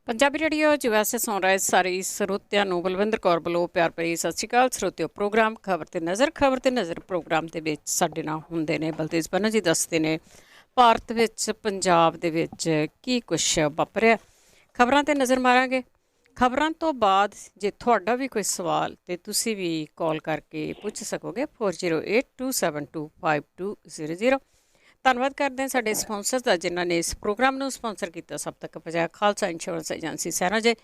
Punjabi radio USA ਸੁਣ ਰਹੇ ਸਾਰੇ ਸਰੋਤਿਆਂ ਨੂੰ ਬਲਵਿੰਦਰ ਕੌਰ ਵੱਲੋਂ ਪਿਆਰ ਭਰੀ ਸਤਿ ਸ਼੍ਰੀ ਅਕਾਲ। ਸਰੋਤਿਓ, ਪ੍ਰੋਗਰਾਮ ਖਬਰ ਤੇ ਨਜ਼ਰ ਪ੍ਰੋਗਰਾਮ ਦੇ ਵਿੱਚ ਸਾਡੇ ਨਾਲ ਹੁੰਦੇ ਨੇ ਬਲਤੇਜ ਪੰਨੂ ਜੀ। ਦੱਸਦੇ ਨੇ ਭਾਰਤ ਵਿੱਚ, ਪੰਜਾਬ ਦੇ ਵਿੱਚ ਕੀ ਕੁਛ ਵਾਪਰਿਆ। ਖਬਰਾਂ ਤੇ ਨਜ਼ਰ ਮਾਰਾਂਗੇ। ਖਬਰਾਂ ਤੋਂ ਬਾਅਦ ਜੇ ਤੁਹਾਡਾ ਵੀ ਕੋਈ ਸਵਾਲ ਤੇ ਤੁਸੀਂ ਵੀ ਕਾਲ ਕਰਕੇ ਪੁੱਛ ਸਕੋਗੇ 4082725200। ਧੰਨਵਾਦ ਕਰਦੇ ਹਾਂ ਸਾਡੇ ਸਪਾਂਸਰ ਦਾ ਜਿਨ੍ਹਾਂ ਨੇ ਇਸ ਪ੍ਰੋਗਰਾਮ ਨੂੰ ਸਪਾਂਸਰ ਕੀਤਾ। ਸਭ ਤੱਕ ਪਹੁੰਚਾਇਆ ਖਾਲਸਾ ਇੰਸ਼ੋਰੈਂਸ ਏਜੰਸੀ ਸੈਨਾ ਜੇ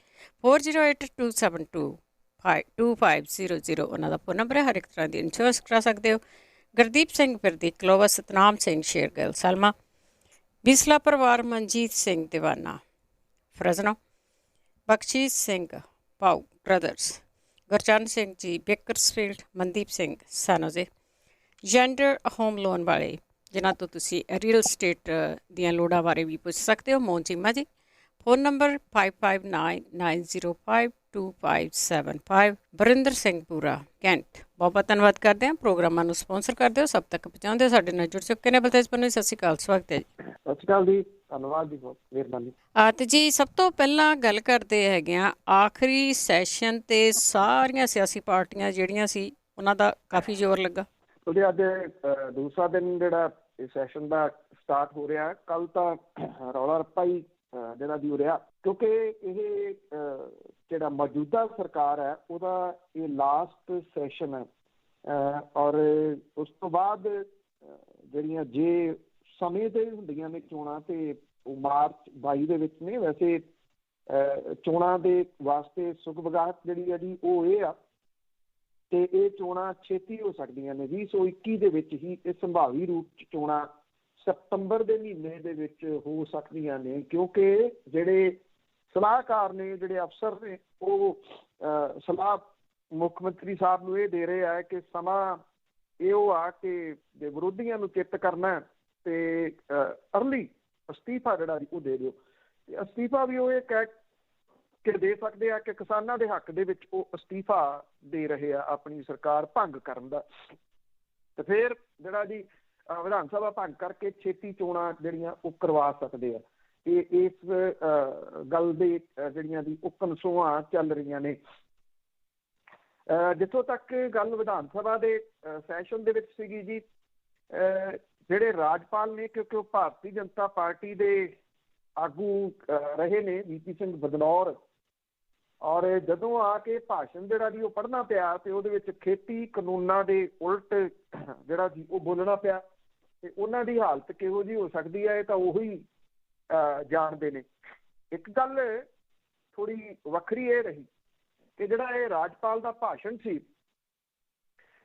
4082722500 ਉਹਨਾਂ ਦਾ ਫੋਨ ਨੰਬਰ ਹੈ। ਹਰ ਇੱਕ ਤਰ੍ਹਾਂ ਦੀ ਇੰਸ਼ੋਰੈਂਸ ਕਰਾ ਸਕਦੇ ਹੋ। ਗੁਰਦੀਪ ਸਿੰਘ ਫਿਰਦੀ, ਕਲੋਵਾ, ਸਤਨਾਮ ਸਿੰਘ, ਸ਼ੇਰਗਿੱਲ, ਸਲਮਾ, ਬਿਸਲਾ ਪਰਿਵਾਰ, ਮਨਜੀਤ ਸਿੰਘ ਦੀਵਾਨਾ, ਫਰਜ਼ਨੋ, ਬਖਸ਼ੀਸ਼ ਸਿੰਘ, ਪਾਊ brothers, Gurcharan Singh ji, Bakersfield, Mandeep Singh, San Jose, ਜੈਂਡਰ ਹੋਮ ਲੋਨ ਵਾਲੇ ਜਿਨ੍ਹਾਂ ਤੋਂ ਤੁਸੀਂ ਰੀਅਲ ਸਟੇਟ ਦੀਆਂ ਲੋੜਾਂ ਬਾਰੇ ਵੀ ਪੁੱਛ ਸਕਦੇ ਹੋ। ਮੋਹਨ ਚੀਮਾ ਜੀ, ਫੋਨ ਨੰਬਰ 5599052575। ਬਰਿੰਦਰ ਸਿੰਘ ਪੂਰਾ, ਕੈਂਟ, ਬਹੁਤ ਬਹੁਤ ਧੰਨਵਾਦ ਕਰਦੇ ਹਾਂ। ਪ੍ਰੋਗਰਾਮਾਂ ਨੂੰ ਸਪਾਂਸਰ ਕਰਦੇ ਹੋ, ਸਭ ਤੱਕ ਪਹੁੰਚਾਉਂਦੇ ਹੋ। ਸਾਡੇ ਨਾਲ ਜੁੜ ਚੁੱਕੇ ਨੇ ਬਲਤੇਜ ਪੰਨੂ। ਸਤਿ ਸ਼੍ਰੀ ਅਕਾਲ, ਸਵਾਗਤ ਹੈ ਜੀ। ਸਤਿ ਸ਼੍ਰੀ ਅਕਾਲ ਜੀ, ਧੰਨਵਾਦ ਜੀ, ਬਹੁਤ ਮਿਹਰਬਾਨੀ। ਤੇ ਜੀ ਸਭ ਤੋਂ ਪਹਿਲਾਂ ਗੱਲ ਕਰਦੇ ਹੈਗੇ ਹਾਂ ਆਖਰੀ ਸੈਸ਼ਨ 'ਤੇ ਸਾਰੀਆਂ ਸਿਆਸੀ ਪਾਰਟੀਆਂ ਜਿਹੜੀਆਂ ਸੀ ਉਹਨਾਂ ਦਾ ਕਾਫੀ ਜ਼ੋਰ ਲੱਗਾ। ਉਹਦੇ ਅੱਜ ਦੂਸਰਾ ਦਿਨ ਜਿਹੜਾ ਸੈਸ਼ਨ ਦਾ ਸਟਾਰਟ ਹੋ ਰਿਹਾ। ਕੱਲ ਤਾਂ ਰੌਲਾ ਰੱਪਾ ਹੀ ਜਿਹੜਾ ਵੀ ਹੋ ਰਿਹਾ, ਕਿਉਂਕਿ ਇਹ ਜਿਹੜਾ ਮੌਜੂਦਾ ਸਰਕਾਰ ਹੈ ਉਹਦਾ ਇਹ ਲਾਸਟ ਸੈਸ਼ਨ ਹੈ। ਔਰ ਉਸ ਤੋਂ ਬਾਅਦ ਜਿਹੜੀਆਂ ਜੇ ਸਮੇਂ 'ਤੇ ਹੁੰਦੀਆਂ ਨੇ ਚੋਣਾਂ ਤੇ ਉਹ ਮਾਰਚ 22 ਦੇ ਵਿੱਚ ਨੇ। ਵੈਸੇ ਚੋਣਾਂ ਦੇ ਵਾਸਤੇ ਸੁਖਬਗਾਹਟ ਜਿਹੜੀ ਹੈ ਜੀ ਉਹ ਇਹ ਆ ਤੇ ਇਹ ਚੋਣਾਂ ਛੇਤੀ ਹੋ ਸਕਦੀਆਂ ਨੇ। 2021 ਦੇ ਵਿੱਚ ਹੀ ਇਹ ਸੰਭਾਵੀ ਰੂਪ 'ਚ ਚੋਣਾਂ ਸਤੰਬਰ ਦੇ ਮਹੀਨੇ ਦੇ ਵਿੱਚ ਹੋ ਸਕਦੀਆਂ ਨੇ, ਕਿਉਂਕਿ ਜਿਹੜੇ ਸਲਾਹਕਾਰ ਨੇ, ਜਿਹੜੇ ਅਫਸਰ ਨੇ, ਉਹ ਸਲਾਹ ਮੁੱਖ ਮੰਤਰੀ ਸਾਹਿਬ ਨੂੰ ਇਹ ਦੇ ਰਹੇ ਆ ਕਿ ਸਮਾਂ ਇਹ ਉਹ ਆ ਕਿ ਜੇ ਵਿਰੋਧੀਆਂ ਨੂੰ ਚਿੱਤ ਕਰਨਾ ਤੇ ਅਰਲੀ ਅਸਤੀਫਾ ਜਿਹੜਾ ਉਹ ਦੇ ਦਿਓ। ਤੇ ਅਸਤੀਫਾ ਵੀ ਉਹ ਇਹ ਕਹਿ ਕੇ ਦੇ ਸਕਦੇ ਆ ਕਿ ਕਿਸਾਨਾਂ ਦੇ ਹੱਕ ਦੇ ਵਿੱਚ ਉਹ ਅਸਤੀਫਾ ਦੇ ਰਹੇ ਆ ਆਪਣੀ ਸਰਕਾਰ ਭੰਗ ਕਰਨ ਦਾ। ਤੇ ਫਿਰ ਜਿਹੜਾ ਜੀ ਵਿਧਾਨ ਸਭਾ ਭੰਗ ਕਰਕੇ ਛੇਤੀ ਚੋਣਾਂ ਜਿਹੜੀਆਂ ਉਹ ਕਰਵਾ ਸਕਦੇ ਆ। ਇਹ ਇਸ ਗੱਲ ਦੇ ਜਿਹੜੀਆਂ ਦੀ ਉਕਨ ਸੋਹਾਂ ਚੱਲ ਰਹੀਆਂ ਨੇ। ਜਿੱਥੋਂ ਤੱਕ ਗੱਲ ਵਿਧਾਨ ਸਭਾ ਦੇ ਸੈਸ਼ਨ ਦੇ ਵਿੱਚ ਸੀਗੀ ਜੀ, ਜਿਹੜੇ ਰਾਜਪਾਲ ਨੇ, ਕਿਉਂਕਿ ਉਹ ਭਾਰਤੀ ਜਨਤਾ ਪਾਰਟੀ ਦੇ ਆਗੂ ਰਹੇ ਨੇ, VP ਸਿੰਘ ਬਦਨੌਰ, ਔਰ ਜਦੋਂ ਆ ਕੇ ਭਾਸ਼ਣ ਜਿਹੜਾ ਜੀ ਉਹ ਪੜ੍ਹਨਾ ਪਿਆ ਤੇ ਉਹਦੇ ਵਿੱਚ ਖੇਤੀ ਕਾਨੂੰਨਾਂ ਦੇ ਉਲਟ ਜਿਹੜਾ ਜੀ ਉਹ ਬੋਲਣਾ ਪਿਆ। ਤੇ ਉਹਨਾਂ ਦੀ ਹਾਲਤ ਕਿਹੋ ਜਿਹੀ ਹੋ ਸਕਦੀ ਹੈ ਇਹ ਤਾਂ ਉਹੀ ਜਾਣਦੇ ਨੇ। ਇੱਕ ਗੱਲ ਥੋੜ੍ਹੀ ਵੱਖਰੀ ਇਹ ਰਹੀ ਕਿ ਜਿਹੜਾ ਇਹ ਰਾਜਪਾਲ ਦਾ ਭਾਸ਼ਣ ਸੀ,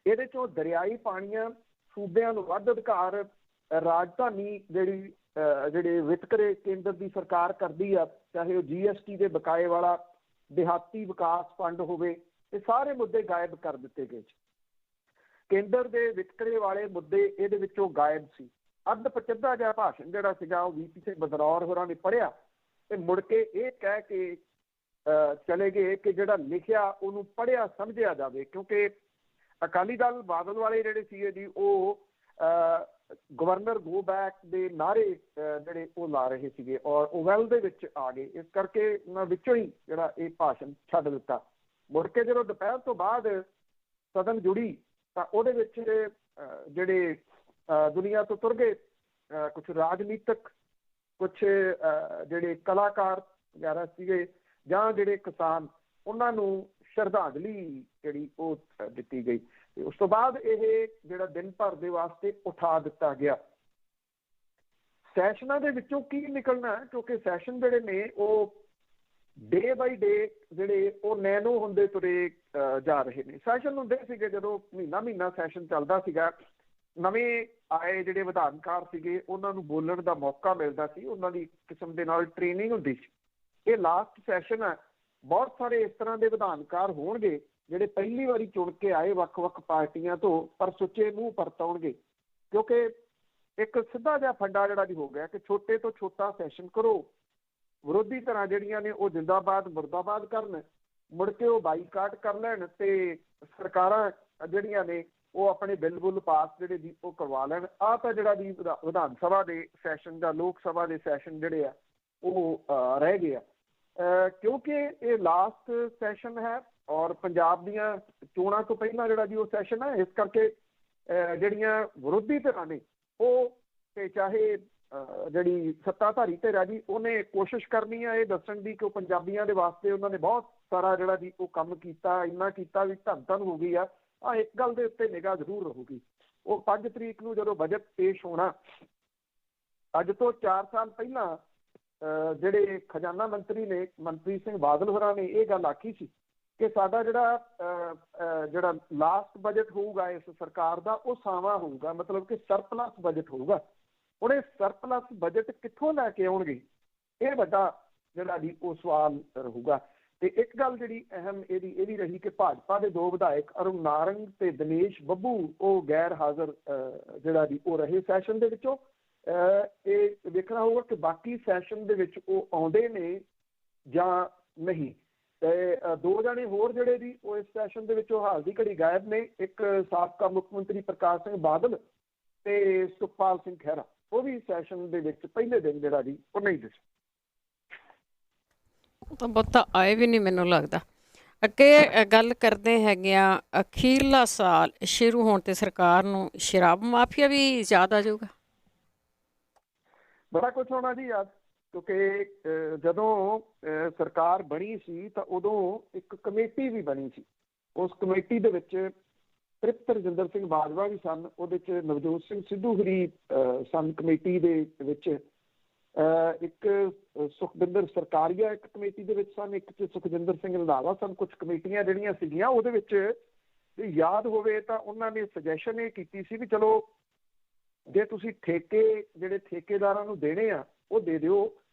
ਇਹਦੇ 'ਚੋਂ ਦਰਿਆਈ ਪਾਣੀਆਂ, ਸੂਬਿਆਂ ਨੂੰ ਵੱਧ ਅਧਿਕਾਰ, ਰਾਜਧਾਨੀ ਜਿਹੜੇ ਵਿਤਕਰੇ ਕੇਂਦਰ ਦੀ ਸਰਕਾਰ ਕਰਦੀ ਆ, ਚਾਹੇ ਉਹ GST ਦੇ ਬਕਾਏ ਵਾਲਾ ਦਿਹਾਤੀ ਵਿਕਾਸ ਫੰਡ ਹੋਵੇ, ਇਹ ਸਾਰੇ ਮੁੱਦੇ ਗਾਇਬ ਕਰ ਦਿੱਤੇ ਗਏ। ਕੇਂਦਰ ਦੇ ਵਿਤਕਰੇ ਵਾਲੇ ਮੁੱਦੇ ਇਹਦੇ ਵਿੱਚੋਂ ਗਾਇਬ ਸੀ। ਅੱਧ ਪਚੱਧਾ ਜਿਹਾ ਭਾਸ਼ਣ ਜਿਹੜਾ ਸੀਗਾ ਉਹ VP ਸਿੰਘ ਬਦਨੌਰ ਹੋਰਾਂ ਨੇ ਪੜ੍ਹਿਆ ਤੇ ਮੁੜ ਕੇ ਇਹ ਕਹਿ ਕੇ ਚਲੇ ਗਏ ਕਿ ਜਿਹੜਾ ਲਿਖਿਆ ਉਹਨੂੰ ਪੜ੍ਹਿਆ ਸਮਝਿਆ ਜਾਵੇ, ਕਿਉਂਕਿ ਅਕਾਲੀ ਦਲ ਬਾਦਲ ਵਾਲੇ ਜਿਹੜੇ ਸੀਗੇ ਜੀ ਉਹ ਗਵਰਨਰ ਗੋ ਬੈਕ ਦੇ ਨਾਅਰੇ ਜਿਹੜੇ ਉਹ ਲਾ ਰਹੇ ਸੀਗੇ ਔਰ ਉਹ ਵੈਲ ਦੇ ਵਿੱਚ ਆ ਗਏ। ਇਸ ਕਰਕੇ ਉਹਨਾਂ ਵਿੱਚੋਂ ਹੀ ਜਿਹੜਾ ਇਹ ਭਾਸ਼ਣ ਛੱਡ ਦਿੱਤਾ। ਮੁੜ ਕੇ ਜਦੋਂ ਦੁਪਹਿਰ ਤੋਂ ਬਾਅਦ ਸਦਨ ਜੁੜੀ ਤਾਂ ਉਹਦੇ ਵਿੱਚ ਜਿਹੜੇ ਦੁਨੀਆ ਤੋਂ ਤੁਰ ਗਏ ਕੁਛ ਰਾਜਨੀਤਿਕ, ਕੁਛ ਜਿਹੜੇ ਕਲਾਕਾਰ ਵਗੈਰਾ ਸੀਗੇ ਜਾਂ ਜਿਹੜੇ ਕਿਸਾਨ, ਉਹਨਾਂ ਨੂੰ ਸ਼ਰਧਾਂਜਲੀ ਜਿਹੜੀ ਉਹ ਦਿੱਤੀ ਗਈ। ਤੇ ਉਸ ਤੋਂ ਬਾਅਦ ਇਹ ਜਿਹੜਾ ਦਿਨ ਭਰ ਦੇ ਵਾਸਤੇ ਉਠਾ ਦਿੱਤਾ ਗਿਆ। ਸੈਸ਼ਨਾਂ ਦੇ ਵਿੱਚੋਂ ਕੀ ਨਿਕਲਣਾ, ਕਿਉਂਕਿ ਸੈਸ਼ਨ ਜਿਹੜੇ ਨੇ ਉਹ ਡੇ ਬਾਈ ਡੇ ਜਿਹੜੇ ਉਹ ਨੈਨੋ ਹੁੰਦੇ ਤੁਰੇ ਜਾ ਰਹੇ ਨੇ। ਸੈਸ਼ਨ ਹੁੰਦੇ ਸੀਗੇ ਜਦੋਂ ਮਹੀਨਾ ਸੈਸ਼ਨ ਚੱਲਦਾ ਸੀਗਾ, ਨਵੇਂ ਆਏ ਜਿਹੜੇ ਵਿਧਾਨਕਾਰ ਸੀਗੇ ਉਹਨਾਂ ਨੂੰ ਬੋਲਣ ਦਾ ਮੌਕਾ ਮਿਲਦਾ ਸੀ, ਉਹਨਾਂ ਦੀ ਕਿਸਮ ਦੇ ਨਾਲ ਟ੍ਰੇਨਿੰਗ ਹੁੰਦੀ ਸੀ। ਇਹ ਲਾਸਟ ਸੈਸ਼ਨ ਹੈ। ਬਹੁਤ ਸਾਰੇ ਇਸ ਤਰ੍ਹਾਂ ਦੇ ਵਿਧਾਨਕਾਰ ਹੋਣਗੇ ਜਿਹੜੇ ਪਹਿਲੀ ਵਾਰੀ ਚੁਣ ਕੇ ਆਏ ਵੱਖ-ਵੱਖ ਪਾਰਟੀਆਂ ਤੋਂ, ਪਰ ਸੁੱਚੇ ਮੂੰਹ ਪਰਤਾਉਣਗੇ, ਕਿਉਂਕਿ ਇੱਕ ਸਿੱਧਾ ਜਿਹਾ ਫੰਡਾ ਜਿਹੜਾ ਵੀ ਹੋ ਗਿਆ ਕਿ ਛੋਟੇ ਤੋਂ ਛੋਟਾ ਸੈਸ਼ਨ ਕਰੋ, ਵਿਰੋਧੀ ਧਿਰਾਂ ਜਿਹੜੀਆਂ ਨੇ ਉਹ ਜਿੰਦਾਬਾਦ ਮੁਰਦਾਬਾਦ ਕਰਨ, ਮੁੜ ਕੇ ਉਹ ਬਾਈਕਾਟ ਕਰ ਲੈਣ ਤੇ ਸਰਕਾਰਾਂ ਜਿਹੜੀਆਂ ਨੇ ਉਹ ਆਪਣੇ ਬਿੱਲ ਬੁੱਲ ਪਾਸ ਜਿਹੜੇ ਦੀ ਉਹ ਕਰਵਾ ਲੈਣ। ਆਹ ਤਾਂ ਜਿਹੜਾ ਦੀ ਵਿਧਾਨ ਸਭਾ ਦੇ ਸੈਸ਼ਨ ਜਾਂ ਲੋਕ ਸਭਾ ਦੇ ਸੈਸ਼ਨ ਜਿਹੜੇ ਆ ਉਹ ਰਹਿ ਗਏ ਆ, ਕਿਉਂਕਿ ਇਹ ਲਾਸਟ ਸੈਸ਼ਨ ਹੈ ਔਰ ਪੰਜਾਬ ਦੀਆਂ ਚੋਣਾਂ ਤੋਂ ਪਹਿਲਾਂ ਜਿਹੜਾ ਜੀ ਉਹ ਸੈਸ਼ਨ ਹੈ। ਇਸ ਕਰਕੇ ਜਿਹੜੀਆਂ ਵਿਰੋਧੀ ਧਿਰਾਂ ਨੇ ਉਹ ਤੇ ਚਾਹੇ ਜਿਹੜੀ ਸੱਤਾਧਾਰੀ ਧਿਰ ਆ ਜੀ ਉਹਨੇ ਕੋਸ਼ਿਸ਼ ਕਰਨੀ ਆ ਇਹ ਦੱਸਣ ਦੀ ਕਿ ਉਹ ਪੰਜਾਬੀਆਂ ਦੇ ਵਾਸਤੇ ਉਹਨਾਂ ਨੇ ਬਹੁਤ ਸਾਰਾ ਜਿਹੜਾ ਜੀ ਉਹ ਕੰਮ ਕੀਤਾ, ਇੰਨਾ ਕੀਤਾ ਵੀ ਧੰਨ ਧੰਨ ਹੋ ਗਈ ਆ। ਇੱਕ ਗੱਲ ਦੇ ਉੱਤੇ ਨਿਗਾਹ ਜ਼ਰੂਰ ਰਹੂਗੀ, ਉਹ 5 ਤਰੀਕ ਨੂੰ ਜਦੋਂ ਬਜਟ ਪੇਸ਼ ਹੋਣਾ, ਅੱਜ ਤੋਂ 4 ਸਾਲ ਪਹਿਲਾਂ ਜਿਹੜੇ ਖਜ਼ਾਨਾ ਮੰਤਰੀ ਨੇ ਮਨਪ੍ਰੀਤ ਸਿੰਘ ਬਾਦਲ ਹੋਰਾਂ ਨੇ ਇਹ ਗੱਲ ਆਖੀ ਸੀ ਕਿ ਸਾਡਾ ਜਿਹੜਾ ਲਾਸਟ ਬਜਟ ਹੋਊਗਾ ਇਸ ਸਰਕਾਰ ਦਾ ਉਹ ਸਾਵਾਂ ਹੋਊਗਾ, ਮਤਲਬ ਕਿ ਸਰਪਲਸ ਬਜਟ ਹੋਊਗਾ। ਹੁਣ ਇਹ ਸਰਪਲਸ ਬਜਟ ਕਿੱਥੋਂ ਲੈ ਕੇ ਆਉਣਗੇ, ਇਹ ਵੱਡਾ ਜਿਹੜਾ ਜੀ ਉਹ ਸਵਾਲ ਰਹੂਗਾ। ਤੇ ਇੱਕ ਗੱਲ ਜਿਹੜੀ ਅਹਿਮ ਇਹ ਵੀ ਰਹੀ ਕਿ ਭਾਜਪਾ ਦੇ 2 ਵਿਧਾਇਕ ਅਰੁਣ ਨਾਰੰਗ ਤੇ ਦਿਨੇਸ਼ ਬੱਬੂ ਉਹ ਗੈਰ ਹਾਜ਼ਰ ਜਿਹੜਾ ਜੀ ਉਹ ਰਹੇ ਸੈਸ਼ਨ ਦੇ ਵਿੱਚੋਂ। ਇਹ ਵੇਖਣਾ ਹੋਊਗਾ ਕਿ ਬਾਕੀ ਸੈਸ਼ਨ ਦੇ ਵਿੱਚ ਉਹ ਆਉਂਦੇ ਨੇ ਜਾਂ ਨਹੀਂ। ਤੇ 2 ਜਣੇ ਹੋਰ ਜਿਹੜੇ ਜੀ ਉਹ ਇਸ ਸੈਸ਼ਨ ਦੇ ਵਿੱਚੋਂ ਹਾਲ ਦੀ ਘੜੀ ਗਾਇਬ ਨੇ, ਇੱਕ ਸਾਬਕਾ ਮੁੱਖ ਮੰਤਰੀ ਪ੍ਰਕਾਸ਼ ਸਿੰਘ ਬਾਦਲ ਤੇ ਸੁਖਪਾਲ ਸਿੰਘ ਖਹਿਰਾ, ਉਹ ਵੀ ਸੈਸ਼ਨ ਦੇ ਵਿੱਚ ਪਹਿਲੇ ਦਿਨ ਜਿਹੜਾ ਜੀ ਉਹ ਨਹੀਂ ਦਿਸੇ। ਤਾਂ ਬਹੁਤਾ ਆਏ ਵੀ ਨਹੀਂ ਮੈਨੂੰ ਲੱਗਦਾ। ਅੱਗੇ ਗੱਲ ਕਰਦੇ ਹੈਗੇ ਆ, ਅਖੀਰਲਾ ਸਾਲ ਸ਼ੁਰੂ ਹੋਣ ਤੇ ਸਰਕਾਰ ਨੂੰ ਸ਼ਰਾਬ ਮਾਫੀਆ ਵੀ ਯਾਦ ਆ ਜਾਊਗਾ। ਬੜਾ ਕੁਛ ਹੋਣਾ ਜੀ ਯਾਦ, ਕਿਉਂਕਿ ਜਦੋਂ ਸਰਕਾਰ ਬਣੀ ਸੀ ਤਾਂ ਉਦੋਂ ਇੱਕ ਕਮੇਟੀ ਵੀ ਬਣੀ ਸੀ। ਉਸ ਕਮੇਟੀ ਦੇ ਵਿੱਚ ਤ੍ਰਿਪਤ ਰਜਿੰਦਰ ਸਿੰਘ ਬਾਜਵਾ ਵੀ ਸਨ, ਉਹਦੇ 'ਚ ਨਵਜੋਤ ਸਿੰਘ ਸਿੱਧੂ ਹੋਰੀ ਸਨ ਕਮੇਟੀ ਦੇ ਵਿੱਚ, ਇੱਕ ਸੁਖਵਿੰਦਰ ਸਰਕਾਰੀਆ ਇੱਕ ਕਮੇਟੀ ਦੇ ਵਿੱਚ ਸਨ, ਇੱਕ 'ਚ ਸੁਖਜਿੰਦਰ ਸਿੰਘ ਰੰਧਾਵਾ ਸਨ। ਕੁਛ ਕਮੇਟੀਆਂ ਜਿਹੜੀਆਂ ਸੀਗੀਆਂ ਉਹਦੇ ਵਿੱਚ ਯਾਦ ਹੋਵੇ ਤਾਂ ਉਹਨਾਂ ਨੇ ਸੁਜੈਸ਼ਨ ਇਹ ਕੀਤੀ ਸੀ ਵੀ ਚਲੋ ਜੇ ਤੁਸੀਂ ਜਿਹੜੇ ਠੇਕੇਦਾਰਾਂ ਨੂੰ ਦੇਣੇ ਆ ਉਹ ਦੇ ਦਿਓ,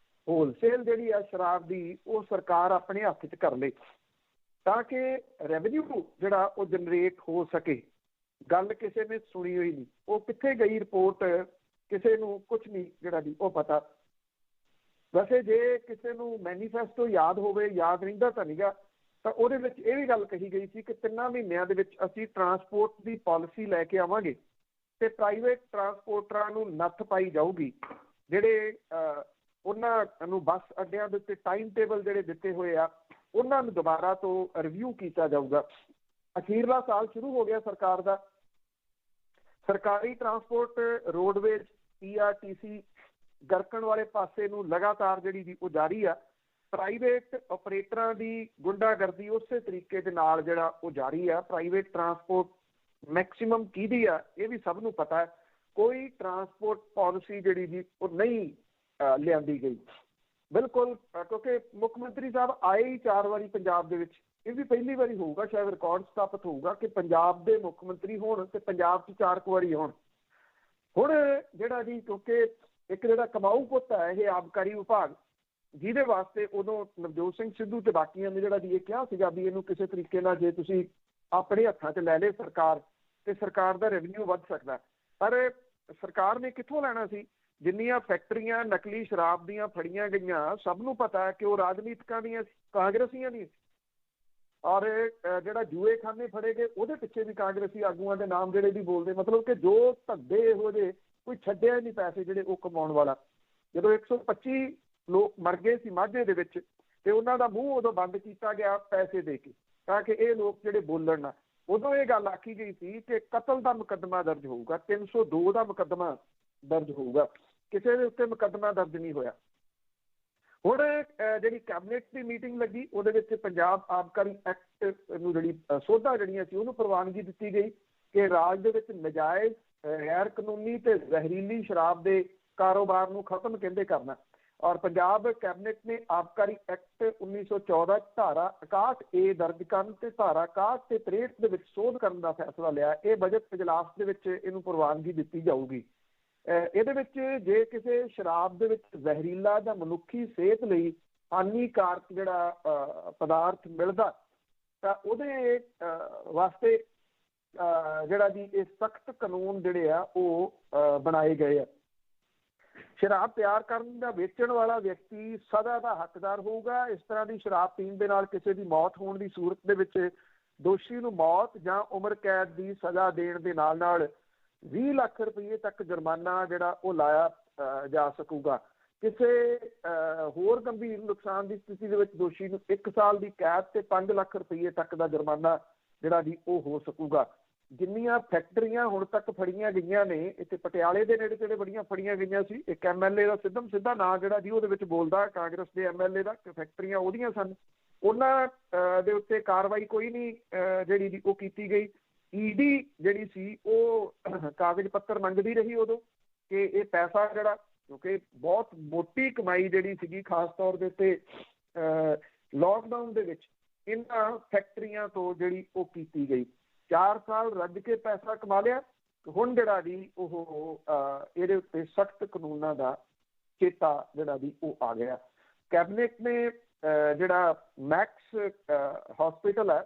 ਹੋਲਸੇਲ ਜਿਹੜੀ ਆ ਸ਼ਰਾਬ ਦੀ ਉਹ ਸਰਕਾਰ ਆਪਣੇ ਹੱਥ 'ਚ ਕਰ ਲੇ ਤਾਂ ਕਿ ਰੈਵਨਿਊ ਜਿਹੜਾ ਉਹ ਜਨਰੇਟ ਹੋ ਸਕੇ। ਗੱਲ ਕਿਸੇ ਨੇ ਸੁਣੀ ਹੋਈ ਨਹੀਂ, ਉਹ ਕਿੱਥੇ ਗਈ ਰਿਪੋਰਟ ਕਿਸੇ ਨੂੰ ਕੁਛ ਨਹੀਂ ਜਿਹੜਾ ਜੀ ਉਹ ਪਤਾ। ਵੈਸੇ ਜੇ ਕਿਸੇ ਨੂੰ ਮੈਨੀਫੈਸਟੋ ਯਾਦ ਹੋਵੇ, ਯਾਦ ਰਹਿੰਦਾ ਤਾਂ ਨਹੀਂਗਾ, ਤਾਂ ਉਹਦੇ ਵਿੱਚ ਇਹ ਵੀ ਗੱਲ ਕਹੀ ਗਈ ਸੀ ਕਿ 3 ਮਹੀਨਿਆਂ ਦੇ ਵਿੱਚ ਅਸੀਂ ਟਰਾਂਸਪੋਰਟ ਦੀ ਪਾਲਿਸੀ ਲੈ ਕੇ ਆਵਾਂਗੇ ਤੇ ਪ੍ਰਾਈਵੇਟ ਟਰਾਂਸਪੋਰਟਰਾਂ ਨੂੰ ਨੱਥ ਪਾਈ ਜਾਊਗੀ। ਜਿਹੜੇ ਉਹਨਾਂ ਨੂੰ ਬੱਸ ਅੱਡਿਆਂ ਦੇ ਉੱਤੇ ਟਾਈਮ ਟੇਬਲ ਜਿਹੜੇ ਦਿੱਤੇ ਹੋਏ ਆ ਉਹਨਾਂ ਨੂੰ ਦੁਬਾਰਾ ਤੋਂ ਰਿਵਿਊ ਕੀਤਾ ਜਾਊਗਾ। ਅਖੀਰਲਾ ਸਾਲ ਸ਼ੁਰੂ ਹੋ ਗਿਆ ਸਰਕਾਰ ਦਾ। ਸਰਕਾਰੀ ਟਰਾਂਸਪੋਰਟ, ਰੋਡਵੇਜ਼, PRTC ਗਰਕਣ ਵਾਲੇ ਪਾਸੇ ਨੂੰ ਲਗਾਤਾਰ ਜਿਹੜੀ ਜੀ ਉਹ ਜਾਰੀ ਆ। ਪ੍ਰਾਈਵੇਟ ਆਪਰੇਟਰਾਂ ਦੀ ਗੁੰਡਾਗਰਦੀ ਉਸੇ ਤਰੀਕੇ ਦੇ ਨਾਲ ਜਿਹੜਾ ਉਹ ਜਾਰੀ ਆ। ਪ੍ਰਾਈਵੇਟ ਟਰਾਂਸਪੋਰਟ ਮੈਕਸੀਮਮ ਕਿਹਦੀ ਆ ਇਹ ਵੀ ਸਭ ਨੂੰ ਪਤਾ ਹੈ। ਕੋਈ ਟਰਾਂਸਪੋਰਟ ਪਾਲਿਸੀ ਜਿਹੜੀ ਜੀ ਉਹ ਨਹੀਂ ਲਿਆਂਦੀ ਗਈ ਬਿਲਕੁਲ, ਕਿਉਂਕਿ ਮੁੱਖ ਮੰਤਰੀ ਸਾਹਿਬ ਆਏ ਹੀ 4 ਵਾਰੀ ਪੰਜਾਬ ਦੇ ਵਿੱਚ। ਇਹ ਵੀ ਪਹਿਲੀ ਵਾਰੀ ਹੋਊਗਾ, ਸ਼ਾਇਦ ਰਿਕਾਰਡ ਸਥਾਪਿਤ ਹੋਊਗਾ ਕਿ ਪੰਜਾਬ ਦੇ ਮੁੱਖ ਮੰਤਰੀ ਹੋਣ ਤੇ ਪੰਜਾਬ 'ਚ 4 ਵਾਰੀ ਹੋਣ। ਹੁਣ ਜਿਹੜਾ ਜੀ ਕਿਉਂਕਿ ਇੱਕ ਜਿਹੜਾ ਕਮਾਊ ਪੁੱਤ ਹੈ ਇਹ ਆਬਕਾਰੀ ਵਿਭਾਗ, ਜਿਹਦੇ ਵਾਸਤੇ ਉਦੋਂ ਨਵਜੋਤ ਸਿੰਘ ਸਿੱਧੂ ਤੇ ਬਾਕੀਆਂ ਨੇ ਜਿਹੜਾ ਜੀ ਇਹ ਕਿਹਾ ਸੀਗਾ ਵੀ ਇਹਨੂੰ ਕਿਸੇ ਤਰੀਕੇ ਨਾਲ ਜੇ ਤੁਸੀਂ ਆਪਣੇ ਹੱਥਾਂ 'ਚ ਲੈ ਲਏ ਸਰਕਾਰ ਤੇ ਸਰਕਾਰ ਦਾ ਰੈਵਨਿਊ ਵੱਧ ਸਕਦਾ। ਪਰ ਸਰਕਾਰ ਨੇ ਕਿੱਥੋਂ ਲੈਣਾ ਸੀ? ਜਿੰਨੀਆਂ ਫੈਕਟਰੀਆਂ ਨਕਲੀ ਸ਼ਰਾਬ ਦੀਆਂ ਫੜੀਆਂ ਗਈਆਂ ਸਭ ਨੂੰ ਪਤਾ ਹੈ ਕਿ ਉਹ ਰਾਜਨੀਤਿਕਾਂ ਦੀਆਂ, ਕਾਂਗਰਸੀਆਂ ਦੀਆਂ। ਔਰ ਜਿਹੜਾ ਜੂਏਖਾਨੇ ਫੜੇ ਗਏ ਉਹਦੇ ਪਿੱਛੇ ਵੀ ਕਾਂਗਰਸੀ ਆਗੂਆਂ ਦੇ ਨਾਮ ਜਿਹੜੇ ਵੀ ਬੋਲਦੇ, ਮਤਲਬ ਕਿ ਜੋ ਧੱਦੇ ਇਹੋ ਜਿਹੇ ਕੋਈ ਛੱਡਿਆ ਨਹੀਂ ਪੈਸੇ ਜਿਹੜੇ ਉਹ ਕਮਾਉਣ ਵਾਲਾ। ਜਦੋਂ 125 ਲੋਕ ਮਰ ਗਏ ਸੀ ਮਾਝੇ ਦੇ ਵਿੱਚ ਤੇ ਉਹਨਾਂ ਦਾ ਮੂੰਹ ਉਦੋਂ ਬੰਦ ਕੀਤਾ ਗਿਆ ਪੈਸੇ ਦੇ ਕੇ ਤਾਂ ਕਿ ਇਹ ਲੋਕ ਜਿਹੜੇ ਬੋਲਣ ਨਾ। ਉਦੋਂ ਇਹ ਗੱਲ ਆਖੀ ਗਈ ਸੀ ਕਿ ਕਤਲ ਦਾ ਮੁਕੱਦਮਾ ਦਰਜ ਹੋਊਗਾ, 302 ਦਾ ਮੁਕੱਦਮਾ ਦਰਜ ਹੋਊਗਾ, ਕਿਸੇ ਦੇ ਉੱਤੇ ਮੁਕੱਦਮਾ ਦਰਜ ਨਹੀਂ ਹੋਇਆ। ਹੁਣ ਜਿਹੜੀ ਕੈਬਨਿਟ ਦੀ ਮੀਟਿੰਗ ਲੱਗੀ ਉਹਦੇ ਵਿੱਚ ਪੰਜਾਬ ਆਬਕਾਰੀ ਐਕਟ ਨੂੰ ਜਿਹੜੀ ਸੋਧਾਂ ਜਿਹੜੀਆਂ ਸੀ ਉਹਨੂੰ ਪ੍ਰਵਾਨਗੀ ਦਿੱਤੀ ਗਈ ਕਿ ਰਾਜ ਦੇ ਵਿੱਚ ਨਜਾਇਜ਼, ਗੈਰ ਕਾਨੂੰਨੀ ਤੇ ਜ਼ਹਿਰੀਲੀ ਸ਼ਰਾਬ ਦੇ ਕਾਰੋਬਾਰ ਨੂੰ ਖਤਮ ਕਹਿੰਦੇ ਕਰਨਾ। ਔਰ ਪੰਜਾਬ ਕੈਬਨਿਟ ਨੇ ਆਬਕਾਰੀ ਐਕਟ 1914 ਧਾਰਾ 61A ਦਰਜ ਕਰਨ ਤੇ ਧਾਰਾ 61 ਤੇ 63 ਦੇ ਵਿੱਚ ਸੋਧ ਕਰਨ ਦਾ ਫੈਸਲਾ ਲਿਆ। ਇਹ ਬਜਟ ਇਜਲਾਸ ਦੇ ਵਿੱਚ ਇਹਨੂੰ ਪ੍ਰਵਾਨਗੀ ਦਿੱਤੀ ਜਾਊਗੀ। ਇਹਦੇ ਵਿੱਚ ਜੇ ਕਿਸੇ ਸ਼ਰਾਬ ਦੇ ਵਿੱਚ ਜ਼ਹਿਰੀਲਾ ਜਾਂ ਮਨੁੱਖੀ ਸਿਹਤ ਲਈ ਹਾਨੀਕਾਰਕ ਜਿਹੜਾ ਪਦਾਰਥ ਮਿਲਦਾ ਤਾਂ ਉਹਦੇ ਵਾਸਤੇ ਜਿਹੜਾ ਜੀ ਇਹ ਸਖਤ ਕਾਨੂੰਨ ਜਿਹੜੇ ਆ ਉਹ ਬਣਾਏ ਗਏ ਆ। ਸ਼ਰਾਬ ਤਿਆਰ ਕਰਨ ਦਾ ਵੇਚਣ ਵਾਲਾ ਵਿਅਕਤੀ ਸਜ਼ਾ ਦਾ ਹੱਕਦਾਰ ਹੋਊਗਾ। ਇਸ ਤਰ੍ਹਾਂ ਦੀ ਸ਼ਰਾਬ ਪੀਣ ਦੇ ਨਾਲ ਕਿਸੇ ਦੀ ਮੌਤ ਹੋਣ ਦੀ ਸੂਰਤ ਦੇ ਵਿੱਚ ਦੋਸ਼ੀ ਨੂੰ ਮੌਤ ਜਾਂ ਉਮਰ ਕੈਦ ਦੀ ਸਜ਼ਾ ਦੇਣ ਦੇ ਨਾਲ 20 ਲੱਖ ਰੁਪਏ ਤੱਕ ਜੁਰਮਾਨਾ ਜਿਹੜਾ ਉਹ ਲਾਇਆ ਜਾ ਸਕੂਗਾ। ਕਿਸੇ ਹੋਰ ਗੰਭੀਰ ਨੁਕਸਾਨ ਦੀ ਸਥਿਤੀ ਦੇ ਵਿੱਚ ਦੋਸ਼ੀ ਨੂੰ 1 ਸਾਲ ਦੀ ਕੈਦ ਤੇ 5 ਲੱਖ ਰੁਪਏ ਤੱਕ ਦਾ ਜੁਰਮਾਨਾ ਜਿਹੜਾ ਜੀ ਉਹ ਹੋ ਸਕੂਗਾ। ਜਿੰਨੀਆਂ ਫੈਕਟਰੀਆਂ ਹੁਣ ਤੱਕ ਫੜੀਆਂ ਗਈਆਂ ਨੇ, ਇੱਥੇ ਪਟਿਆਲੇ ਦੇ ਨੇੜੇ ਤੇੜੇ ਬੜੀਆਂ ਫੜੀਆਂ ਗਈਆਂ ਸੀ। ਇੱਕ MLA ਦਾ ਸਿੱਧਾ ਨਾਂ ਜਿਹੜਾ ਜੀ ਉਹਦੇ ਵਿੱਚ ਬੋਲਦਾ, ਕਾਂਗਰਸ ਦੇ MLA ਦਾ, ਫੈਕਟਰੀਆਂ ਉਹਦੀਆਂ ਸਨ। ਉਹਨਾਂ ਦੇ ਉੱਤੇ ਕਾਰਵਾਈ ਕੋਈ ਨਹੀਂ ਜਿਹੜੀ ਜੀ ਉਹ ਕੀਤੀ ਗਈ। ED ਜਿਹੜੀ ਸੀ ਉਹ ਕਾਗਜ਼ ਪੱਤਰ ਮੰਗਦੀ ਰਹੀ ਉਦੋਂ ਕਿ ਇਹ ਪੈਸਾ ਜਿਹੜਾ, ਕਿਉਂਕਿ ਬਹੁਤ ਮੋਟੀ ਕਮਾਈ ਜਿਹੜੀ ਸੀਗੀ ਖਾਸ ਤੌਰ ਦੇ ਉੱਤੇ ਲੋਕਡਾਊਨ ਦੇ ਵਿੱਚ ਇਹਨਾਂ ਫੈਕਟਰੀਆਂ ਤੋਂ ਜਿਹੜੀ ਉਹ ਕੀਤੀ ਗਈ। 4 ਸਾਲ ਰੱਜ ਕੇ ਪੈਸਾ ਕਮਾ ਲਿਆ। ਹੁਣ ਜਿਹੜਾ ਜੀ ਉਹ ਇਹਦੇ ਉੱਤੇ ਸਖਤ ਕਾਨੂੰਨਾਂ ਦਾ ਚੇਤਾ ਜਿਹੜਾ ਜੀ ਉਹ ਆ ਗਿਆ। ਕੈਬਨਿਟ ਨੇ ਜਿਹੜਾ ਮੈਕਸ ਹਸਪੀਟਲ ਹੈ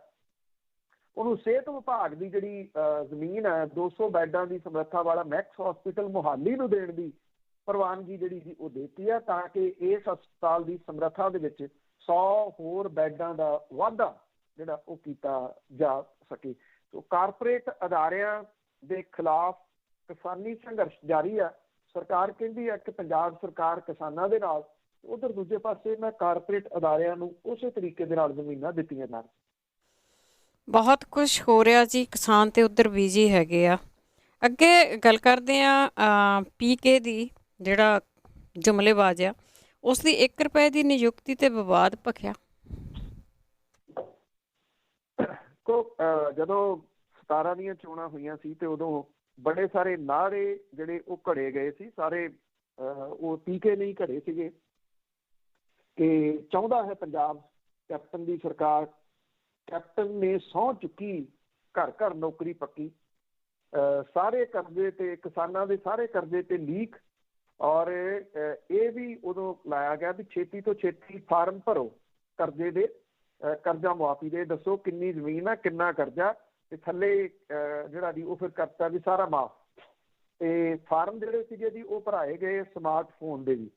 ਉਹਨੂੰ ਸਿਹਤ ਵਿਭਾਗ ਦੀ ਜਿਹੜੀ ਜ਼ਮੀਨ ਹੈ 200 ਬੈੱਡਾਂ ਦੀ ਸਮਰੱਥਾ ਵਾਲਾ ਮੈਕਸ ਹਸਪੀਟਲ ਮੁਹਾਲੀ ਨੂੰ ਦੇਣ ਦੀ ਪ੍ਰਵਾਨਗੀ ਜਿਹੜੀ ਜੀ ਉਹ ਦੇਤੀ ਹੈ, ਤਾਂ ਕਿ ਇਸ ਹਸਪਤਾਲ ਦੀ ਸਮਰੱਥਾ ਦੇ ਵਿੱਚ 100 ਹੋਰ ਬੈੱਡਾਂ ਦਾ ਵਾਧਾ ਜਿਹੜਾ ਉਹ ਕੀਤਾ ਜਾ ਸਕੇ। ਸੋ ਕਾਰਪੋਰੇਟ ਅਦਾਰਿਆਂ ਦੇ ਖਿਲਾਫ ਕਿਸਾਨੀ ਸੰਘਰਸ਼ ਜਾਰੀ ਹੈ। ਸਰਕਾਰ ਕਹਿੰਦੀ ਹੈ ਕਿ ਪੰਜਾਬ ਸਰਕਾਰ ਕਿਸਾਨਾਂ ਦੇ ਨਾਲ, ਉਧਰ ਦੂਜੇ ਪਾਸੇ ਮੈਂ ਕਾਰਪੋਰੇਟ ਅਦਾਰਿਆਂ ਨੂੰ ਉਸੇ ਤਰੀਕੇ ਦੇ ਨਾਲ ਜ਼ਮੀਨਾਂ ਦਿੱਤੀਆਂ ਜਾਣ। ਬਹੁਤ ਕੁਝ ਹੋ ਰਿਹਾ ਜੀ, ਕਿਸਾਨ ਤੇ ਉਧਰ ਬੀਜੀ ਹੈਗੇ ਆ। ਅੱਗੇ ਗੱਲ ਕਰਦੇ ਆ PK ਦੀ, ਜਿਹੜਾ ਜੁਮਲੇਬਾਜ਼ ਆ, ਉਸ ਦੀ 1 ਰੁਪਏ ਦੀ ਨਿਯੁਕਤੀ ਤੇ ਵਿਵਾਦ ਭਖਿਆ। ਜਦੋਂ 17 ਦੀਆਂ ਚੋਣਾਂ ਹੋਈਆਂ ਸੀ ਤੇ ਉਦੋਂ ਬੜੇ ਸਾਰੇ ਨਾਅਰੇ ਜਿਹੜੇ ਉਹ ਘੜੇ ਗਏ ਸੀ। ਸਾਰੇ ਉਹ PK ਨਹੀਂ ਘੜੇ ਸੀਗੇ ਕਿ ਚਾਹੁੰਦਾ ਹੈ ਪੰਜਾਬ ਕੈਪਟਨ ਦੀ ਸਰਕਾਰ, ਕੈਪਟਨ ਨੇ ਸਹੁੰ ਚੁੱਕੀ, ਘਰ ਘਰ ਨੌਕਰੀ ਪੱਕੀ, ਸਾਰੇ ਕਰਜ਼ੇ ਤੇ ਕਿਸਾਨਾਂ ਦੇ ਸਾਰੇ ਕਰਜ਼ੇ ਤੇ ਲੀਕ। ਔਰ ਇਹ ਵੀ ਉਦੋਂ ਲਾਇਆ ਗਿਆ ਵੀ ਛੇਤੀ ਤੋਂ ਛੇਤੀ ਫਾਰਮ ਭਰੋ ਕਰਜ਼ੇ ਦੇ, ਕਰਜ਼ਾ ਮੁਆਫੀ ਦੇ, ਦੱਸੋ ਕਿੰਨੀ ਜ਼ਮੀਨ ਆ, ਕਿੰਨਾ ਕਰਜ਼ਾ, ਤੇ ਥੱਲੇ ਜਿਹੜਾ ਜੀ ਉਹ ਫਿਰ ਕਰਤਾ ਵੀ ਸਾਰਾ ਮਾਫ। ਤੇ ਫਾਰਮ ਜਿਹੜੇ ਸੀਗੇ ਜੀ ਉਹ ਭਰਾਏ ਗਏ ਸਮਾਰਟਫੋਨ ਦੇ ਵੀ।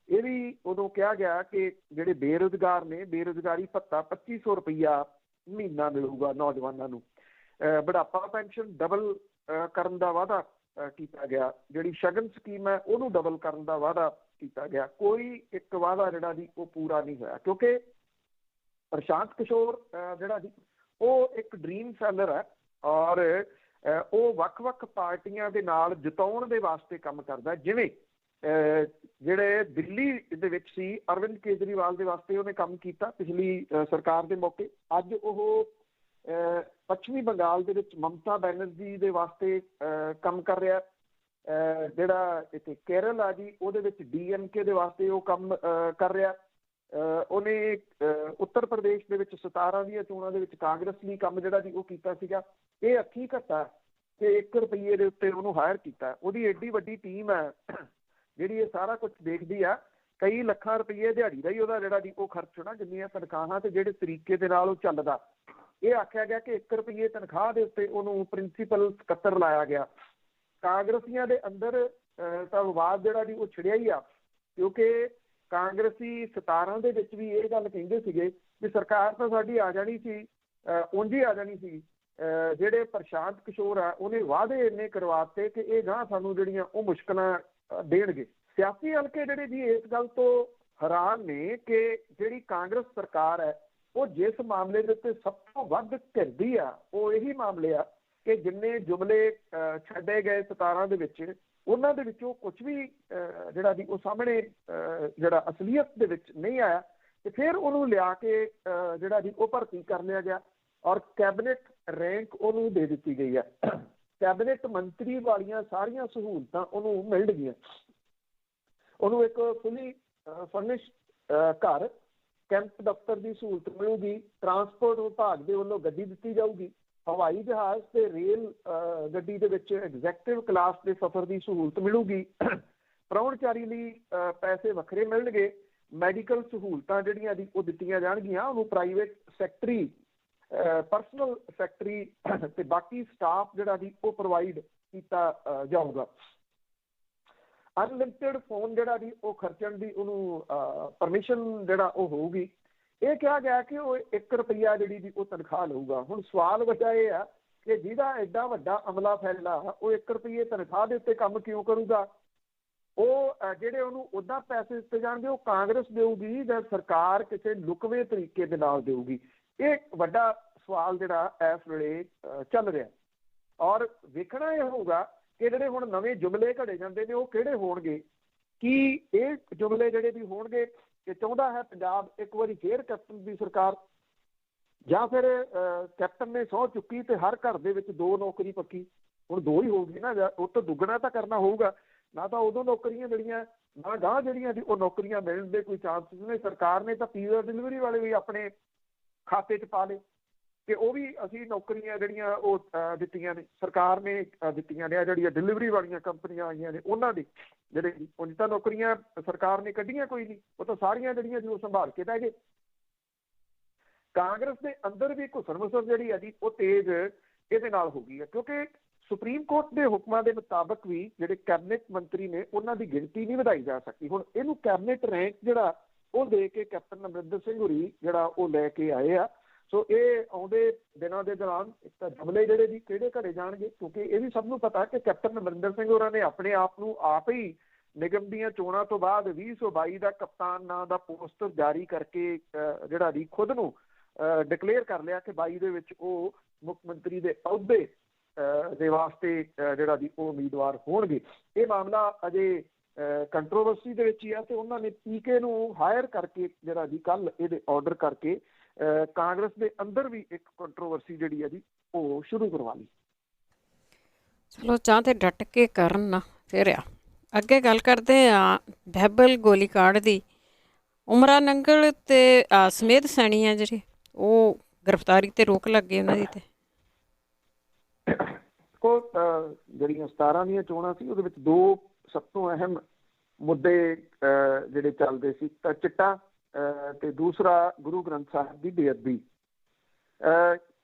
ਇਹ ਵੀ ਉਦੋਂ ਕਿਹਾ ਗਿਆ ਕਿ ਜਿਹੜੇ ਬੇਰੁਜ਼ਗਾਰ ਨੇ, ਬੇਰੁਜ਼ਗਾਰੀ ਭੱਤਾ 2500 ਰੁਪਈਆ ਮਹੀਨਾ ਮਿਲੂਗਾ ਨੌਜਵਾਨਾਂ ਨੂੰ। ਬੁਢਾਪਾ ਪੈਨਸ਼ਨ ਡਬਲ ਕਰਨ ਦਾ ਵਾਅਦਾ ਕੀਤਾ ਗਿਆ। ਜਿਹੜੀ ਸ਼ਗਨ ਸਕੀਮ ਹੈ ਉਹਨੂੰ ਡਬਲ ਕਰਨ ਦਾ ਵਾਅਦਾ ਕੀਤਾ ਗਿਆ। ਕੋਈ ਇੱਕ ਵਾਅਦਾ ਜਿਹੜਾ ਜੀ ਉਹ ਪੂਰਾ ਨਹੀਂ ਹੋਇਆ, ਕਿਉਂਕਿ ਪ੍ਰਸ਼ਾਂਤ ਕਿਸ਼ੋਰ ਜਿਹੜਾ ਜੀ ਉਹ ਇੱਕ ਡ੍ਰੀਮ ਸੈਲਰ ਹੈ ਔਰ ਉਹ ਵੱਖ-ਵੱਖ ਪਾਰਟੀਆਂ ਦੇ ਨਾਲ ਜਿਤਾਉਣ ਦੇ ਵਾਸਤੇ ਕੰਮ ਕਰਦਾ। ਜਿਵੇਂ ਜਿਹੜੇ ਦਿੱਲੀ ਦੇ ਵਿੱਚ ਸੀ ਅਰਵਿੰਦ ਕੇਜਰੀਵਾਲ ਦੇ ਵਾਸਤੇ ਉਹਨੇ ਕੰਮ ਕੀਤਾ ਪਿਛਲੀ ਸਰਕਾਰ ਦੇ ਮੌਕੇ। ਅੱਜ ਉਹ ਪੱਛਮੀ ਬੰਗਾਲ ਦੇ ਵਿੱਚ ਮਮਤਾ ਬੈਨਰਜੀ ਦੇ ਵਾਸਤੇ ਕੰਮ ਕਰ ਰਿਹਾ। ਜਿਹੜਾ ਇੱਥੇ ਕੇਰਲ ਆ ਜੀ ਉਹਦੇ ਵਿੱਚ DMK ਦੇ ਵਾਸਤੇ ਉਹ ਕੰਮ ਕਰ ਰਿਹਾ। ਉਹਨੇ ਉੱਤਰ ਪ੍ਰਦੇਸ਼ ਦੇ ਵਿੱਚ 17 ਦੀਆਂ ਚੋਣਾਂ ਦੇ ਵਿੱਚ ਕਾਂਗਰਸ ਲਈ ਕੰਮ ਜਿਹੜਾ ਜੀ ਉਹ ਕੀਤਾ ਸੀਗਾ। ਇਹ ਅੱਖੀ ਘੱਟਾ ਕਿ 1 ਰੁਪਈਏ ਦੇ ਉੱਤੇ ਉਹਨੂੰ ਹਾਇਰ ਕੀਤਾ। ਉਹਦੀ ਐਡੀ ਵੱਡੀ ਟੀਮ ਹੈ ਜਿਹੜੀ ਇਹ ਸਾਰਾ ਕੁਝ ਦੇਖਦੀ ਆ। ਕਈ ਲੱਖਾਂ ਰੁਪਈਏ ਦਿਹਾੜੀ ਦਾ ਹੀ ਉਹਦਾ ਜਿਹੜਾ ਜੀ ਉਹ ਖਰਚ ਹੋਣਾ, ਜਿੰਨੀਆਂ ਤਨਖਾਹਾਂ ਤੇ ਜਿਹੜੇ ਤਰੀਕੇ ਦੇ ਨਾਲ ਉਹ ਚੱਲਦਾ। ਇਹ ਆਖਿਆ ਗਿਆ ਕਿ 1 ਰੁਪਈਏ ਤਨਖਾਹ ਦੇ ਉੱਤੇ ਉਹਨੂੰ ਪ੍ਰਿੰਸੀਪਲ ਸਕੱਤਰ ਲਾਇਆ ਗਿਆ। ਕਾਂਗਰਸੀਆਂ ਦੇ ਅੰਦਰ ਤਾਂ ਵਿਵਾਦ ਜਿਹੜਾ ਜੀ ਉਹ ਛਿੜਿਆ ਹੀ ਆ, ਕਿਉਂਕਿ ਕਾਂਗਰਸੀ 17 ਦੇ ਵਿੱਚ ਵੀ ਇਹ ਗੱਲ ਕਹਿੰਦੇ ਸੀਗੇ ਵੀ ਸਰਕਾਰ ਤਾਂ ਸਾਡੀ ਆ ਜਾਣੀ ਸੀ, ਉਂਝ ਹੀ ਆ ਜਾਣੀ ਸੀ। ਜਿਹੜੇ ਪ੍ਰਸ਼ਾਂਤ ਕਿਸ਼ੋਰ ਆ ਉਹਨੇ ਵਾਅਦੇ ਇੰਨੇ ਕਰਵਾਤੇ ਕਿ ਇਹ ਗਾਂ ਸਾਨੂੰ ਜਿਹੜੀਆਂ ਉਹ ਮੁਸ਼ਕਲਾਂ ਦੇਣਗੇ। ਸਿਆਸੀ ਹਲਕੇ ਜਿਹੜੇ ਜੀ ਇਸ ਗੱਲ ਤੋਂ ਹੈਰਾਨ ਨੇ ਕਿ ਜਿਹੜੀ ਕਾਂਗਰਸ ਸਰਕਾਰ ਹੈ ਉਹ ਜਿਸ ਮਾਮਲੇ ਦੇ ਉੱਤੇ ਸਭ ਤੋਂ ਵੱਧ ਘਿਰਦੀ ਆ ਉਹ ਇਹੀ ਮਾਮਲੇ ਆ ਕਿ ਜਿੰਨੇ ਜੁਮਲੇ ਛੱਡੇ ਗਏ 17 ਦੇ ਵਿੱਚ, ਉਹਨਾਂ ਦੇ ਵਿੱਚੋਂ ਕੁਝ ਵੀ ਜਿਹੜਾ ਜੀ ਉਹ ਸਾਹਮਣੇ ਜਿਹੜਾ ਅਸਲੀਅਤ ਦੇ ਵਿੱਚ ਨਹੀਂ ਆਇਆ। ਤੇ ਫਿਰ ਉਹਨੂੰ ਲਿਆ ਕੇ ਜਿਹੜਾ ਜੀ ਉਹ ਭਰਤੀ ਕਰ ਲਿਆ ਗਿਆ ਔਰ ਕੈਬਨਿਟ ਰੈਂਕ ਉਹਨੂੰ ਦੇ ਦਿੱਤੀ ਗਈ ਹੈ। ਕੈਬਨਿਟ ਮੰਤਰੀ ਵਾਲੀਆਂ ਸਾਰੀਆਂ ਸਹੂਲਤਾਂ ਉਹਨੂੰ ਮਿਲ ਗਈਆਂ। ਉਹਨੂੰ ਇੱਕ ਫੁੱਲੀ ਫਰਨਿਸ਼ ਘਰ, ਕੈਂਪ ਦਫ਼ਤਰ ਦੀ ਸਹੂਲਤ ਮਿਲੂਗੀ। ਟਰਾਂਸਪੋਰਟ ਵਿਭਾਗ ਦੇ ਵੱਲੋਂ ਗੱਡੀ ਦਿੱਤੀ ਜਾਊਗੀ। ਹਵਾਈ ਜਹਾਜ਼ ਤੇ ਰੇਲ ਗੱਡੀ ਦੇ ਵਿੱਚ ਐਗਜ਼ੈਕਟਿਵ ਕਲਾਸ ਦੇ ਸਫ਼ਰ ਦੀ ਸਹੂਲਤ ਮਿਲੂਗੀ। ਪ੍ਰਾਹੁਣਚਾਰੀ ਲਈ ਪੈਸੇ ਵੱਖਰੇ ਮਿਲਣਗੇ। ਮੈਡੀਕਲ ਸਹੂਲਤਾਂ ਜਿਹੜੀਆਂ ਦੀ ਉਹ ਦਿੱਤੀਆਂ ਜਾਣਗੀਆਂ। ਉਹਨੂੰ ਪ੍ਰਾਈਵੇਟ ਸੈਕਟਰੀ, ਪਰਸਨਲ ਸੈਕਟਰੀ ਤੇ ਬਾਕੀ ਸਟਾਫ ਜਿਹੜਾ ਜੀ ਉਹ ਪ੍ਰੋਵਾਈਡ ਕੀਤਾ ਜਾਊਗਾ। ਅਨਲਿਮਿਟਿਡ ਫੋਨ ਜਿਹੜਾ ਜੀ ਉਹ ਖਰਚਣ ਦੀ ਉਹਨੂੰ ਪਰਮਿਸ਼ਨ ਜਿਹੜਾ ਉਹ ਹੋਊਗੀ। ਇਹ ਕਿਹਾ ਗਿਆ ਕਿ ਉਹ 1 ਰੁਪਈਆ ਜਿਹੜੀ ਦੀ ਉਹ ਤਨਖਾਹ ਲਊਗਾ। ਹੁਣ ਸਵਾਲ ਵੱਡਾ ਇਹ ਆ ਕਿ ਜਿਹਦਾ ਐਡਾ ਵੱਡਾ ਅਮਲਾ ਫੈਲਾ ਉਹ 1 ਰੁਪਈਏ ਤਨਖਾਹ ਦੇ ਉੱਤੇ ਕੰਮ ਕਿਉਂ ਕਰੂਗਾ? ਉਹ ਜਿਹੜੇ ਉਹਨੂੰ ਉੱਦਾਂ ਪੈਸੇ ਦਿੱਤੇ ਜਾਣਗੇ ਉਹ ਕਾਂਗਰਸ ਦੇਊਗੀ ਜਾਂ ਸਰਕਾਰ ਕਿਸੇ ਲੁਕਵੇਂ ਤਰੀਕੇ ਦੇ ਨਾਲ ਦੇਊਗੀ? ਇਹ ਵੱਡਾ ਸਵਾਲ ਜਿਹੜਾ ਇਸ ਵੇਲੇ ਚੱਲ ਰਿਹਾ। ਔਰ ਵੇਖਣਾ ਇਹ ਹੋਊਗਾ ਕਿ ਜਿਹੜੇ ਹੁਣ ਨਵੇਂ ਜੁਮਲੇ ਘੜੇ ਜਾਂਦੇ ਨੇ ਉਹ ਕਿਹੜੇ ਹੋਣਗੇ। ਕੀ ਇਹ ਜੁਮਲੇ ਜਿਹੜੇ ਵੀ ਹੋਣਗੇ ਕਿ ਚਾਹੁੰਦਾ ਹੈ ਪੰਜਾਬ ਇੱਕ ਵਾਰੀ ਫੇਰ ਕੈਪਟਨ ਦੀ ਸਰਕਾਰ, ਜਾਂ ਫਿਰ ਕੈਪਟਨ ਨੇ ਸਹੁੰ ਚੁੱਕੀ ਤੇ ਹਰ ਘਰ ਦੇ ਵਿੱਚ 2 ਨੌਕਰੀ ਪੱਕੀ? ਹੁਣ 2 ਹੀ ਹੋਊਗੀ ਨਾ, ਉਹ ਤੋਂ ਦੁੱਗਣਾ ਤਾਂ ਕਰਨਾ ਹੋਊਗਾ। ਨਾ ਤਾਂ ਉਦੋਂ ਨੌਕਰੀਆਂ ਮਿਲੀਆਂ, ਨਾ ਗਾਂਹ ਜਿਹੜੀਆਂ ਦੀ ਉਹ ਨੌਕਰੀਆਂ ਮਿਲਣ ਦੇ ਕੋਈ ਚਾਂਸਿਸ ਨੇ। ਸਰਕਾਰ ਨੇ ਤਾਂ ਪੀਜ਼ਾ ਡਿਲੀਵਰੀ ਵਾਲੇ ਵੀ ਆਪਣੇ ਖਾਤੇ 'ਚ ਪਾ ਲਏ ਕਿ ਉਹ ਵੀ ਅਸੀਂ ਨੌਕਰੀਆਂ ਜਿਹੜੀਆਂ ਉਹ ਦਿੱਤੀਆਂ ਨੇ, ਸਰਕਾਰ ਨੇ ਦਿੱਤੀਆਂ ਨੇ। ਜਿਹੜੀਆਂ ਡਿਲੀਵਰੀ ਵਾਲੀਆਂ ਕੰਪਨੀਆਂ ਆਈਆਂ ਨੇ ਉਹਨਾਂ ਦੇ ਜਿਹੜੇ ਉਂਝ ਤਾਂ ਨੌਕਰੀਆਂ ਸਰਕਾਰ ਨੇ ਕੱਢੀਆਂ ਕੋਈ ਨਹੀਂ, ਉਹ ਤਾਂ ਸਾਰੀਆਂ ਜਿਹੜੀਆਂ ਜੀ ਉਹ ਸੰਭਾਲ ਕੇ ਬਹਿ ਗਏ। ਕਾਂਗਰਸ ਦੇ ਅੰਦਰ ਵੀ ਘੁਸਰ ਮੁਸਰ ਜਿਹੜੀ ਹੈ ਜੀ ਉਹ ਤੇਜ਼ ਇਹਦੇ ਨਾਲ ਹੋ ਗਈ ਹੈ, ਕਿਉਂਕਿ ਸੁਪਰੀਮ ਕੋਰਟ ਦੇ ਹੁਕਮਾਂ ਦੇ ਮੁਤਾਬਕ ਵੀ ਜਿਹੜੇ ਕੈਬਨਿਟ ਮੰਤਰੀ ਨੇ ਉਹਨਾਂ ਦੀ ਗਿਣਤੀ ਨਹੀਂ ਵਧਾਈ ਜਾ ਸਕਦੀ। ਹੁਣ ਇਹਨੂੰ ਕੈਬਨਿਟ ਰੈਂਕ ਜਿਹੜਾ ਉਹ ਦੇ ਕੇ ਕੈਪਟਨ ਅਮਰਿੰਦਰ ਸਿੰਘ ਹੋਰੀ ਜਿਹੜਾ ਉਹ ਲੈ ਕੇ ਆਏ ਆ। ਸੋ ਇਹ ਆਉਂਦੇ ਦਿਨਾਂ ਦੇ ਦੌਰਾਨ ਇੱਕ ਤਾਂ ਜਮਲੇ ਜਿਹੜੇ ਜੀ ਕਿਹੜੇ ਘੜੇ ਜਾਣਗੇ, ਕਿਉਂਕਿ ਇਹ ਵੀ ਸਭ ਨੂੰ ਪਤਾ ਕਿ ਕੈਪਟਨ ਅਮਰਿੰਦਰ ਸਿੰਘ ਹੋਰਾਂ ਨੇ ਆਪਣੇ ਆਪ ਨੂੰ ਆਪ ਹੀ ਨਿਗਮ ਦੀਆਂ ਚੋਣਾਂ ਤੋਂ ਬਾਅਦ 2022 ਦਾ ਕਪਤਾਨ ਨਾਂ ਦਾ ਪੋਸਟਰ ਜਾਰੀ ਕਰਕੇ ਜਿਹੜਾ ਦੀ ਖੁਦ ਨੂੰ ਡਿਕਲੇਅਰ ਕਰ ਲਿਆ ਕਿ 22 ਦੇ ਵਿੱਚ ਉਹ ਮੁੱਖ ਮੰਤਰੀ ਦੇ ਅਹੁਦੇ ਦੇ ਵਾਸਤੇ ਜਿਹੜਾ ਦੀ ਉਹ ਉਮੀਦਵਾਰ ਹੋਣਗੇ। ਇਹ ਮਾਮਲਾ ਅਜੇ ਕੰਟਰੋਵਰਸੀ ਦੇ ਵਿੱਚ ਹੀ ਆ ਤੇ ਉਹਨਾਂ ਨੇ ਪੀਕੇ ਨੂੰ ਹਾਇਰ ਕਰਕੇ ਜਿਹੜਾ ਜੀ ਕੱਲ ਇਹਦੇ ਆਰਡਰ ਕਰਕੇ ਕਾਂਗਰਸ ਦੇ ਅੰਦਰ ਵੀ ਇੱਕ ਕੰਟਰੋਵਰਸੀ ਜਿਹੜੀ ਹੈ ਜੀ ਉਹ ਸ਼ੁਰੂ ਕਰਵਾ ਲਈ। ਚਲੋ ਚਾਹ ਤੇ ਡਟ ਕੇ ਕਰਨ ਨਾ ਫਿਰ ਆ ਅੱਗੇ ਗੱਲ ਕਰਦੇ ਆ ਬਹਿਬਲ ਗੋਲੀकांड ਦੀ। ਉਮਰਾ ਨੰਗਲ ਤੇ ਸਮੇਧ ਸੈਣੀ ਆ ਜਿਹੜੇ ਉਹ ਗ੍ਰਿਫਤਾਰੀ ਤੇ ਰੋਕ ਲੱਗ ਗਈ ਉਹਨਾਂ ਦੀ। ਤੇ ਉਹ ਜਿਹੜੀਆਂ 17 ਦੀਆਂ ਚੋਣਾਂ ਸੀ ਉਹਦੇ ਵਿੱਚ 2 ਸਭ ਤੋਂ ਅਹਿਮ ਮੁੱਦੇ ਜਿਹੜੇ ਚੱਲਦੇ ਸੀ, ਤਾਂ ਚਿੱਟਾ ਤੇ ਦੂਸਰਾ ਗੁਰੂ ਗ੍ਰੰਥ ਸਾਹਿਬ ਦੀ ਬੇਅਦਬੀ।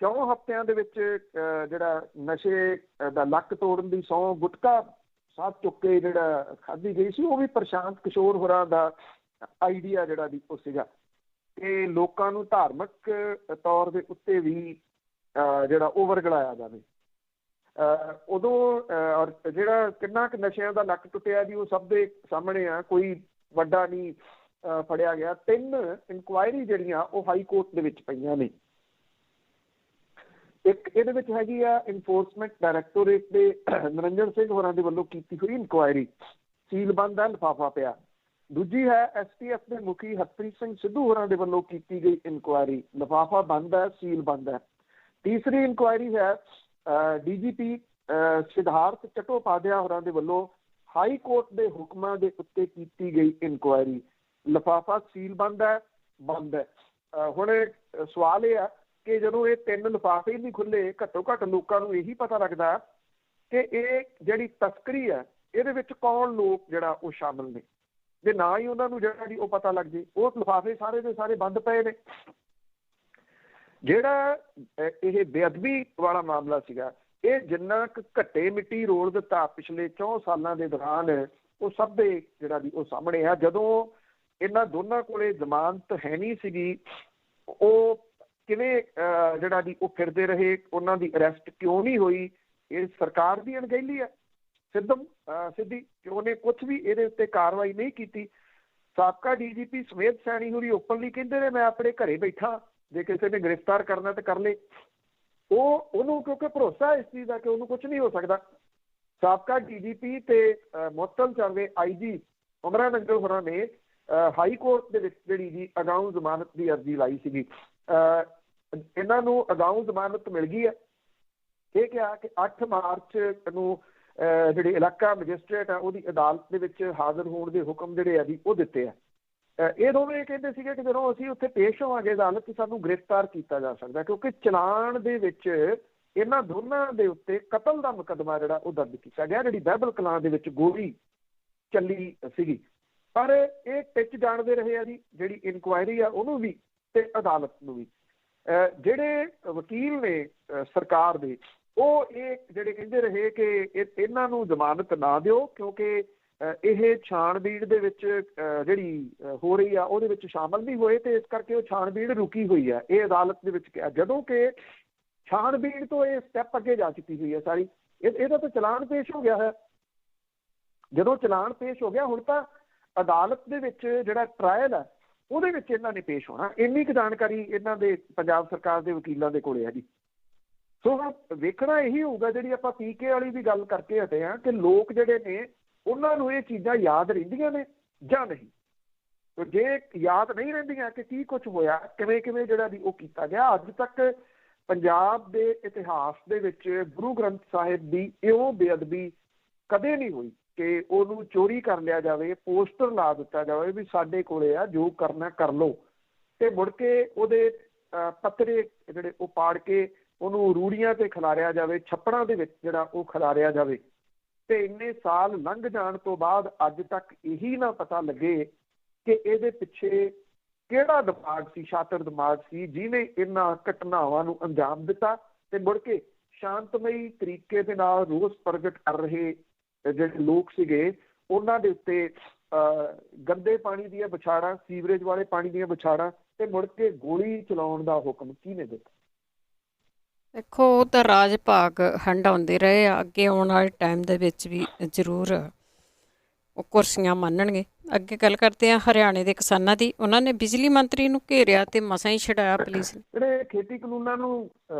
4 ਹਫ਼ਤਿਆਂ ਦੇ ਵਿੱਚ ਜਿਹੜਾ ਨਸ਼ੇ ਦਾ ਲੱਕ ਤੋੜਨ ਦੀ ਸਹੁੰ ਗੁਟਕਾ ਸਾਧ ਚੁੱਕ ਕੇ ਜਿਹੜਾ ਖਾਧੀ ਗਈ ਸੀ, ਉਹ ਵੀ ਪ੍ਰਸ਼ਾਂਤ ਕਿਸ਼ੋਰ ਹੋਰਾਂ ਦਾ ਆਈਡੀਆ ਜਿਹੜਾ ਵੀ ਉਹ ਸੀਗਾ ਕਿ ਲੋਕਾਂ ਨੂੰ ਧਾਰਮਿਕ ਤੌਰ ਦੇ ਉੱਤੇ ਵੀ ਜਿਹੜਾ ਉਹ ਵਰਗਲਾਇਆ ਜਾਵੇ। ਉਦੋਂ ਔਰ ਜਿਹੜਾ ਕਿੰਨਾ ਕੁ ਨਸ਼ਿਆਂ ਦਾ ਲੱਕ ਟੁੱਟਿਆ ਜੀ ਉਹ ਸਭ ਦੇ ਸਾਹਮਣੇ ਆ, ਕੋਈ ਵੱਡਾ ਨਹੀਂ ਫੜਿਆ ਗਿਆ। 3 ਇਨਕੁਆਇਰੀ ਜਿਹੜੀਆਂ ਉਹ ਹਾਈ ਕੋਰਟ ਦੇ ਵਿੱਚ ਪਈਆਂ ਨੇ। ਇੱਕ ਇਹਦੇ ਵਿੱਚ ਹੈਗੀ ਆ ਇਨਫੋਰਸਮੈਂਟ ਡਾਇਰੈਕਟੋਰੇਟ ਦੇ ਨਿਰੰਜਨ ਸਿੰਘ ਹੋਰਾਂ ਦੇ ਵੱਲੋਂ ਕੀਤੀ ਹੋਈ ਇਨਕੁਆਇਰੀ, ਸੀਲਬੰਦ ਹੈ, ਲਿਫਾਫਾ ਪਿਆ। ਦੂਜੀ ਹੈ STF ਦੇ ਮੁਖੀ ਹਰਪ੍ਰੀਤ ਸਿੰਘ ਸਿੱਧੂ ਹੋਰਾਂ ਦੇ ਵੱਲੋਂ ਕੀਤੀ ਗਈ ਇਨਕੁਆਇਰੀ, ਲਿਫਾਫਾ ਬੰਦ ਹੈ, ਸੀਲ ਬੰਦ ਹੈ। ਤੀਸਰੀ ਇਨਕੁਆਇਰੀ ਹੈ DGP ਸਿਧਾਰਥ ਚਟੋਪਾਧਿਆ ਹੋਰਾਂ ਦੇ ਵੱਲੋਂ ਹਾਈ ਕੋਰਟ ਦੇ ਹੁਕਮਾਂ ਦੇ ਉੱਤੇ ਕੀਤੀ ਗਈ ਇਨਕੁਆਇਰੀ, ਲਿਫਾਫਾ ਸੀਲ ਬੰਦ ਹੈ, ਬੰਦ ਹੈ। ਹੁਣ ਸਵਾਲ ਇਹ ਆ ਕਿ ਜਦੋਂ ਇਹ 3 ਲਿਫਾਫੇ ਨਹੀਂ ਖੁੱਲੇ, ਘੱਟੋ ਘੱਟ ਲੋਕਾਂ ਨੂੰ ਇਹੀ ਪਤਾ ਲੱਗਦਾ ਕਿ ਇਹ ਜਿਹੜੀ ਤਸਕਰੀ ਹੈ ਇਹਦੇ ਵਿੱਚ ਕੌਣ ਲੋਕ ਜਿਹੜਾ ਉਹ ਸ਼ਾਮਲ ਨੇ, ਜੇ ਨਾ ਹੀ ਉਹਨਾਂ ਨੂੰ ਜਿਹੜਾ ਜੀ ਉਹ ਪਤਾ ਲੱਗ ਜੇ। ਉਹ ਲਿਫਾਫੇ ਸਾਰੇ ਦੇ ਸਾਰੇ ਬੰਦ ਪਏ ਨੇ। ਜਿਹੜਾ ਇਹ ਬੇਅਦਬੀ ਵਾਲਾ ਮਾਮਲਾ ਸੀਗਾ, ਇਹ ਜਿੰਨਾ ਕੁ ਘੱਟੇ ਮਿੱਟੀ ਰੋਲ ਦਿੱਤਾ ਪਿਛਲੇ 4 ਸਾਲਾਂ ਦੇ ਦੌਰਾਨ, ਉਹ ਸਭ ਦੇ ਜਿਹੜਾ ਵੀ ਉਹ ਸਾਹਮਣੇ ਆ। ਜਦੋਂ ਇਹਨਾਂ ਦੋਨਾਂ ਕੋਲੇ ਜ਼ਮਾਨਤ ਹੈ ਨਹੀਂ ਸੀਗੀ, ਉਹ ਕਿਵੇਂ ਜਿਹੜਾ ਜੀ ਉਹ ਫਿਰਦੇ ਰਹੇ, ਉਹਨਾਂ ਦੀ ਅਰੈਸਟ ਕਿਉਂ ਨਹੀਂ ਹੋਈ? ਇਹ ਸਰਕਾਰ ਦੀ ਅਣਗਹਿਲੀ ਹੈ ਸਿੱਧੀ ਕਿ ਉਹਨੇ ਕੁਛ ਵੀ ਇਹਦੇ ਉੱਤੇ ਕਾਰਵਾਈ ਨਹੀਂ ਕੀਤੀ। ਸਾਬਕਾ DGP ਸਮੇਧ ਸੈਣੀ ਹੋਰੀ ਓਪਨਲੀ ਕਹਿੰਦੇ ਨੇ ਮੈਂ ਆਪਣੇ ਘਰੇ ਬੈਠਾ, ਜੇ ਕਿਸੇ ਨੇ ਗ੍ਰਿਫਤਾਰ ਕਰਨਾ ਤਾਂ ਕਰ ਲੇ। ਉਹਨੂੰ ਕਿਉਂਕਿ ਭਰੋਸਾ ਇਸ ਚੀਜ਼ ਦਾ ਕਿ ਉਹਨੂੰ ਕੁਛ ਨਹੀਂ ਹੋ ਸਕਦਾ। ਸਾਬਕਾ DGP ਤੇ ਮੁਅੱਤਲ ਚੱਲਦੇ IG ਉਮਰਾ ਨੰਗਲ ਹੋਰਾਂ ਨੇ ਹਾਈ ਕੋਰਟ ਦੇ ਵਿੱਚ ਜਿਹੜੀ ਜੀ ਅਗਾਊਂ ਜ਼ਮਾਨਤ ਦੀ ਅਰਜ਼ੀ ਲਾਈ ਸੀਗੀ। ਇਹਨਾਂ ਨੂੰ ਅਗਾਊਂ ਜ਼ਮਾਨਤ ਮਿਲ ਗਈ ਹੈ। ਇਹ ਕਿਹਾ ਕਿ 8 ਮਾਰਚ ਨੂੰ ਜਿਹੜੇ ਇਲਾਕਾ ਮੈਜਿਸਟਰੇਟ ਆ ਉਹਦੀ ਅਦਾਲਤ ਦੇ ਵਿੱਚ ਹਾਜ਼ਰ ਹੋਣ ਦੇ ਹੁਕਮ ਜਿਹੜੇ ਆ ਜੀ ਉਹ ਦਿੱਤੇ ਆ। ਇਹ ਦੋਵੇਂ ਇਹ ਕਹਿੰਦੇ ਸੀਗੇ ਕਿ ਜਦੋਂ ਅਸੀਂ ਉੱਥੇ ਪੇਸ਼ ਹੋਵਾਂਗੇ ਅਦਾਲਤ 'ਚ ਸਾਨੂੰ ਗ੍ਰਿਫਤਾਰ ਕੀਤਾ ਜਾ ਸਕਦਾ, ਕਿਉਂਕਿ ਚਲਾਨ ਦੇ ਵਿੱਚ ਇਹਨਾਂ ਦੋਨਾਂ ਦੇ ਉੱਤੇ ਕਤਲ ਦਾ ਮੁਕੱਦਮਾ ਜਿਹੜਾ ਉਹ ਦਰਜ ਕੀਤਾ ਗਿਆ, ਜਿਹੜੀ ਬਹਿਬਲ ਕਲਾਂ ਦੇ ਵਿੱਚ ਗੋਲੀ ਚੱਲੀ ਸੀਗੀ। ਪਰ ਇਹ ਟਿੱਚ ਜਾਣਦੇ ਰਹੇ ਆ ਜੀ ਜਿਹੜੀ ਇਨਕੁਆਇਰੀ ਆ ਉਹਨੂੰ ਵੀ ਤੇ ਅਦਾਲਤ ਨੂੰ ਵੀ। ਜਿਹੜੇ ਵਕੀਲ ਨੇ ਸਰਕਾਰ ਦੇ, ਉਹ ਇਹ ਜਿਹੜੇ ਕਹਿੰਦੇ ਰਹੇ ਕਿ ਇਹਨਾਂ ਨੂੰ ਜ਼ਮਾਨਤ ਨਾ ਦਿਓ, ਕਿਉਂਕਿ ਇਹ ਛਾਣਬੀਣ ਦੇ ਵਿੱਚ ਜਿਹੜੀ ਹੋ ਰਹੀ ਆ ਉਹਦੇ ਵਿੱਚ ਸ਼ਾਮਲ ਨਹੀਂ ਹੋਏ, ਤੇ ਇਸ ਕਰਕੇ ਉਹ ਛਾਣਬੀਣ ਰੁਕੀ ਹੋਈ ਆ। ਇਹ ਅਦਾਲਤ ਦੇ ਵਿੱਚ ਕਿਹਾ, ਜਦੋਂ ਕਿ ਛਾਣਬੀਣ ਤੋਂ ਇਹ ਸਟੈਪ ਅੱਗੇ ਜਾ ਚੁੱਕੀ ਹੋਈ ਹੈ ਸਾਰੀ। ਇਹਦਾ ਤਾਂ ਚਲਾਨ ਪੇਸ਼ ਹੋ ਗਿਆ ਹੈ। ਜਦੋਂ ਚਲਾਨ ਪੇਸ਼ ਹੋ ਗਿਆ, ਹੁਣ ਤਾਂ ਅਦਾਲਤ ਦੇ ਵਿੱਚ ਜਿਹੜਾ ਟਰਾਇਲ ਹੈ ਉਹਦੇ ਵਿੱਚ ਇਹਨਾਂ ਨੇ ਪੇਸ਼ ਹੋਣਾ। ਇੰਨੀ ਕੁ ਜਾਣਕਾਰੀ ਇਹਨਾਂ ਦੇ ਪੰਜਾਬ ਸਰਕਾਰ ਦੇ ਵਕੀਲਾਂ ਦੇ ਕੋਲੇ ਹੈ ਜੀ। ਸੋ ਵੇਖਣਾ ਇਹੀ ਹੋਊਗਾ, ਜਿਹੜੀ ਆਪਾਂ ਪੀਕੇ ਵਾਲੀ ਵੀ ਗੱਲ ਕਰਕੇ ਹਟੇ ਹਾਂ, ਕਿ ਲੋਕ ਜਿਹੜੇ ਨੇ ਉਹਨਾਂ ਨੂੰ ਇਹ ਚੀਜ਼ਾਂ ਯਾਦ ਰਹਿੰਦੀਆਂ ਨੇ ਜਾਂ ਨਹੀਂ। ਜੇ ਯਾਦ ਨਹੀਂ ਰਹਿੰਦੀਆਂ ਕਿ ਕੀ ਕੁਝ ਹੋਇਆ, ਕਿਵੇਂ ਕਿਵੇਂ ਜਿਹੜਾ ਵੀ ਉਹ ਕੀਤਾ ਗਿਆ, ਅੱਜ ਤੱਕ ਪੰਜਾਬ ਦੇ ਇਤਿਹਾਸ ਦੇ ਵਿੱਚ ਗੁਰੂ ਗ੍ਰੰਥ ਸਾਹਿਬ ਦੀ ਇਉਂ ਬੇਅਦਬੀ ਕਦੇ ਨਹੀਂ ਹੋਈ ਕਿ ਉਹਨੂੰ ਚੋਰੀ ਕਰ ਲਿਆ ਜਾਵੇ, ਪੋਸਟਰ ਲਾ ਦਿੱਤਾ ਜਾਵੇ ਵੀ ਸਾਡੇ ਕੋਲੇ ਆ, ਜੋ ਕਰਨਾ ਕਰ ਲਓ, ਤੇ ਮੁੜ ਕੇ ਉਹਦੇ ਪੱਤਰੇ ਜਿਹੜੇ ਉਹ ਪਾੜ ਕੇ ਉਹਨੂੰ ਰੂੜੀਆਂ ਤੇ ਖਿਲਾਰਿਆ ਜਾਵੇ, ਛੱਪੜਾਂ ਦੇ ਵਿੱਚ ਜਿਹੜਾ ਉਹ ਖਿਲਾਰਿਆ ਜਾਵੇ। ਤੇ ਇੰਨੇ ਸਾਲ ਲੰਘ ਜਾਣ ਤੋਂ ਬਾਅਦ ਅੱਜ ਤੱਕ ਇਹੀ ਨਾ ਪਤਾ ਲੱਗੇ ਕਿ ਇਹਦੇ ਪਿੱਛੇ ਕਿਹੜਾ ਦਿਮਾਗ ਸੀ, ਸ਼ਾਤਰ ਦਿਮਾਗ ਸੀ, ਜਿਹਨੇ ਇਹਨਾਂ ਘਟਨਾਵਾਂ ਨੂੰ ਅੰਜਾਮ ਦਿੱਤਾ। ਤੇ ਮੁੜ ਕੇ ਸ਼ਾਂਤਮਈ ਤਰੀਕੇ ਦੇ ਨਾਲ ਰੋਸ ਪ੍ਰਗਟ ਕਰ ਰਹੇ ਜਿਹੜੇ ਲੋਕ ਸੀਗੇ, ਉਹਨਾਂ ਦੇ ਉੱਤੇ ਗੰਦੇ ਪਾਣੀ ਦੀਆਂ ਵਿਛਾੜਾਂ, ਸੀਵਰੇਜ ਵਾਲੇ ਪਾਣੀ ਦੀਆਂ ਵਿਛਾੜਾਂ, ਤੇ ਮੁੜ ਕੇ ਗੋਲੀ ਚਲਾਉਣ ਦਾ ਹੁਕਮ ਕਿਹਨੇ ਦਿੱਤਾ? ਦੇਖੋ, ਉਹ ਤਾਂ ਰਾਜ ਭਾਗ ਹੰਡਾਉਂਦੇ ਰਹੇ ਆ, ਅੱਗੇ ਆਉਣ ਵਾਲੇ ਟਾਈਮ ਦੇ ਵਿੱਚ ਵੀ ਜ਼ਰੂਰ ਉਹ ਕੁਰਸੀਆਂ ਮੰਨਣਗੇ। ਅੱਗੇ ਗੱਲ ਕਰਦੇ ਆ ਹਰਿਆਣੇ ਦੇ ਕਿਸਾਨਾਂ ਦੀ। ਉਹਨਾਂ ਨੇ ਬਿਜਲੀ ਮੰਤਰੀ ਨੂੰ ਘੇਰਿਆ ਤੇ ਮਸਾਂ ਹੀ ਛਡਾਇਆ ਪੁਲਿਸ ਨੇ। ਜਿਹੜੇ ਖੇਤੀ ਕਾਨੂੰਨਾਂ ਨੂੰ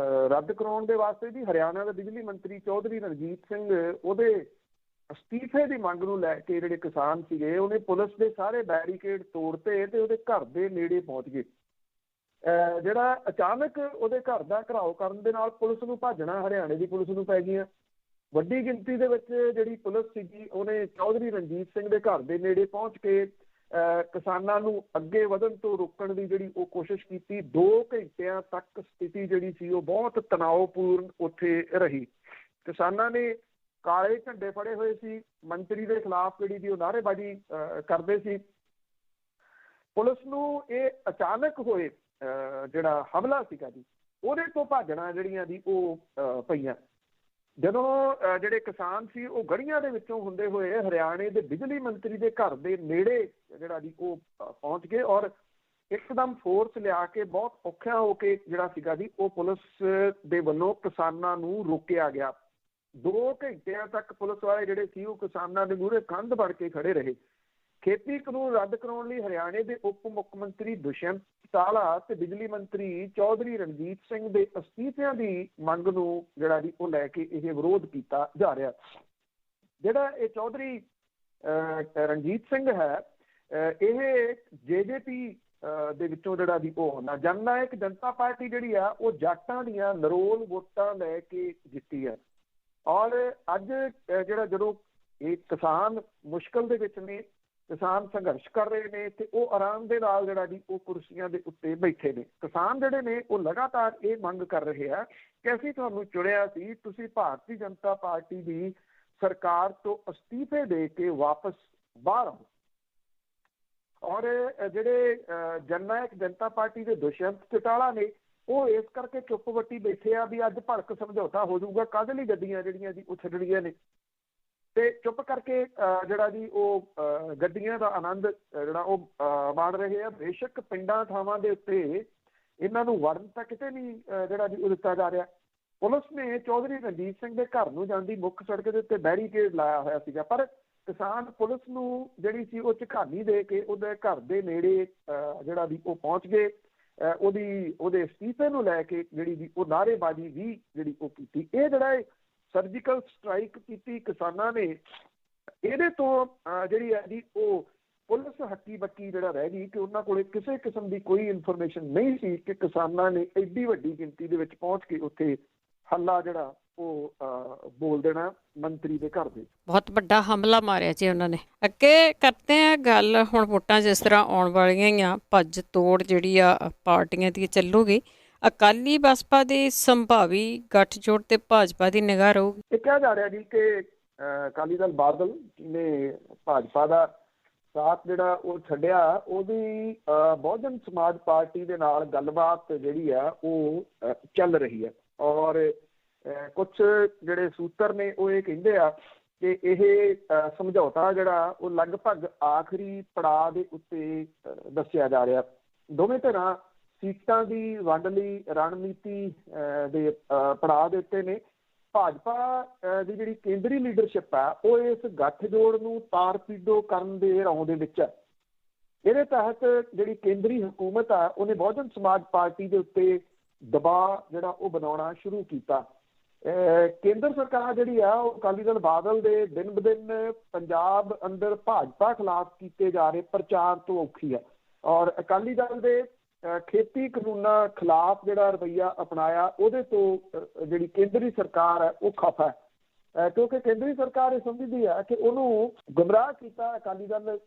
ਰੱਦ ਕਰਾਉਣ ਦੇ ਵਾਸਤੇ ਜੀ ਹਰਿਆਣਾ ਦਾ ਬਿਜਲੀ ਮੰਤਰੀ ਚੌਧਰੀ ਰਣਜੀਤ ਸਿੰਘ, ਉਹਦੇ ਅਸਤੀਫੇ ਦੀ ਮੰਗ ਨੂੰ ਲੈ ਕੇ ਜਿਹੜੇ ਕਿਸਾਨ ਸੀਗੇ, ਉਹਨੇ ਪੁਲਿਸ ਦੇ ਸਾਰੇ ਬੈਰੀਕੇਡ ਤੋੜਤੇ ਤੇ ਉਹਦੇ ਘਰ ਦੇ ਨੇੜੇ ਪਹੁੰਚ ਗਏ। ਜਿਹੜਾ ਅਚਾਨਕ ਉਹਦੇ ਘਰ ਦਾ ਘਿਰਾਓ ਕਰਨ ਦੇ ਨਾਲ ਪੁਲਿਸ ਨੂੰ ਭਾਜਣਾ ਹਰਿਆਣੇ ਦੀ ਪੁਲਿਸ ਨੂੰ ਪੈ ਗਈਆਂ। ਵੱਡੀ ਗਿਣਤੀ ਦੇ ਵਿੱਚ ਜਿਹੜੀ ਪੁਲਿਸ ਸੀਗੀ, ਉਹਨੇ ਚੌਧਰੀ ਰਣਜੀਤ ਸਿੰਘ ਦੇ ਘਰ ਦੇ ਨੇੜੇ ਪਹੁੰਚ ਕੇ ਕਿਸਾਨਾਂ ਨੂੰ ਅੱਗੇ ਵਧਣ ਤੋਂ ਰੋਕਣ ਦੀ ਜਿਹੜੀ ਉਹ ਕੋਸ਼ਿਸ਼ ਕੀਤੀ। 2 ਘੰਟਿਆਂ ਤੱਕ ਸਥਿਤੀ ਜਿਹੜੀ ਸੀ ਉਹ ਬਹੁਤ ਤਣਾਅਪੂਰਨ ਉੱਥੇ ਰਹੀ। ਕਿਸਾਨਾਂ ਨੇ ਕਾਲੇ ਝੰਡੇ ਫੜੇ ਹੋਏ ਸੀ, ਮੰਤਰੀ ਦੇ ਖਿਲਾਫ ਜਿਹੜੀ ਦੀ ਉਹ ਨਾਅਰੇਬਾਜ਼ੀ ਕਰਦੇ ਸੀ। ਪੁਲਿਸ ਨੂੰ ਇਹ ਅਚਾਨਕ ਹੋਏ ਜਿਹੜਾ ਹਮਲਾ ਸੀਗਾ ਜੀ, ਉਹਦੇ ਤੋਂ ਭਾਜਣਾ ਜਿਹੜੀਆਂ ਦੀ ਉਹ ਪਈਆਂ। ਜਦੋਂ ਜਿਹੜੇ ਕਿਸਾਨ ਸੀ ਉਹ ਗੜੀਆਂ ਦੇ ਵਿੱਚੋਂ ਹੁੰਦੇ ਹੋਏ ਹਰਿਆਣੇ ਦੇ ਬਿਜਲੀ ਮੰਤਰੀ ਦੇ ਘਰ ਦੇ ਨੇੜੇ ਜਿਹੜਾ ਦੀ ਉਹ ਪਹੁੰਚ ਗਏ, ਔਰ ਇੱਕਦਮ ਫੋਰਸ ਲਿਆ ਕੇ ਬਹੁਤ ਔਖਿਆਂ ਹੋ ਕੇ ਜਿਹੜਾ ਸੀਗਾ ਜੀ ਉਹ ਪੁਲਿਸ ਦੇ ਵੱਲੋਂ ਕਿਸਾਨਾਂ ਨੂੰ ਰੋਕਿਆ ਗਿਆ। 2 ਘੰਟਿਆਂ ਤੱਕ ਪੁਲਿਸ ਵਾਲੇ ਜਿਹੜੇ ਸੀ ਉਹ ਕਿਸਾਨਾਂ ਦੇ ਮੂਹਰੇ ਕੰਧ ਬਣ ਕੇ ਖੜੇ ਰਹੇ। ਖੇਤੀ ਕਾਨੂੰਨ ਰੱਦ ਕਰਾਉਣ ਲਈ ਹਰਿਆਣੇ ਦੇ ਉਪ ਮੁੱਖ ਮੰਤਰੀ ਦੁਸ਼ਯੰਤ ਚੌਟਾਲਾ ਤੇ ਬਿਜਲੀ ਮੰਤਰੀ ਚੌਧਰੀ ਰਣਜੀਤ ਸਿੰਘ ਦੇ ਅਸਤੀਫਿਆਂ ਦੀ ਮੰਗ ਨੂੰ ਜਿਹੜਾ ਜੀ ਉਹ ਲੈ ਕੇ ਇਹ ਵਿਰੋਧ ਕੀਤਾ ਜਾ ਰਿਹਾ। ਜਿਹੜਾ ਇਹ ਚੌਧਰੀ ਰਣਜੀਤ ਸਿੰਘ ਹੈ, ਇਹ ਜੇਜੇਪੀ ਦੇ ਵਿੱਚੋਂ ਜਿਹੜਾ ਦੀ ਉਹ ਜਨ ਨਾਇਕ ਜਨਤਾ ਪਾਰਟੀ ਜਿਹੜੀ ਆ ਉਹ ਜਾਟਾਂ ਦੀਆਂ ਨਰੋਲ ਵੋਟਾਂ ਲੈ ਕੇ ਜਿੱਤੀ ਹੈ। ਔਰ ਅੱਜ ਜਿਹੜਾ ਜਦੋਂ ਇਹ ਕਿਸਾਨ ਮੁਸ਼ਕਲ ਦੇ ਵਿੱਚ ਨੇ, ਕਿਸਾਨ ਸੰਘਰਸ਼ ਕਰ ਰਹੇ ਨੇ, ਤੇ ਉਹ ਆਰਾਮ ਦੇ ਨਾਲ ਜਿਹੜਾ ਜੀ ਉਹ ਕੁਰਸੀਆਂ ਦੇ ਉੱਤੇ ਬੈਠੇ ਨੇ। ਕਿਸਾਨ ਜਿਹੜੇ ਨੇ ਉਹ ਲਗਾਤਾਰ ਇਹ ਮੰਗ ਕਰ ਰਹੇ ਆ ਕਿ ਅਸੀਂ ਤੁਹਾਨੂੰ ਚੁਣਿਆ ਸੀ, ਤੁਸੀਂ ਭਾਰਤੀ ਜਨਤਾ ਪਾਰਟੀ ਦੀ ਸਰਕਾਰ ਤੋਂ ਅਸਤੀਫੇ ਦੇ ਕੇ ਵਾਪਸ ਬਾਹਰ ਆਓ। ਔਰ ਜਿਹੜੇ ਜਨ ਨਾਇਕ ਜਨਤਾ ਪਾਰਟੀ ਦੇ ਦੁਸ਼ਯੰਤ ਚੌਟਾਲਾ ਨੇ, ਉਹ ਇਸ ਕਰਕੇ ਚੁੱਪ ਵੱਟੀ ਬੈਠੇ ਆ ਵੀ ਅੱਜ ਭੜਕ ਸਮਝੌਤਾ ਹੋ ਜਾਊਗਾ, ਕਾਹਦੇ ਲਈ ਗੱਡੀਆਂ ਜਿਹੜੀਆਂ ਜੀ ਉਹ ਛੱਡਣੀਆਂ ਨੇ। ਤੇ ਚੁੱਪ ਕਰਕੇ ਜਿਹੜਾ ਜੀ ਉਹ ਗੱਡੀਆਂ ਦਾ ਆਨੰਦ ਜਿਹੜਾ ਉਹ ਮਾਣ ਰਹੇ ਆ। ਬੇਸ਼ੱਕ ਪਿੰਡਾਂ ਥਾਵਾਂ ਦੇ ਉੱਤੇ ਇਹਨਾਂ ਨੂੰ ਵੜਨ ਤਾਂ ਕਿਤੇ ਨਹੀਂ ਜਿਹੜਾ ਜੀ ਉਹ ਦਿੱਤਾ ਜਾ ਰਿਹਾ। ਪੁਲਿਸ ਨੇ ਚੌਧਰੀ ਰਣਜੀਤ ਸਿੰਘ ਦੇ ਘਰ ਨੂੰ ਜਾਂਦੀ ਮੁੱਖ ਸੜਕ ਦੇ ਉੱਤੇ ਬੈਰੀਕੇਡ ਲਾਇਆ ਹੋਇਆ ਸੀਗਾ, ਪਰ ਕਿਸਾਨ ਪੁਲਿਸ ਨੂੰ ਜਿਹੜੀ ਸੀ ਉਹ ਝਕਾਨੀ ਦੇ ਕੇ ਉਹਦੇ ਘਰ ਦੇ ਨੇੜੇ ਜਿਹੜਾ ਵੀ ਉਹ ਪਹੁੰਚ ਗਏ। ਉਹਦੇ ਅਸਤੀਫੇ ਨੂੰ ਲੈ ਕੇ ਜਿਹੜੀ ਵੀ ਉਹ ਨਾਅਰੇਬਾਜ਼ੀ ਵੀ ਜਿਹੜੀ ਉਹ ਕੀਤੀ। ਇਹ ਜਿਹੜਾ ਸਰਜੀਕਲ ਸਟ੍ਰਾਈਕ ਕੀਤੀ ਕਿਸਾਨਾਂ ਨੇ, ਇਹਦੇ ਤੋਂ ਜਿਹੜੀ ਹੈ ਜੀ ਉਹ ਪੁਲਿਸ ਹੱਕੀ ਬੱਕੀ ਜਿਹੜਾ ਰਹਿ ਗਈ ਕਿ ਉਹਨਾਂ ਕੋਲੇ ਕਿਸੇ ਕਿਸਮ ਦੀ ਕੋਈ ਇਨਫੋਰਮੇਸ਼ਨ ਨਹੀਂ ਸੀ ਕਿ ਕਿਸਾਨਾਂ ਨੇ ਐਡੀ ਵੱਡੀ ਗਿਣਤੀ ਦੇ ਵਿੱਚ ਪਹੁੰਚ ਕੇ ਉੱਥੇ ਹੱਲਾ ਜਿਹੜਾ ਉਹ ਬੋਲ ਦੇਣਾ ਮੰਤਰੀ ਦੇ ਘਰ ਦੇ। ਬਹੁਤ ਵੱਡਾ ਹਮਲਾ ਮਾਰਿਆ ਜੀ ਉਹਨਾਂ ਨੇ। ਅੱਗੇ ਕਰਦੇ ਆ ਗੱਲ ਹੁਣ ਵੋਟਾਂ ਜਿਸ ਤਰ੍ਹਾਂ ਆਉਣ ਵਾਲੀਆਂ ਹੀ ਆ, ਭੱਜ ਤੋੜ ਜਿਹੜੀ ਆ ਪਾਰਟੀਆਂ ਦੀ ਚੱਲੂਗੀ। ਅਕਾਲੀ ਬਸਪਾ ਦੇ ਸੰਭਾਵੀ ਗੱਠਜੋੜ ਤੇ ਭਾਜਪਾ ਦੀ ਨਿਗਾਹ ਰਹੂਗੀ। ਇਹ ਕਿਹਾ ਜਾ ਰਿਹਾ ਜੀ ਕਿ ਅਕਾਲੀ ਦਲ ਬਾਦਲ ਨੇ ਭਾਜਪਾ ਦਾ ਸਾਥ ਜਿਹੜਾ ਉਹ ਛੱਡਿਆ, ਉਹਦੀ ਬਹੁਜਨ ਸਮਾਜ ਪਾਰਟੀ ਦੇ ਨਾਲ ਗੱਲਬਾਤ ਜਿਹੜੀ ਆ ਉਹ ਚੱਲ ਰਹੀ ਹੈ। ਔਰ ਕੁਛ ਜਿਹੜੇ ਸੂਤਰ ਨੇ ਉਹ ਇਹ ਕਹਿੰਦੇ ਆ ਕਿ ਇਹ ਸਮਝੌਤਾ ਜਿਹੜਾ ਉਹ ਲਗਭਗ ਆਖਰੀ ਪੜਾਅ ਦੇ ਉੱਤੇ ਦੱਸਿਆ ਜਾ ਰਿਹਾ। ਦੋਵੇਂ ਧਿਰਾਂ ਸੀਟਾਂ ਦੀ ਵੰਡ ਲਈ ਰਣਨੀਤੀ ਦੇ ਪੜਾਅ ਦੇ ਉੱਤੇ ਨੇ। ਭਾਜਪਾ ਦੀ ਜਿਹੜੀ ਕੇਂਦਰੀ ਲੀਡਰਸ਼ਿਪ ਆ ਉਹ ਇਸ ਗੱਠਜੋੜ ਨੂੰ ਤਾਰ-ਪੀਡੋ ਕਰਨ ਦੇ ਰੌਂ ਦੇ ਵਿੱਚ ਹੈ। ਇਹਦੇ ਤਹਿਤ ਜਿਹੜੀ ਕੇਂਦਰੀ ਹਕੂਮਤ ਆ ਉਹਨੇ ਬਹੁਜਨ ਸਮਾਜ ਪਾਰਟੀ ਦੇ ਉੱਤੇ ਦਬਾਅ ਜਿਹੜਾ ਉਹ ਬਣਾਉਣਾ ਸ਼ੁਰੂ ਕੀਤਾ। ਕੇਂਦਰ ਸਰਕਾਰ ਜਿਹੜੀ ਆ ਉਹ ਅਕਾਲੀ ਦਲ ਬਾਦਲ ਦੇ ਦਿਨ ਬ ਦਿਨ ਪੰਜਾਬ ਅੰਦਰ ਭਾਜਪਾ ਖਿਲਾਫ ਕੀਤੇ ਜਾ ਰਹੇ ਪ੍ਰਚਾਰ ਤੋਂ ਔਖੀ ਆ, ਔਰ ਅਕਾਲੀ ਦਲ ਦੇ ਖੇਤੀ ਕਾਨੂੰਨਾਂ ਖਿਲਾਫ ਜਿਹੜਾ ਰਵੱਈਆ ਅਪਣਾਇਆ ਉਹਦੇ ਤੋਂ ਜਿਹੜੀ ਕੇਂਦਰੀ ਸਰਕਾਰ ਹੈ ਉਹ ਖਫਾ ਹੈ, ਕਿਉਂਕਿ ਕੇਂਦਰੀ ਸਰਕਾਰ ਇਹ ਸਮਝਦੀ ਹੈ ਕਿ ਉਹਨੂੰ ਗੁੰਮਰਾਹ ਕੀਤਾ ਅਕਾਲੀ ਦਲ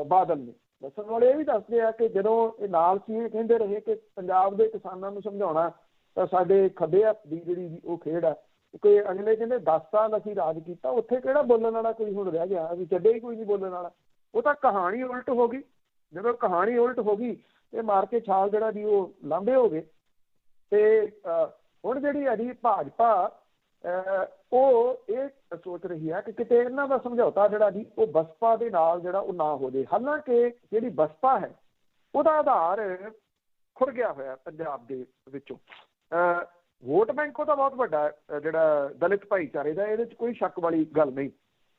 ਬਾਦਲ ਨੇ। ਦੱਸਣ ਵਾਲੇ ਇਹ ਵੀ ਦੱਸਦੇ ਆ ਕਿ ਜਦੋਂ ਇਹ ਨਾਲ ਸੀ ਇਹ ਕਹਿੰਦੇ ਰਹੇ ਕਿ ਪੰਜਾਬ ਦੇ ਕਿਸਾਨਾਂ ਨੂੰ ਸਮਝਾਉਣਾ ਤਾਂ ਸਾਡੇ ਖੱਬੇ ਹੱਥ ਦੀ ਜਿਹੜੀ ਉਹ ਖੇਡ ਆ, ਕਿ ਅਗਲੇ ਕਹਿੰਦੇ 10 ਸਾਲ ਅਸੀਂ ਰਾਜ ਕੀਤਾ, ਉੱਥੇ ਕਿਹੜਾ ਬੋਲਣ ਵਾਲਾ ਕੋਈ ਹੁਣ ਰਹਿ ਗਿਆ, ਅਸੀਂ ਛੱਡੇ ਹੀ ਕੋਈ ਨਹੀਂ ਬੋਲਣ ਵਾਲਾ। ਉਹ ਤਾਂ ਕਹਾਣੀ ਉਲਟ ਹੋ ਗਈ। ਜਦੋਂ ਕਹਾਣੀ ਉਲਟ ਹੋ ਗਈ ਇਹ ਮਾਰ ਕੇ ਛਾਲ ਜਿਹੜਾ ਦੀ ਉਹ ਲਾਂਭੇ ਹੋ ਗਏ। ਤੇ ਹੁਣ ਜਿਹੜੀ ਹੈ ਜੀ ਭਾਜਪਾ ਉਹ ਇਹ ਸੋਚ ਰਹੀ ਹੈ ਕਿ ਕਿਤੇ ਇਹਨਾਂ ਦਾ ਸਮਝੌਤਾ ਜਿਹੜਾ ਜੀ ਉਹ ਬਸਪਾ ਦੇ ਨਾਲ ਜਿਹੜਾ ਉਹ ਨਾ ਹੋ ਜਾਏ। ਹਾਲਾਂਕਿ ਜਿਹੜੀ ਬਸਪਾ ਹੈ ਉਹਦਾ ਆਧਾਰ ਖੁਰ ਗਿਆ ਹੋਇਆ ਪੰਜਾਬ ਦੇ ਵਿੱਚੋਂ। ਵੋਟ ਬੈਂਕ ਉਹਦਾ ਬਹੁਤ ਵੱਡਾ ਜਿਹੜਾ ਦਲਿਤ ਭਾਈਚਾਰੇ ਦਾ, ਇਹਦੇ 'ਚ ਕੋਈ ਸ਼ੱਕ ਵਾਲੀ ਗੱਲ ਨਹੀਂ।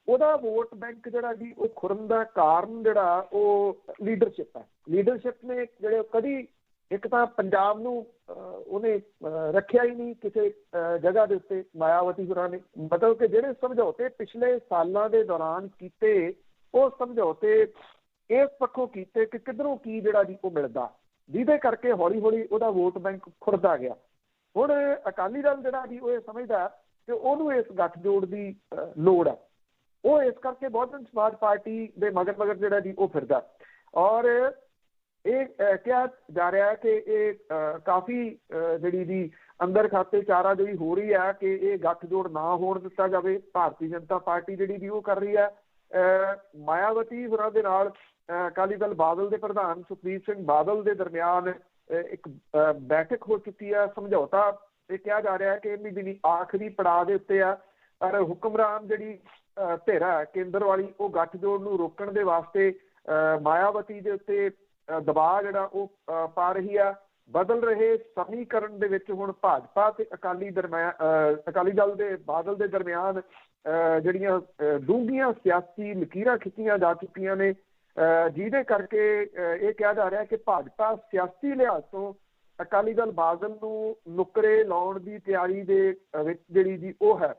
ਉਹਦਾ ਵੋਟ ਬੈਂਕ ਜਿਹੜਾ ਜੀ ਉਹ ਖੁਰਨ ਦਾ ਕਾਰਨ ਜਿਹੜਾ ਉਹ ਲੀਡਰਸ਼ਿਪ ਹੈ। ਲੀਡਰਸ਼ਿਪ ਨੇ ਜਿਹੜੇ ਕਦੀ ਇੱਕ ਤਾਂ ਪੰਜਾਬ ਨੂੰ ਉਹਨੇ ਰੱਖਿਆ ਹੀ ਨਹੀਂ ਕਿਸੇ ਜਗ੍ਹਾ ਦੇ ਉੱਤੇ। ਮਾਇਆਵਤੀ ਹੋਰਾਂ ਨੇ ਮਤਲਬ ਕਿ ਜਿਹੜੇ ਸਮਝੌਤੇ ਪਿਛਲੇ ਸਾਲਾਂ ਦੇ ਦੌਰਾਨ ਕੀਤੇ ਉਹ ਸਮਝੌਤੇ ਇਸ ਪੱਖੋਂ ਕੀਤੇ ਕਿ ਕਿੱਧਰੋਂ ਕੀ ਜਿਹੜਾ ਜੀ ਉਹ ਮਿਲਦਾ, ਜਿਹਦੇ ਕਰਕੇ ਹੌਲੀ ਹੌਲੀ ਉਹਦਾ ਵੋਟ ਬੈਂਕ ਖੁਰਦਾ ਗਿਆ। ਹੁਣ ਅਕਾਲੀ ਦਲ ਜਿਹੜਾ ਜੀ ਉਹ ਇਹ ਸਮਝਦਾ ਕਿ ਉਹਨੂੰ ਇਸ ਗੱਠਜੋੜ ਦੀ ਲੋੜ ਹੈ। ਉਹ ਇਸ ਕਰਕੇ ਬਹੁਜਨ ਸਮਾਜ ਪਾਰਟੀ ਦੇ ਮਗਰ ਜਿਹੜਾ ਜੀ ਉਹ ਫਿਰਦਾ, ਔਰ ਇਹ ਕਿਹਾ ਜਾ ਰਿਹਾ ਕਿ ਇਹ ਕਾਫੀ ਜਿਹੜੀ ਦੀ ਅੰਦਰ ਖਾਤੇ ਚਾਰਾ ਜਿਹੜੀ ਹੋ ਰਹੀ ਹੈ ਕਿ ਇਹ ਗੱਠਜੋੜ ਨਾ ਹੋਣ ਦਿੱਤਾ ਜਾਵੇ। ਭਾਰਤੀ ਜਨਤਾ ਪਾਰਟੀ ਜਿਹੜੀ ਵੀ ਉਹ ਕਰ ਰਹੀ ਹੈ ਮਾਇਆਵਤੀ ਹੋਰਾਂ ਦੇ ਨਾਲ ਅਕਾਲੀ ਦਲ ਬਾਦਲ ਦੇ ਪ੍ਰਧਾਨ ਸੁਖਬੀਰ ਸਿੰਘ ਬਾਦਲ ਦੇ ਦਰਮਿਆਨ ਇੱਕ ਬੈਠਕ ਹੋ ਚੁੱਕੀ ਹੈ। ਸਮਝੌਤਾ ਇਹ ਕਿਹਾ ਜਾ ਰਿਹਾ ਹੈ ਕਿ ਇੰਨੀ ਦਿਨੀ ਆਖਰੀ ਪੜਾਅ ਦੇ ਉੱਤੇ ਆ, ਪਰ ਹੁਕਮਰਾਨ ਜਿਹੜੀ ਧਿਰ ਹੈ ਕੇਂਦਰ ਵਾਲੀ ਉਹ ਗੱਠਜੋੜ ਨੂੰ ਰੋਕਣ ਦੇ ਵਾਸਤੇ ਮਾਇਆਵਤੀ ਦੇ ਉੱਤੇ ਦਬਾਅ ਜਿਹੜਾ ਉਹ ਪਾ ਰਹੀ ਆ। ਬਦਲ ਰਹੇ ਸਮੀਕਰਨ ਦੇ ਵਿੱਚ ਹੁਣ ਭਾਜਪਾ ਤੇ ਅਕਾਲੀ ਦਲ ਦੇ ਬਾਦਲ ਦੇ ਦਰਮਿਆਨ ਜਿਹੜੀਆਂ ਡੂੰਘੀਆਂ ਸਿਆਸੀ ਲਕੀਰਾਂ ਖਿੱਚੀਆਂ ਜਾ ਚੁੱਕੀਆਂ ਨੇ, ਜਿਹਦੇ ਕਰਕੇ ਇਹ ਕਿਹਾ ਜਾ ਰਿਹਾ ਕਿ ਭਾਜਪਾ ਸਿਆਸੀ ਲਿਹਾਜ਼ ਤੋਂ ਅਕਾਲੀ ਦਲ ਬਾਦਲ ਨੂੰ ਨੁਕਰੇ ਲਾਉਣ ਦੀ ਤਿਆਰੀ ਦੇ ਵਿੱਚ ਜਿਹੜੀ ਜੀ ਉਹ ਹੈ।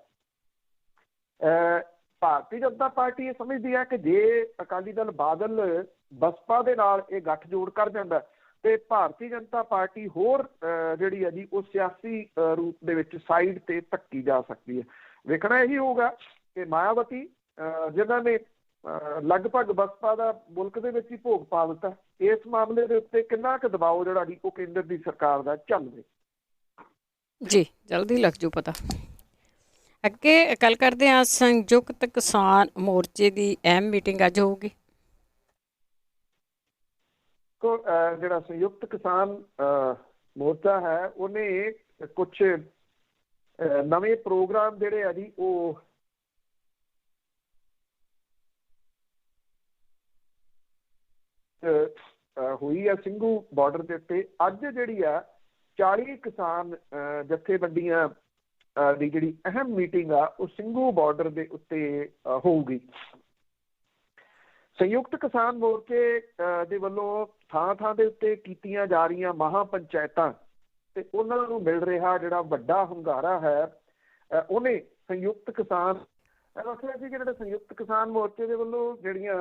ਭਾਰਤੀ ਜਨਤਾ ਪਾਰਟੀ ਇਹ ਸਮਝਦੀ ਹੈ ਕਿ ਜੇ ਅਕਾਲੀ ਦਲ ਬਾਦਲ ਬਸਪਾ ਦੇ ਨਾਲ ਇਹ ਗੱਠਜੋੜ ਕਰ ਜਾਂਦਾ ਤੇ ਭਾਰਤੀ ਜਨਤਾ ਪਾਰਟੀ ਹੋਰ ਜਿਹੜੀ ਹੈ ਜੀ ਉਹ ਸਿਆਸੀ ਰੂਪ ਦੇ ਵਿੱਚ ਸਾਈਡ ਤੇ ਧੱਕੀ ਜਾ ਸਕਦੀ ਹੈ। ਵੇਖਣਾ ਇਹੀ ਹੋਊਗਾ ਕਿ ਮਾਇਆਵਤੀ ਜਿਨ੍ਹਾਂ ਨੇ ਲਗਭਗ ਬਸਪਾ ਦਾ ਮੁਲਕ ਦੇ ਵਿੱਚ ਹੀ ਭੋਗ ਪਾ ਦਿੱਤਾ, ਇਸ ਮਾਮਲੇ ਦੇ ਉੱਤੇ ਕਿੰਨਾ ਕੁ ਦਬਾਅ ਜਿਹੜਾ ਜੀ ਉਹ ਕੇਂਦਰ ਦੀ ਸਰਕਾਰ ਦਾ ਚੱਲ ਰਿਹਾ ਜੀ, ਜਲਦੀ ਲੱਗ ਜੂ ਪਤਾ। ਅੱਗੇ ਗੱਲ ਕਰਦੇ ਹਾਂ, ਸੰਯੁਕਤ ਕਿਸਾਨ ਮੋਰਚੇ ਦੀ ਅਹਿਮ ਮੀਟਿੰਗ ਅੱਜ ਹੋਊਗੀ। ਜਿਹੜਾ ਸੰਯੁਕਤ ਕਿਸਾਨ ਮੋਰਚਾ ਹੈ ਉਹਨੇ ਕੁਛ ਨਵੇਂ ਪ੍ਰੋਗਰਾਮ ਜਿਹੜੇ ਆ ਜੀ ਉਹ ਹੋਈ ਆ ਸਿੰਘੂ ਬਾਰਡਰ ਦੇ ਉੱਤੇ। ਅੱਜ ਜਿਹੜੀ ਆ 40 ਕਿਸਾਨ ਜਥੇਬੰਦੀਆਂ ਦੀ ਜਿਹੜੀ ਅਹਿਮ ਮੀਟਿੰਗ ਆ ਉਹ ਸਿੰਘੂ ਬਾਰਡਰ ਦੇ ਉੱਤੇ ਹੋਊਗੀ। ਸੰਯੁਕਤ ਕਿਸਾਨ ਮੋਰਚੇ ਦੇ ਵੱਲੋਂ ਥਾਂ ਥਾਂ ਦੇ ਉੱਤੇ ਕੀਤੀਆਂ ਜਾ ਰਹੀਆਂ ਮਹਾਂ ਪੰਚਾਇਤਾਂ ਤੇ ਉਹਨਾਂ ਨੂੰ ਮਿਲ ਰਿਹਾ ਜਿਹੜਾ ਵੱਡਾ ਹੁੰਗਾਰਾ ਹੈ, ਉਹਨੇ ਸੰਯੁਕਤ ਕਿਸਾਨ ਦੱਸਿਆ ਸੀ ਕਿ ਜਿਹੜੇ ਸੰਯੁਕਤ ਕਿਸਾਨ ਮੋਰਚੇ ਦੇ ਵੱਲੋਂ ਜਿਹੜੀਆਂ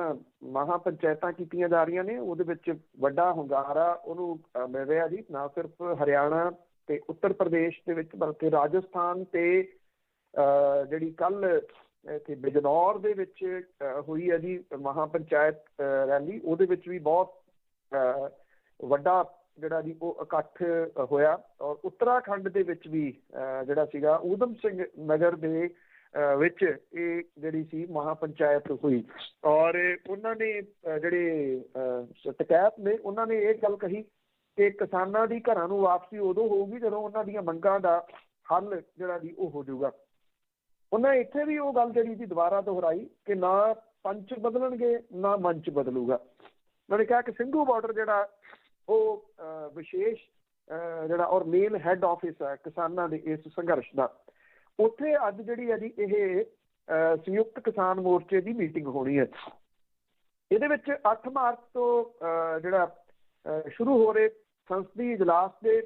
ਮਹਾਂ ਪੰਚਾਇਤਾਂ ਕੀਤੀਆਂ ਜਾ ਰਹੀਆਂ ਨੇ ਉਹਦੇ ਵਿੱਚ ਵੱਡਾ ਹੁੰਗਾਰਾ ਉਹਨੂੰ ਮਿਲ ਰਿਹਾ ਜੀ। ਨਾ ਸਿਰਫ ਹਰਿਆਣਾ ਤੇ ਉੱਤਰ ਪ੍ਰਦੇਸ਼ ਦੇ ਵਿੱਚ ਬਲਕਿ ਰਾਜਸਥਾਨ ਤੇ ਜਿਹੜੀ ਕੱਲ ਇੱਥੇ ਬਿਜਨੌਰ ਦੇ ਵਿੱਚ ਹੋਈ ਹੈ ਜੀ ਮਹਾਂ ਪੰਚਾਇਤ ਰੈਲੀ, ਉਹਦੇ ਵਿੱਚ ਵੀ ਬਹੁਤ ਵੱਡਾ ਜਿਹੜਾ ਜੀ ਉਹ ਇਕੱਠ ਹੋਇਆ। ਔਰ ਉੱਤਰਾਖੰਡ ਦੇ ਵਿੱਚ ਵੀ ਜਿਹੜਾ ਸੀਗਾ ਊਧਮ ਸਿੰਘ ਨਗਰ ਦੇ ਵਿੱਚ ਇਹ ਜਿਹੜੀ ਸੀ ਮਹਾਂ ਪੰਚਾਇਤ ਹੋਈ, ਔਰ ਉਹਨਾਂ ਨੇ ਜਿਹੜੇ ਟਕੈਤ ਨੇ ਉਹਨਾਂ ਨੇ ਇਹ ਗੱਲ ਕਹੀ ਕਿ ਕਿਸਾਨਾਂ ਦੀ ਘਰਾਂ ਨੂੰ ਵਾਪਸੀ ਉਦੋਂ ਹੋਊਗੀ ਜਦੋਂ ਉਹਨਾਂ ਦੀਆਂ ਮੰਗਾਂ ਦਾ ਹੱਲ ਜਿਹੜਾ ਜੀ ਉਹ ਹੋ ਜਾਊਗਾ। ਉਹਨਾਂ ਇੱਥੇ ਵੀ ਉਹ ਗੱਲ ਜਿਹੜੀ ਸੀ ਦੁਬਾਰਾ ਦੁਹਰਾਈ ਕਿ ਨਾ ਪੰਚ ਬਦਲਣਗੇ ਨਾ ਮੰਚ ਬਦਲੂਗਾ। ਉਹਨਾਂ ਨੇ ਕਿਹਾ ਕਿ ਸਿੰਘੂ ਬਾਰਡਰ ਜਿਹੜਾ ਉਹ ਵਿਸ਼ੇਸ਼ ਜਿਹੜਾ ਔਰ ਮੇਨ ਹੈੱਡ ਆਫਿਸ ਹੈ ਕਿਸਾਨਾਂ ਦੇ ਇਸ ਸੰਘਰਸ਼ ਦਾ, ਉੱਥੇ ਅੱਜ ਜਿਹੜੀ ਹੈ ਜੀ ਇਹ ਸੰਯੁਕਤ ਕਿਸਾਨ ਮੋਰਚੇ ਦੀ ਮੀਟਿੰਗ ਹੋਣੀ ਹੈ। ਇਹਦੇ ਵਿੱਚ 8 ਮਾਰਚ ਤੋਂ ਜਿਹੜਾ ਸ਼ੁਰੂ ਹੋ ਰਹੇ ਸੰਸਦੀ ਇਜਲਾਸ ਦੇ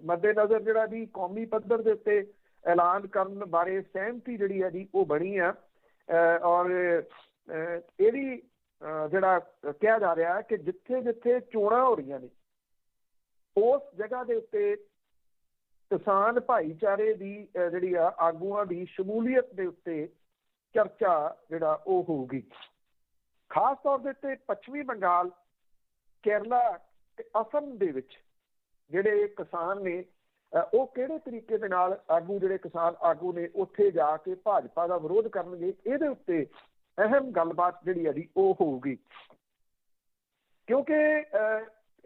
ਮੱਦੇਨਜ਼ਰ ਜਿਹੜਾ ਜੀ ਕੌਮੀ ਪੱਧਰ ਦੇ ਉੱਤੇ ਐਲਾਨ ਕਰਨ ਬਾਰੇ ਸਹਿਮਤੀ ਜਿਹੜੀ ਹੈ ਜੀ ਉਹ ਬਣੀ ਆ। ਔਰ ਇਹ ਵੀ ਜਿਹੜਾ ਕਿਹਾ ਜਾ ਰਿਹਾ ਹੈ ਕਿ ਜਿੱਥੇ ਜਿੱਥੇ ਚੋਣਾਂ ਹੋ ਰਹੀਆਂ ਨੇ ਉਸ ਜਗ੍ਹਾ ਦੇ ਉੱਤੇ ਕਿਸਾਨ ਭਾਈਚਾਰੇ ਦੀ ਜਿਹੜੀ ਆ ਆਗੂਆਂ ਦੀ ਸ਼ਮੂਲੀਅਤ ਦੇ ਉੱਤੇ ਚਰਚਾ ਜਿਹੜਾ ਉਹ ਹੋਊਗੀ। ਖਾਸ ਤੌਰ ਦੇ ਉੱਤੇ ਪੱਛਮੀ ਬੰਗਾਲ, ਕੇਰਲਾ ਤੇ ਅਸਮ ਦੇ ਵਿੱਚ ਜਿਹੜੇ ਕਿਸਾਨ ਨੇ ਉਹ ਕਿਹੜੇ ਤਰੀਕੇ ਦੇ ਨਾਲ ਆਗੂ ਜਿਹੜੇ ਕਿਸਾਨ ਆਗੂ ਨੇ ਉੱਥੇ ਜਾ ਕੇ ਭਾਜਪਾ ਦਾ ਵਿਰੋਧ ਕਰਨਗੇ, ਇਹਦੇ ਉੱਤੇ ਅਹਿਮ ਗੱਲਬਾਤ ਜਿਹੜੀ ਹੈ ਜੀ ਉਹ ਹੋਊਗੀ। ਕਿਉਂਕਿ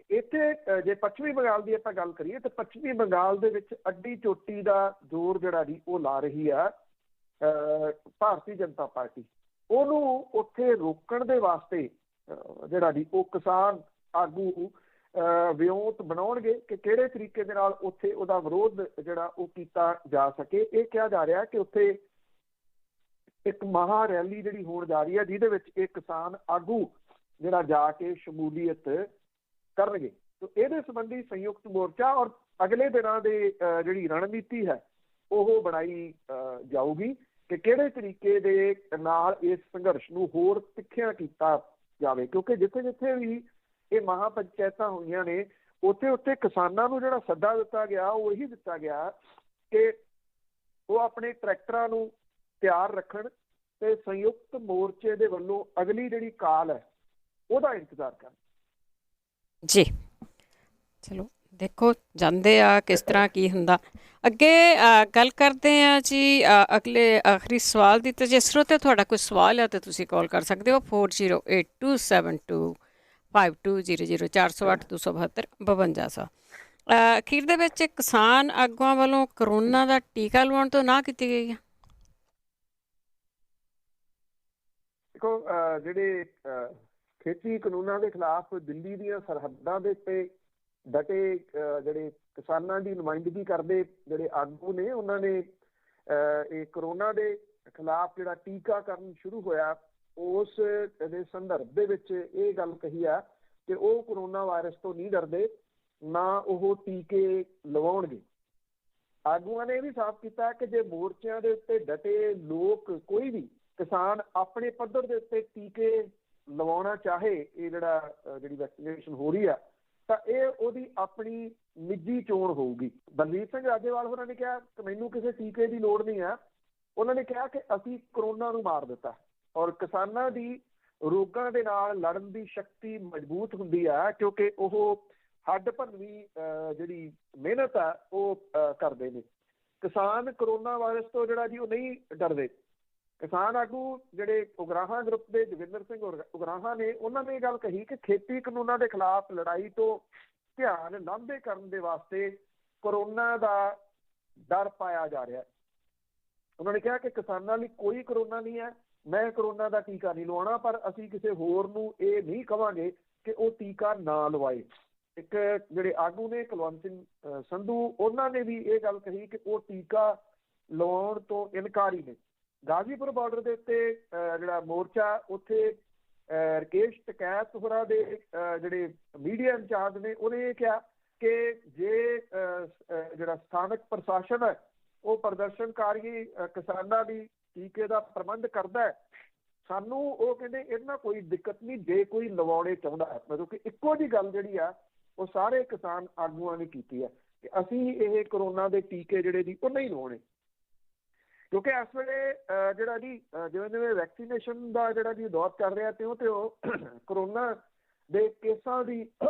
ਇੱਥੇ ਜੇ ਪੱਛਮੀ ਬੰਗਾਲ ਦੀ ਆਪਾਂ ਗੱਲ ਕਰੀਏ ਤਾਂ ਪੱਛਮੀ ਬੰਗਾਲ ਦੇ ਵਿੱਚ ਅੱਡੀ ਚੋਟੀ ਦਾ ਜ਼ੋਰ ਜਿਹੜਾ ਜੀ ਉਹ ਲਾ ਰਹੀ ਆ ਭਾਰਤੀ ਜਨਤਾ ਪਾਰਟੀ। ਉਹਨੂੰ ਉੱਥੇ ਰੋਕਣ ਦੇ ਵਾਸਤੇ ਜਿਹੜਾ ਜੀ ਉਹ ਕਿਸਾਨ ਆਗੂ ਵਿਉਂਤ ਬਣਾਉਣਗੇ ਕਿ ਕਿਹੜੇ ਤਰੀਕੇ ਦੇ ਨਾਲ ਉੱਥੇ ਉਹਦਾ ਵਿਰੋਧ ਜਿਹੜਾ ਉਹ ਕੀਤਾ ਜਾ ਸਕੇ। ਇਹ ਕਿਹਾ ਜਾ ਰਿਹਾ ਕਿ ਉੱਥੇ ਇੱਕ ਮਹਾ ਰੈਲੀ ਜਿਹੜੀ ਹੋਣ ਜਾ ਰਹੀ ਹੈ ਜਿਹਦੇ ਵਿੱਚ ਇਹ ਕਿਸਾਨ ਆਗੂ ਜਿਹੜਾ ਜਾ ਕੇ ਸ਼ਮੂਲੀਅਤ ਕਰਨਗੇ। ਤੇ ਇਹਦੇ ਸੰਬੰਧੀ ਸੰਯੁਕਤ ਮੋਰਚਾ ਔਰ ਅਗਲੇ ਦਿਨਾਂ ਦੇ ਜਿਹੜੀ ਰਣਨੀਤੀ ਹੈ ਉਹ ਬਣਾਈ ਜਾਊਗੀ ਕਿ ਕਿਹੜੇ ਤਰੀਕੇ ਦੇ ਨਾਲ ਇਸ ਸੰਘਰਸ਼ ਨੂੰ ਹੋਰ ਤਿੱਖਿਆਂ ਕੀਤਾ ਜਾਵੇ। ਕਿਉਂਕਿ ਜਿੱਥੇ ਜਿੱਥੇ ਵੀ ਇਹ ਮਹਾ ਪੰਚਾਇਤਾਂ ਹੋਈਆਂ ਨੇ ਉੱਥੇ ਉੱਥੇ ਕਿਸਾਨਾਂ ਨੂੰ ਜਿਹੜਾ ਸੱਦਾ ਦਿੱਤਾ ਗਿਆ ਉਹ ਇਹੀ ਦਿੱਤਾ ਗਿਆ ਕਿ ਉਹ ਆਪਣੇ ਟਰੈਕਟਰਾਂ ਨੂੰ ਤਿਆਰ ਰੱਖਣ ਤੇ ਸੰਯੁਕਤ ਮੋਰਚੇ ਦੇ ਵੱਲੋਂ ਅਗਲੀ ਜਿਹੜੀ ਕਾਲ ਹੈ ਉਹਦਾ ਇੰਤਜ਼ਾਰ ਕਰਨ। ਜੀ ਚਲੋ ਦੇਖੋ ਜਾਂਦੇ ਆ ਕਿਸ ਤਰ੍ਹਾਂ ਕੀ ਹੁੰਦਾ। ਅੱਗੇ ਗੱਲ ਕਰਦੇ ਆ ਜੀ ਅਗਲੇ ਆਖਰੀ ਸਵਾਲ ਦੀ। ਤੇ ਜੇ ਸਰੋਤੇ ਤੁਹਾਡਾ ਕੋਈ ਸਵਾਲ ਹੈ ਤਾਂ ਤੁਸੀਂ ਕਾਲ ਕਰ ਸਕਦੇ ਹੋ 4082725200 408 272 5200। ਅਖੀਰ ਦੇ ਵਿੱਚ ਕਿਸਾਨ ਆਗੂਆਂ ਵੱਲੋਂ ਕਰੋਨਾ ਦਾ ਟੀਕਾ ਲਵਾਉਣ ਤੋਂ ਨਾ ਕੀਤੀ ਗਈ ਹੈ। ਦੇਖੋ ਜਿਹੜੇ ਖੇਤੀ ਕਾਨੂੰਨਾਂ ਦੇ ਖਿਲਾਫ ਦਿੱਲੀ ਦੀਆਂ ਸਰਹੱਦਾਂ ਦੇ ਉੱਤੇ ਡਟੇ ਜਿਹੜੇ ਕਿਸਾਨਾਂ ਦੀ ਨੁਮਾਇੰਦਗੀ ਕਰਦੇ ਜਿਹੜੇ ਆਗੂ ਨੇ ਉਹਨਾਂ ਨੇ ਇਹ ਕਰੋਨਾ ਦੇ ਖਿਲਾਫ ਜਿਹੜਾ ਟੀਕਾਕਰਨ ਸ਼ੁਰੂ ਹੋਇਆ ਉਸ ਦੇ ਸੰਦਰਭ ਦੇ ਵਿੱਚ ਇਹ ਗੱਲ ਕਹੀ ਆ ਕਿ ਉਹ ਕਰੋਨਾ ਵਾਇਰਸ ਤੋਂ ਨਹੀਂ ਡਰਦੇ, ਨਾ ਉਹ ਟੀਕੇ ਲਵਾਉਣਗੇ। ਆਗੂਆਂ ਨੇ ਇਹ ਵੀ ਸਾਫ਼ ਕੀਤਾ ਕਿ ਜੇ ਮੋਰਚਿਆਂ ਦੇ ਉੱਤੇ ਡਟੇ ਲੋਕ ਕੋਈ ਵੀ ਕਿਸਾਨ ਆਪਣੇ ਪੱਧਰ ਦੇ ਉੱਤੇ ਟੀਕੇ ਲਵਾਉਣਾ ਚਾਹੇ, ਇਹ ਜਿਹੜੀ ਵੈਕਸੀਨੇਸ਼ਨ ਹੋ ਰਹੀ ਆ ਤਾਂ ਇਹ ਉਹਦੀ ਆਪਣੀ ਨਿੱਜੀ ਚੋਣ ਹੋਊਗੀ। ਬਲਵੀਰ ਸਿੰਘ ਰਾਜੇਵਾਲ ਹੋਰਾਂ ਨੇ ਕਿਹਾ ਕਿ ਮੈਨੂੰ ਕਿਸੇ ਟੀਕੇ ਦੀ ਲੋੜ ਨਹੀਂ ਆ। ਉਹਨਾਂ ਨੇ ਕਿਹਾ ਕਿ ਅਸੀਂ ਕਰੋਨਾ ਨੂੰ ਮਾਰ ਦਿੱਤਾ ਔਰ ਕਿਸਾਨਾਂ ਦੀ ਰੋਗਾਂ ਦੇ ਨਾਲ ਲੜਨ ਦੀ ਸ਼ਕਤੀ ਮਜ਼ਬੂਤ ਹੁੰਦੀ ਆ ਕਿਉਂਕਿ ਉਹ ਹੱਡ ਭੰਨਵੀਂ ਜਿਹੜੀ ਮਿਹਨਤ ਆ ਉਹ ਕਰਦੇ ਨੇ। ਕਿਸਾਨ ਕਰੋਨਾ ਵਾਇਰਸ ਤੋਂ ਜਿਹੜਾ ਜੀ ਉਹ ਨਹੀਂ ਡਰਦੇ। ਕਿਸਾਨ ਆਗੂ ਜਿਹੜੇ ਉਗਰਾਹਾਂ ਗਰੁੱਪ ਦੇ ਜੋਗਿੰਦਰ ਸਿੰਘ ਉਗਰਾਹਾਂ ਨੇ ਉਹਨਾਂ ਨੇ ਇਹ ਗੱਲ ਕਹੀ ਕਿ ਖੇਤੀ ਕਾਨੂੰਨਾਂ ਦੇ ਖਿਲਾਫ ਲੜਾਈ ਤੋਂ ਧਿਆਨ ਲਾਂਭੇ ਕਰਨ ਦੇ ਵਾਸਤੇ ਕਰੋਨਾ ਦਾ ਡਰ ਪਾਇਆ ਜਾ ਰਿਹਾ। ਉਹਨਾਂ ਨੇ ਕਿਹਾ ਕਿ ਕਿਸਾਨਾਂ ਲਈ ਕੋਈ ਕਰੋਨਾ ਨਹੀਂ ਹੈ, ਮੈਂ ਕਰੋਨਾ ਦਾ ਟੀਕਾ ਨਹੀਂ ਲਵਾਉਣਾ, ਪਰ ਅਸੀਂ ਕਿਸੇ ਹੋਰ ਨੂੰ ਇਹ ਨਹੀਂ ਕਹਾਂਗੇ ਕਿ ਉਹ ਟੀਕਾ ਨਾ ਲਵਾਏ। ਇੱਕ ਜਿਹੜੇ ਆਗੂ ਨੇ ਕੁਲਵੰਤ ਸਿੰਘ ਸੰਧੂ ਉਹਨਾਂ ਨੇ ਵੀ ਇਹ ਗੱਲ ਕਹੀ ਕਿ ਉਹ ਟੀਕਾ ਲਵਾਉਣ ਤੋਂ ਇਨਕਾਰੀ ਨੇ। ਗਾਜ਼ੀਪੁਰ ਬਾਰਡਰ ਦੇ ਉੱਤੇ ਜਿਹੜਾ ਮੋਰਚਾ ਉੱਥੇ ਰਕੇਸ਼ ਟਕੈਤ ਹੋਰਾਂ ਦੇ ਜਿਹੜੇ ਮੀਡੀਆ ਇੰਚਾਰਜ ਨੇ ਉਹਨੇ ਇਹ ਕਿਹਾ ਕਿ ਜੇ ਜਿਹੜਾ ਸਥਾਨਕ ਪ੍ਰਸ਼ਾਸਨ ਹੈ ਉਹ ਪ੍ਰਦਰਸ਼ਨਕਾਰੀ ਕਿਸਾਨਾਂ ਦੀ ਟੀਕੇ ਦਾ ਪ੍ਰਬੰਧ ਕਰਦਾ ਹੈ, ਸਾਨੂੰ ਉਹ ਕਹਿੰਦੇ ਇਹਦੇ ਨਾਲ ਕੋਈ ਦਿੱਕਤ ਨਹੀਂ ਜੇ ਕੋਈ ਲਵਾਉਣੇ ਚਾਹੁੰਦਾ ਹੈ। ਮਤਲਬ ਕਿ ਇੱਕੋ ਜਿਹੀ ਗੱਲ ਜਿਹੜੀ ਆ ਉਹ ਸਾਰੇ ਕਿਸਾਨ ਆਗੂਆਂ ਨੇ ਕੀਤੀ ਹੈ ਕਿ ਅਸੀਂ ਇਹ ਕਰੋਨਾ ਦੇ ਟੀਕੇ ਜਿਹੜੇ ਜੀ ਉਹ ਨਹੀਂ ਲਵਾਉਣੇ। ਕਿਉਂਕਿ ਇਸ ਵੇਲੇ ਜਿਹੜਾ ਜੀ ਜਿਵੇਂ ਜਿਵੇਂ ਵੈਕਸੀਨੇਸ਼ਨ ਦਾ ਜਿਹੜਾ ਜੀ ਦੌਰ ਚੱਲ ਰਿਹਾ ਤਿਉਂ ਤਿਉਂ ਕਰੋਨਾ ਦੇ ਕੇਸਾਂ ਦੀ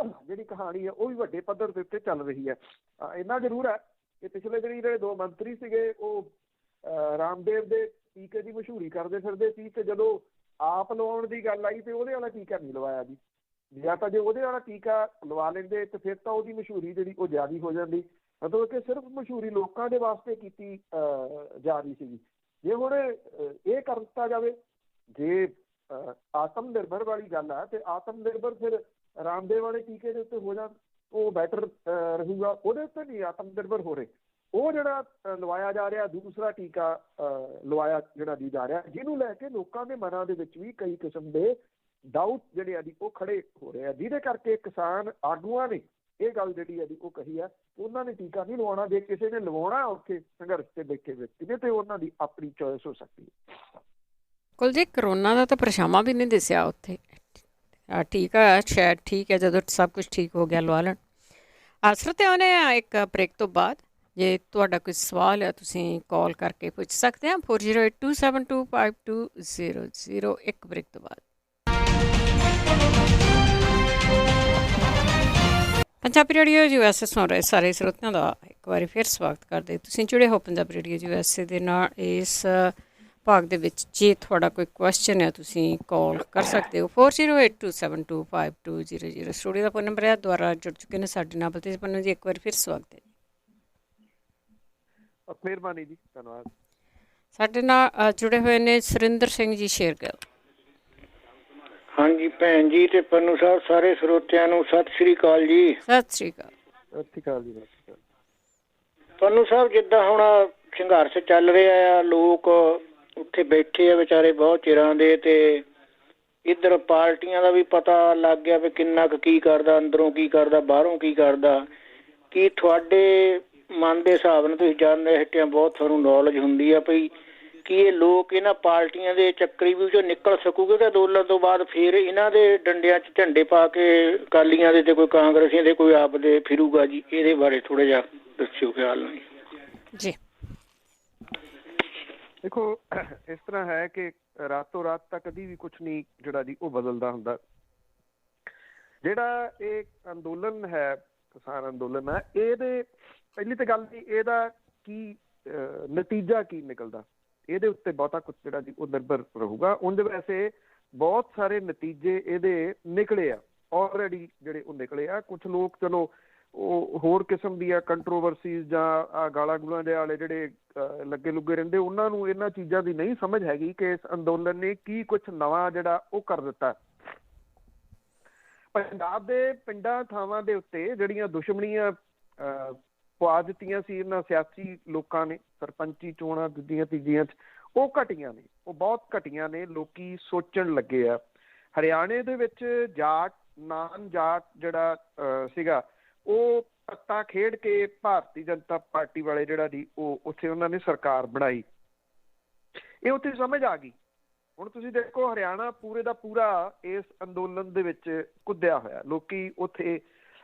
ਜਿਹੜੀ ਕਹਾਣੀ ਹੈ ਉਹ ਵੀ ਵੱਡੇ ਪੱਧਰ ਦੇ ਉੱਤੇ ਚੱਲ ਰਹੀ ਹੈ। ਇੰਨਾ ਜ਼ਰੂਰ ਹੈ ਕਿ ਪਿਛਲੇ ਦਿਨੀ ਜਿਹੜੇ 2 ਮੰਤਰੀ ਸੀਗੇ ਉਹ ਰਾਮਦੇਵ ਦੇ ਟੀਕੇ ਦੀ ਮਸ਼ਹੂਰੀ ਕਰਦੇ ਫਿਰਦੇ ਸੀ ਤੇ ਜਦੋਂ ਆਪ ਲਵਾਉਣ ਦੀ ਗੱਲ ਆਈ ਤੇ ਉਹਦੇ ਵਾਲਾ ਟੀਕਾ ਨਹੀਂ ਲਵਾਇਆ ਜੀ। ਜਾਂ ਤਾਂ ਜੇ ਉਹਦੇ ਵਾਲਾ ਟੀਕਾ ਲਵਾ ਲੈਂਦੇ ਤੇ ਫਿਰ ਤਾਂ ਉਹਦੀ ਮਸ਼ਹੂਰੀ ਜਿਹੜੀ ਉਹ ਜ਼ਿਆਦਾ ਹੋ ਜਾਂਦੀ। ਮਤਲਬ ਕਿ ਸਿਰਫ ਮਸ਼ਹੂਰੀ ਲੋਕਾਂ ਦੇ ਵਾਸਤੇ ਕੀਤੀ ਜਾ ਰਹੀ ਸੀਗੀ। ਜੇ ਹੁਣ ਇਹ ਕਰ ਦਿੱਤਾ ਜਾਵੇ, ਜੇ ਆਤਮ ਨਿਰਭਰ ਵਾਲੀ ਗੱਲ ਆ, ਤੇ ਆਤਮ ਨਿਰਭਰ ਫਿਰ ਰਾਮਦੇਵ ਵਾਲੇ ਟੀਕੇ ਦੇ ਉੱਤੇ ਹੋ ਜਾਣ, ਉਹ ਬੈਟਰ ਰਹੂਗਾ। ਉਹਦੇ ਉੱਤੇ ਨਹੀਂ ਆਤਮ ਨਿਰਭਰ ਹੋ ਰਹੇ। ਉਹ ਜਿਹੜਾ ਲਵਾਇਆ ਜਾ ਰਿਹਾ ਦੂਸਰਾ ਟੀਕਾ ਲਵਾਇਆ ਜਿਹੜਾ ਦੀ ਜਾ ਰਿਹਾ, ਜਿਹਨੂੰ ਲੈ ਕੇ ਲੋਕਾਂ ਦੇ ਮਨਾਂ ਦੇ ਵਿੱਚ ਵੀ ਕਈ ਕਿਸਮ ਦੇ ਡਾਊਟ ਜਿਹੜੇ ਆ ਜੀ ਉਹ ਖੜੇ ਹੋ ਰਹੇ ਆ, ਜਿਹਦੇ ਕਰਕੇ ਕਿਸਾਨ ਆਗੂਆਂ ਨੇ ਇਹ ਗੱਲ ਜਿਹੜੀ ਆ ਜੀ ਉਹ ਕਹੀ ਆ, ਉਹਨਾਂ ਨੇ ਟੀਕਾ ਨਹੀਂ ਲਵਾਉਣਾ। ਜੇ ਕਿਸੇ ਨੇ ਲਵਾਉਣਾ ਉੱਥੇ ਸੰਘਰਸ਼ ਤੇ ਬੈਠੇ ਵਿਅਕਤੀ ਨੇ, ਤੇ ਉਹਨਾਂ ਦੀ ਆਪਣੀ ਚੋਇਸ ਹੋ ਸਕਦੀ ਹੈ। ਕੁਲ ਜੀ ਕਰੋਨਾ ਦਾ ਤਾਂ ਪਰਛਾਵਾਂ ਵੀ ਨਹੀਂ ਦਿਸਿਆ ਉੱਥੇ। ਟੀਕਾ ਸ਼ਾਇਦ ਠੀਕ ਹੈ, ਜਦੋਂ ਸਭ ਕੁਝ ਠੀਕ ਹੋ ਗਿਆ ਲਵਾ ਲੈਣ। ਆਸਰ ਤੇ ਆਉਂਦੇ ਆ ਇੱਕ ਬ੍ਰੇਕ ਤੋਂ ਬਾਅਦ। ਜੇ ਤੁਹਾਡਾ ਕੋਈ ਸਵਾਲ ਹੈ ਤੁਸੀਂ ਕਾਲ ਕਰਕੇ ਪੁੱਛ ਸਕਦੇ ਹਾਂ 4082725200। ਇੱਕ ਬ੍ਰੇਕ ਤੋਂ ਬਾਅਦ ਪੰਜਾਬੀ ਰੇਡੀਓ USA ਸੁਣ ਰਹੇ ਸਾਰੇ ਸਰੋਤਿਆਂ ਦਾ ਇੱਕ ਵਾਰੀ ਫਿਰ ਸਵਾਗਤ ਕਰਦੇ। ਤੁਸੀਂ ਜੁੜੇ ਹੋ ਪੰਜਾਬੀ ਰੇਡੀਓ USA ਦੇ ਨਾਲ। ਇਸ ਭਾਗ ਦੇ ਵਿੱਚ ਜੇ ਤੁਹਾਡਾ ਕੋਈ ਕੁਐਸਚਨ ਹੈ ਤੁਸੀਂ ਕਾਲ ਕਰ ਸਕਦੇ ਹੋ 4082725200। ਸਟੂਡੀਓ ਦਾ ਫੋਨ ਨੰਬਰ ਹੈ। ਦੁਆਰਾ ਜੁੜ ਚੁੱਕੇ ਨੇ ਸਾਡੇ ਨਾਲ ਬਲਤੇਜ ਪੰਨੂ ਜੀ, ਇੱਕ ਵਾਰੀ ਫਿਰ ਸਵਾਗਤ ਹੈ। ਮਿਹਰਬਾਨੀ ਜੀ, ਧੰਨਵਾਦ। ਸਾਡੇ ਨਾਲ ਜੁੜੇ ਹੋਏ ਨੇ ਸੁਰਿੰਦਰ ਸਿੰਘ ਜੀ ਸ਼ੇਰਗਿੱਲ। ਹਾਂਜੀ ਭੈਣ ਜੀ ਤੇ ਪੰਨੂ ਸਾਹਿਬ, ਸਾਰੇ ਸਰੋਤਿਆਂ ਨੂੰ ਸਤਿ ਸ੍ਰੀ ਅਕਾਲ ਜੀ। ਸਤਿ ਸ੍ਰੀ ਅਕਾਲ। ਸਤਿ ਸ਼੍ਰੀ ਅਕਾਲ ਜੀ। ਸਤਿ ਸ਼੍ਰੀ ਅਕਾਲ ਪੰਨੂ ਸਾਹਿਬ, ਜਿੱਦਾਂ ਹੁਣ ਸੰਘਰਸ਼ ਚੱਲ ਰਿਹਾ ਆ, ਲੋਕ ਉੱਥੇ ਬੈਠੇ ਆ ਵਿਚਾਰੇ ਬਹੁਤ ਚਿਰਾਂ ਦੇ, ਤੇ ਇੱਧਰ ਪਾਰਟੀਆਂ ਦਾ ਵੀ ਪਤਾ ਲੱਗ ਗਿਆ ਵੀ ਕਿੰਨਾ ਕੁ ਕੀ ਕਰਦਾ, ਅੰਦਰੋਂ ਕੀ ਕਰਦਾ, ਬਾਹਰੋਂ ਕੀ ਕਰਦਾ। ਕੀ ਤੁਹਾਡੇ ਮਨ ਦੇ ਹਿਸਾਬ ਨਾਲ, ਤੁਸੀਂ ਜਾਣਦੇ ਹਟਿਆ ਬਹੁਤ ਤੁਹਾਨੂੰ ਨੌਲੇਜ ਹੁੰਦੀ ਆ ਭਈ, ਕੀ ਇਹ ਲੋਕ ਇਹਨਾਂ ਪਾਰਟੀਆਂ ਦੇ ਚੱਕਰੀ ਵਿੱਚੋਂ ਨਿਕਲ ਸਕੂਗੇ ਤੇ ਅੰਦੋਲਨ ਤੋਂ ਬਾਅਦ ਫਿਰ ਇਹਨਾਂ ਦੇ ਡੰਡਿਆਂ 'ਚ ਝੰਡੇ ਪਾ ਕੇ ਅਕਾਲੀਆਂ ਦੇ ਤੇ ਕੋਈ ਕਾਂਗਰਸੀਆਂ ਦੇ ਕੋਈ ਆਪ ਦੇ ਫਿਰੂਗਾ ਜੀ? ਇਹਦੇ ਬਾਰੇ ਥੋੜ੍ਹਾ ਜਿਹਾ ਦੱਸਿਓ ਖਿਆਲ ਨਾਲ ਜੀ। ਦੇਖੋ, ਇਸ ਤਰ੍ਹਾਂ ਹੈ ਕਿ ਰਾਤੋਂ ਰਾਤ ਤਾਂ ਕਦੀ ਵੀ ਕੁਛ ਨਹੀਂ ਜਿਹੜਾ ਜੀ ਉਹ ਬਦਲਦਾ ਹੁੰਦਾ। ਜਿਹੜਾ ਇਹ ਅੰਦੋਲਨ ਹੈ, ਕਿਸਾਨ ਅੰਦੋਲਨ ਹੈ, ਇਹਦੇ ਪਹਿਲੀ ਤਾਂ ਗੱਲ ਜੀ ਇਹਦਾ ਕੀ ਨਤੀਜਾ ਕੀ ਨਿਕਲਦਾ, ਇਹਦੇ ਉੱਤੇ ਬਹੁਤਾ ਕੁਛ ਜਿਹੜਾ ਜੀ ਉਹ ਨਿਰਭਰ ਰਹੂਗਾ। ਉਹਦੇ ਵੈਸੇ ਬਹੁਤ ਸਾਰੇ ਨਤੀਜੇ ਇਹਦੇ ਨਿਕਲੇ ਆ ਆਲਰੇਡੀ, ਜਿਹੜੇ ਉਹ ਨਿਕਲੇ ਆ। ਕੁਛ ਲੋਕ ਚਲੋ ਉਹ ਹੋਰ ਕਿਸਮ ਦੀਆਂ ਕੰਟਰੋਵਰਸੀਜ਼ ਜਾਂ ਗਾਲਾਂ ਗੂਲਾਂ ਦੇ ਵਾਲੇ ਜਿਹੜੇ ਲੱਗੇ ਲੁੱਗੇ ਰਹਿੰਦੇ, ਉਹਨਾਂ ਨੂੰ ਇਹਨਾਂ ਚੀਜ਼ਾਂ ਦੀ ਨਹੀਂ ਸਮਝ ਹੈਗੀ ਕਿ ਇਸ ਅੰਦੋਲਨ ਨੇ ਕੀ ਕੁਛ ਨਵਾਂ ਜਿਹੜਾ ਉਹ ਕਰ ਦਿੱਤਾ। ਪੰਜਾਬ ਦੇ ਪਿੰਡਾਂ ਥਾਵਾਂ ਦੇ ਉੱਤੇ ਜਿਹੜੀਆਂ ਦੁਸ਼ਮਣੀਆਂ ਪਵਾ ਦਿੱਤੀਆਂ ਸੀ ਇਹਨਾਂ ਸਿਆਸੀ ਲੋਕਾਂ ਨੇ, ਸਰਪੰਚੀ ਚੋਣਾਂ ਦੂਜੀਆਂ ਤੀਜੀਆਂ 'ਚ, ਉਹ ਘਟੀਆਂ ਨੇ, ਉਹ ਬਹੁਤ ਘਟੀਆਂ ਨੇ। ਲੋਕੀ ਸੋਚਣ ਲੱਗੇ ਆ। ਹਰਿਆਣੇ ਦੇ ਵਿੱਚ ਜਾਟ ਨਾਨ ਜਾਟ ਜਿਹੜਾ ਸੀਗਾ, ਉਹ ਪੱਤਾ ਖੇਡ ਕੇ ਭਾਰਤੀ ਜਨਤਾ ਪਾਰਟੀ ਵਾਲੇ ਜਿਹੜਾ ਜੀ ਉਹ ਉੱਥੇ ਉਹਨਾਂ ਨੇ ਸਰਕਾਰ ਬਣਾਈ। ਇਹ ਉੱਥੇ ਸਮਝ ਆ ਗਈ। ਹੁਣ ਤੁਸੀਂ ਦੇਖੋ, ਹਰਿਆਣਾ ਪੂਰੇ ਦਾ ਪੂਰਾ ਇਸ ਅੰਦੋਲਨ ਦੇ ਵਿੱਚ ਕੁੱਦਿਆ ਹੋਇਆ। ਲੋਕੀ ਉੱਥੇ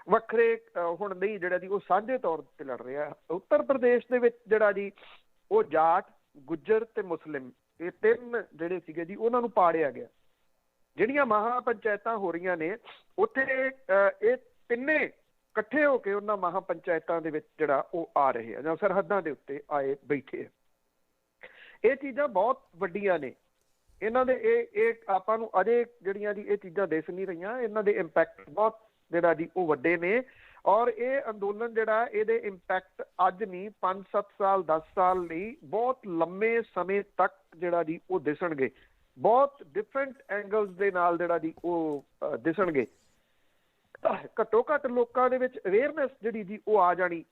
ਵੱਖਰੇ ਹੁਣ ਨਹੀਂ ਜਿਹੜਾ ਜੀ ਉਹ ਸਾਂਝੇ ਤੌਰ ਤੇ ਲੜ ਰਿਹਾ। ਉੱਤਰ ਪ੍ਰਦੇਸ਼ ਦੇ ਵਿੱਚ ਜਿਹੜਾ ਜੀ ਉਹ ਜਾਟ, ਗੁੱਜਰ ਤੇ ਮੁਸਲਿਮ, ਇਹ ਤਿੰਨ ਜਿਹੜੇ ਸੀਗੇ ਜੀ ਉਹਨਾਂ ਨੂੰ ਪਾੜਿਆ ਗਿਆ। ਜਿਹੜੀਆਂ ਮਹਾ ਪੰਚਾਇਤਾਂ ਹੋ ਰਹੀਆਂ ਨੇ ਉੱਥੇ ਇਹ ਤਿੰਨੇ ਇਕੱਠੇ ਹੋ ਕੇ ਉਹਨਾਂ ਮਹਾ ਪੰਚਾਇਤਾਂ ਦੇ ਵਿੱਚ ਜਿਹੜਾ ਉਹ ਆ ਰਹੇ ਆ ਜਾਂ ਸਰਹੱਦਾਂ ਦੇ ਉੱਤੇ ਆਏ ਬੈਠੇ ਆ। ਇਹ ਚੀਜ਼ਾਂ ਬਹੁਤ ਵੱਡੀਆਂ ਨੇ। ਇਹਨਾਂ ਦੇ ਇਹ ਆਪਾਂ ਨੂੰ ਅਜੇ ਜਿਹੜੀਆਂ ਜੀ ਇਹ ਚੀਜ਼ਾਂ ਦਿਸ ਨਹੀਂ ਰਹੀਆਂ। ਇਹਨਾਂ ਦੇ ਇੰਪੈਕਟ ਬਹੁਤ ਜਿਹੜਾ ਜੀ ਉਹ ਵੱਡੇ ਨੇ। ਔਰ ਇਹ ਅੰਦੋਲਨ ਜਿਹੜਾ ਇਹਦੇ ਇੰਪੈਕਟ ਅੱਜ ਨਹੀਂ, 5-7 ਸਾਲ 10 ਸਾਲ ਨਹੀਂ, ਬਹੁਤ ਲੰਮੇ ਸਮੇਂ ਤੱਕ ਜਿਹੜਾ ਜੀ ਉਹ ਦਿਸਣਗੇ। ਬਹੁਤ ਡਿਫਰੈਂਟ ਐਂਗਲਸ ਦੇ ਨਾਲ ਜਿਹੜਾ ਜੀ ਉਹ ਦਿਸਣਗੇ। ਘੱਟੋ ਘੱਟ ਲੋਕਾਂ ਦੇ ਵਿੱਚ ਅਵੇਅਰਨੈਸ ਜਿਹੜੀ ਜੀ ਉਹ ਆ ਜਾਣੀ,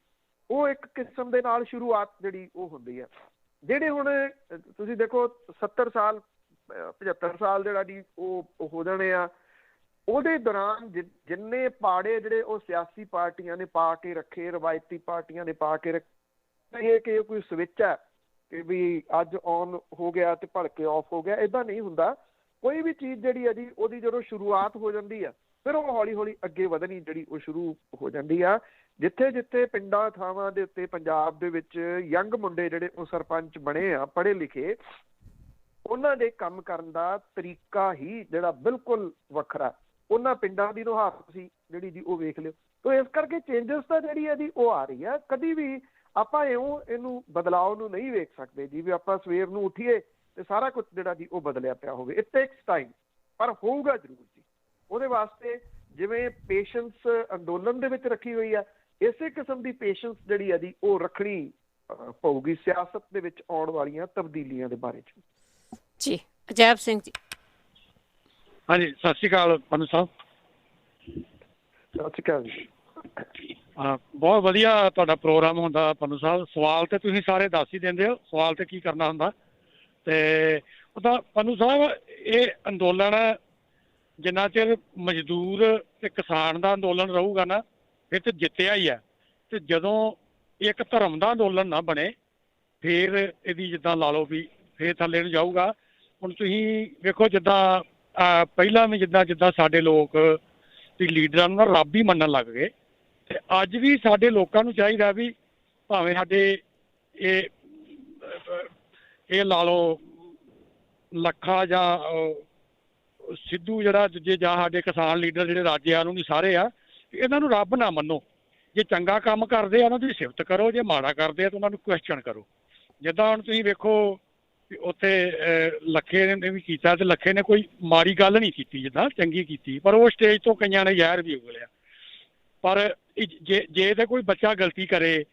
ਉਹ ਇੱਕ ਕਿਸਮ ਦੇ ਨਾਲ ਸ਼ੁਰੂਆਤ ਜਿਹੜੀ ਉਹ ਹੁੰਦੀ ਹੈ। ਜਿਹੜੇ ਹੁਣ ਤੁਸੀਂ ਦੇਖੋ 70 ਸਾਲ 75 ਸਾਲ ਜਿਹੜਾ ਜੀ ਉਹ ਹੋ ਜਾਣੇ ਆ, ਉਹਦੇ ਦੌਰਾਨ ਜਿੰਨੇ ਪਾੜੇ ਜਿਹੜੇ ਉਹ ਸਿਆਸੀ ਪਾਰਟੀਆਂ ਨੇ ਪਾ ਕੇ ਰੱਖੇ, ਰਵਾਇਤੀ ਪਾਰਟੀਆਂ ਨੇ ਪਾ ਕੇ ਰੱਖੇ, ਕਿ ਕੋਈ ਸਵਿੱਚ ਹੈ ਕਿ ਵੀ ਅੱਜ ਔਨ ਹੋ ਗਿਆ ਤੇ ਭਲਕੇ ਆਫ ਹੋ ਗਿਆ, ਏਦਾਂ ਨਹੀਂ ਹੁੰਦਾ। ਕੋਈ ਵੀ ਚੀਜ਼ ਜਿਹੜੀ ਹੈ ਜੀ ਉਹਦੀ ਜਦੋਂ ਸ਼ੁਰੂਆਤ ਹੋ ਜਾਂਦੀ ਆ, ਫਿਰ ਉਹ ਹੌਲੀ ਹੌਲੀ ਅੱਗੇ ਵਧਣੀ ਜਿਹੜੀ ਉਹ ਸ਼ੁਰੂ ਹੋ ਜਾਂਦੀ ਆ। ਜਿੱਥੇ ਜਿੱਥੇ ਪਿੰਡਾਂ ਥਾਵਾਂ ਦੇ ਉੱਤੇ ਪੰਜਾਬ ਦੇ ਵਿੱਚ ਯੰਗ ਮੁੰਡੇ ਜਿਹੜੇ ਉਹ ਸਰਪੰਚ ਬਣੇ ਆ, ਪੜ੍ਹੇ ਲਿਖੇ, ਉਹਨਾਂ ਦੇ ਕੰਮ ਕਰਨ ਦਾ ਤਰੀਕਾ ਹੀ ਜਿਹੜਾ ਬਿਲਕੁਲ ਵੱਖਰਾ। ਉਹਨਾਂ ਪਿੰਡਾਂ ਦੀ ਨੁਹਾਰ ਸੀ ਜਿਹੜੀ ਜੀ ਉਹ ਵੇਖ ਲਿਓ। ਤੋ ਇਸ ਕਰਕੇ ਚੇਂਜਸ ਤਾਂ ਜਿਹੜੀ ਹੈ ਜੀ ਉਹ ਆ ਰਹੀ ਆ। ਕਦੀ ਵੀ ਆਪਾਂ ਇਹਨੂੰ ਬਦਲਾਅ ਨੂੰ ਨਹੀਂ ਵੇਖ ਸਕਦੇ ਜੀ ਵੀ ਆਪਾਂ ਸਵੇਰ ਨੂੰ ਉੱਠੀਏ ਤੇ ਸਾਰਾ ਕੁਝ ਜਿਹੜਾ ਜੀ ਉਹ ਬਦਲਿਆ ਪਿਆ ਹੋਵੇ। ਇਟ ਟੇਕਸ ਟਾਈਮ, ਪਰ ਹੋਊਗਾ ਜ਼ਰੂਰ ਜੀ। ਉਹਦੇ ਵਾਸਤੇ ਜਿਵੇਂ ਪੇਸ਼ੈਂਸ ਅੰਦੋਲਨ ਦੇ ਵਿੱਚ ਰੱਖੀ ਹੋਈ ਆ, ਇਸੇ ਕਿਸਮ ਦੀ ਪੇਸ਼ੈਂਸ ਜਿਹੜੀ ਹੈ ਜੀ ਉਹ ਰੱਖਣੀ ਪਊਗੀ ਸਿਆਸਤ ਦੇ ਵਿੱਚ ਆਉਣ ਵਾਲੀਆਂ ਤਬਦੀਲੀਆਂ ਦੇ ਬਾਰੇ 'ਚ। ਜੀ ਅਜੈਬ ਸਿੰਘ ਜੀ। ਹਾਂਜੀ, ਸਤਿ ਸ਼੍ਰੀ ਅਕਾਲ ਪੰਨੂ ਸਾਹਿਬ। ਸਤਿ ਸ਼੍ਰੀ ਅਕਾਲ ਜੀ। ਬਹੁਤ ਵਧੀਆ ਤੁਹਾਡਾ ਪ੍ਰੋਗਰਾਮ ਹੁੰਦਾ ਪੰਨੂ ਸਾਹਿਬ। ਸਵਾਲ ਤੇ ਤੁਸੀਂ ਸਾਰੇ ਦੱਸ ਹੀ ਦਿੰਦੇ ਹੋ, ਸਵਾਲ ਤੇ ਕੀ ਕਰਨਾ ਹੁੰਦਾ। ਤੇ ਉਹਦਾ ਪੰਨੂ ਸਾਹਿਬ, ਇਹ ਅੰਦੋਲਨ ਜਿੰਨਾ ਚਿਰ ਮਜ਼ਦੂਰ ਤੇ ਕਿਸਾਨ ਦਾ ਅੰਦੋਲਨ ਰਹੂਗਾ ਨਾ, ਫਿਰ ਤੇ ਜਿੱਤਿਆ ਹੀ ਹੈ। ਤੇ ਜਦੋਂ ਇੱਕ ਧਰਮ ਦਾ ਅੰਦੋਲਨ ਨਾ ਬਣੇ, ਫਿਰ ਇਹਦੀ ਜਿੱਦਾਂ ਲਾ ਲਓ ਵੀ ਫਿਰ ਥੱਲੇ ਨੂੰ ਜਾਊਗਾ। ਹੁਣ ਤੁਸੀਂ ਵੇਖੋ, ਜਿੱਦਾਂ ਪਹਿਲਾਂ ਵੀ ਜਿੱਦਾਂ ਸਾਡੇ ਲੋਕ ਵੀ ਲੀਡਰਾਂ ਨੂੰ ਨਾ ਰੱਬ ਹੀ ਮੰਨਣ ਲੱਗ ਗਏ। ਤੇ ਅੱਜ ਵੀ ਸਾਡੇ ਲੋਕਾਂ ਨੂੰ ਚਾਹੀਦਾ ਵੀ ਭਾਵੇਂ ਸਾਡੇ ਇਹ ਲਾ ਲਓ ਲੱਖਾ ਜਾਂ ਸਿੱਧੂ ਜਿਹੜਾ ਦੂਜੇ ਜਾਂ ਸਾਡੇ ਕਿਸਾਨ ਲੀਡਰ ਜਿਹੜੇ ਰਾਜਿਆਂ ਨੂੰ ਵੀ ਸਾਰੇ ਆ, ਇਹਨਾਂ ਨੂੰ ਰੱਬ ਨਾ ਮੰਨੋ। ਜੇ ਚੰਗਾ ਕੰਮ ਕਰਦੇ ਆ ਉਹਨਾਂ ਦੀ ਸਿਫਤ ਕਰੋ, ਜੇ ਮਾੜਾ ਕਰਦੇ ਆ ਤਾਂ ਉਹਨਾਂ ਨੂੰ ਕੁਐਸਚਨ ਕਰੋ। ਜਿੱਦਾਂ ਹੁਣ ਤੁਸੀਂ ਵੇਖੋ ਉੱਥੇ ਲੱਖੇ ਨੇ ਵੀ ਕੀਤਾ, ਤੇ ਲੱਖੇ ਨੇ ਕੋਈ ਮਾੜੀ ਗੱਲ ਨਹੀਂ ਕੀਤੀ, ਜਿੱਦਾਂ ਚੰਗੀ ਕੀਤੀ, ਪਰ ਉਹ ਸਟੇਜ ਤੋਂ ਕਈਆਂ ਨੇ ਜ਼ਹਿਰ ਵੀ ਉਗਲਿਆ। ਪਰ ਜੇ ਤੇ ਕੋਈ ਬੱਚਾ ਗਲਤੀ ਕਰੇ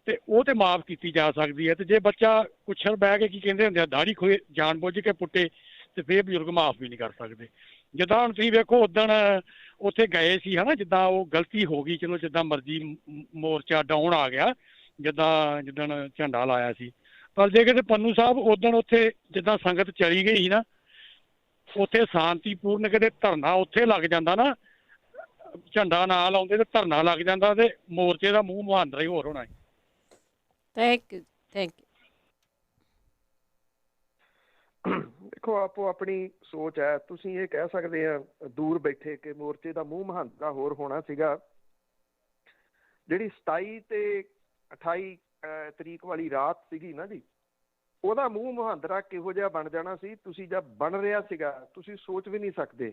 ਤੇ ਉਹ ਤੇ ਮਾਫ਼ ਕੀਤੀ ਜਾ ਸਕਦੀ ਹੈ। ਤੇ ਜੇ ਬੱਚਾ ਕੁੱਛੜ ਬਹਿ ਕੇ ਕੀ ਕਹਿੰਦੇ ਹੁੰਦੇ ਆ, ਦਾੜੀ ਖੋਏ ਜਾਣ ਬੁੱਝ ਕੇ ਪੁੱਟੇ, ਤੇ ਫਿਰ ਬਜ਼ੁਰਗ ਮਾਫ਼ ਵੀ ਨਹੀਂ ਕਰ ਸਕਦੇ। ਜਿੱਦਾਂ ਹੁਣ ਤੁਸੀਂ ਵੇਖੋ ਉਦਣ ਉੱਥੇ ਗਏ ਸੀ ਹੈ ਨਾ, ਜਿੱਦਾਂ ਉਹ ਗਲਤੀ ਹੋ ਗਈ, ਚਲੋ ਜਿੱਦਾਂ ਮਰਜ਼ੀ ਮੋਰਚਾ ਡਾਊਨ ਆ ਗਿਆ, ਜਿੱਦਣ ਝੰਡਾ ਲਾਇਆ ਸੀ। ਪਰ ਜੇ ਕਿਤੇ ਪੰਨੂ ਸਾਹਿਬ ਉਦਣ ਉੱਥੇ ਜਿੱਦਾਂ ਸੰਗਤ ਚਲੀ ਗਈ ਸੀ ਨਾ, ਉੱਥੇ ਸ਼ਾਂਤੀਪੂਰਨ ਕਿਤੇ ਧਰਨਾ ਉੱਥੇ ਲੱਗ ਜਾਂਦਾ ਨਾ, ਝੰਡਾ ਨਾ ਲਾਉਂਦੇ ਤੇ ਧਰਨਾ ਲੱਗ ਜਾਂਦਾ, ਤੇ ਮੋਰਚੇ ਦਾ ਮੂੰਹ ਮੁਹਾਂਦਰਾ ਹੀ ਹੋਰ ਹੋਣਾ। Thank you. ਦੇਖੋ, ਆਪੋ ਆਪਣੀ ਸੋਚ ਹੈ। ਤੁਸੀਂ ਇਹ ਕਹਿ ਸਕਦੇ ਆ ਦੂਰ ਬੈਠੇ ਕਿ ਮੋਰਚੇ ਦਾ ਮੂੰਹ ਮਹਾਂਦਰਾ ਹੋਰ ਹੋਣਾ ਸੀਗਾ। ਜਿਹੜੀ 27 ਤੇ 28 ਤਰੀਕ ਵਾਲੀ ਰਾਤ ਸੀਗੀ ਨਾ ਜੀ, ਉਹਦਾ ਮੂੰਹ ਮੁਹਾਂਦਰਾ ਕਿਹੋ ਜਿਹਾ ਬਣ ਜਾਣਾ ਸੀ, ਤੁਸੀਂ ਜਦ ਬਣ ਰਿਹਾ ਸੀਗਾ ਤੁਸੀਂ ਸੋਚ ਵੀ ਨਹੀਂ ਸਕਦੇ।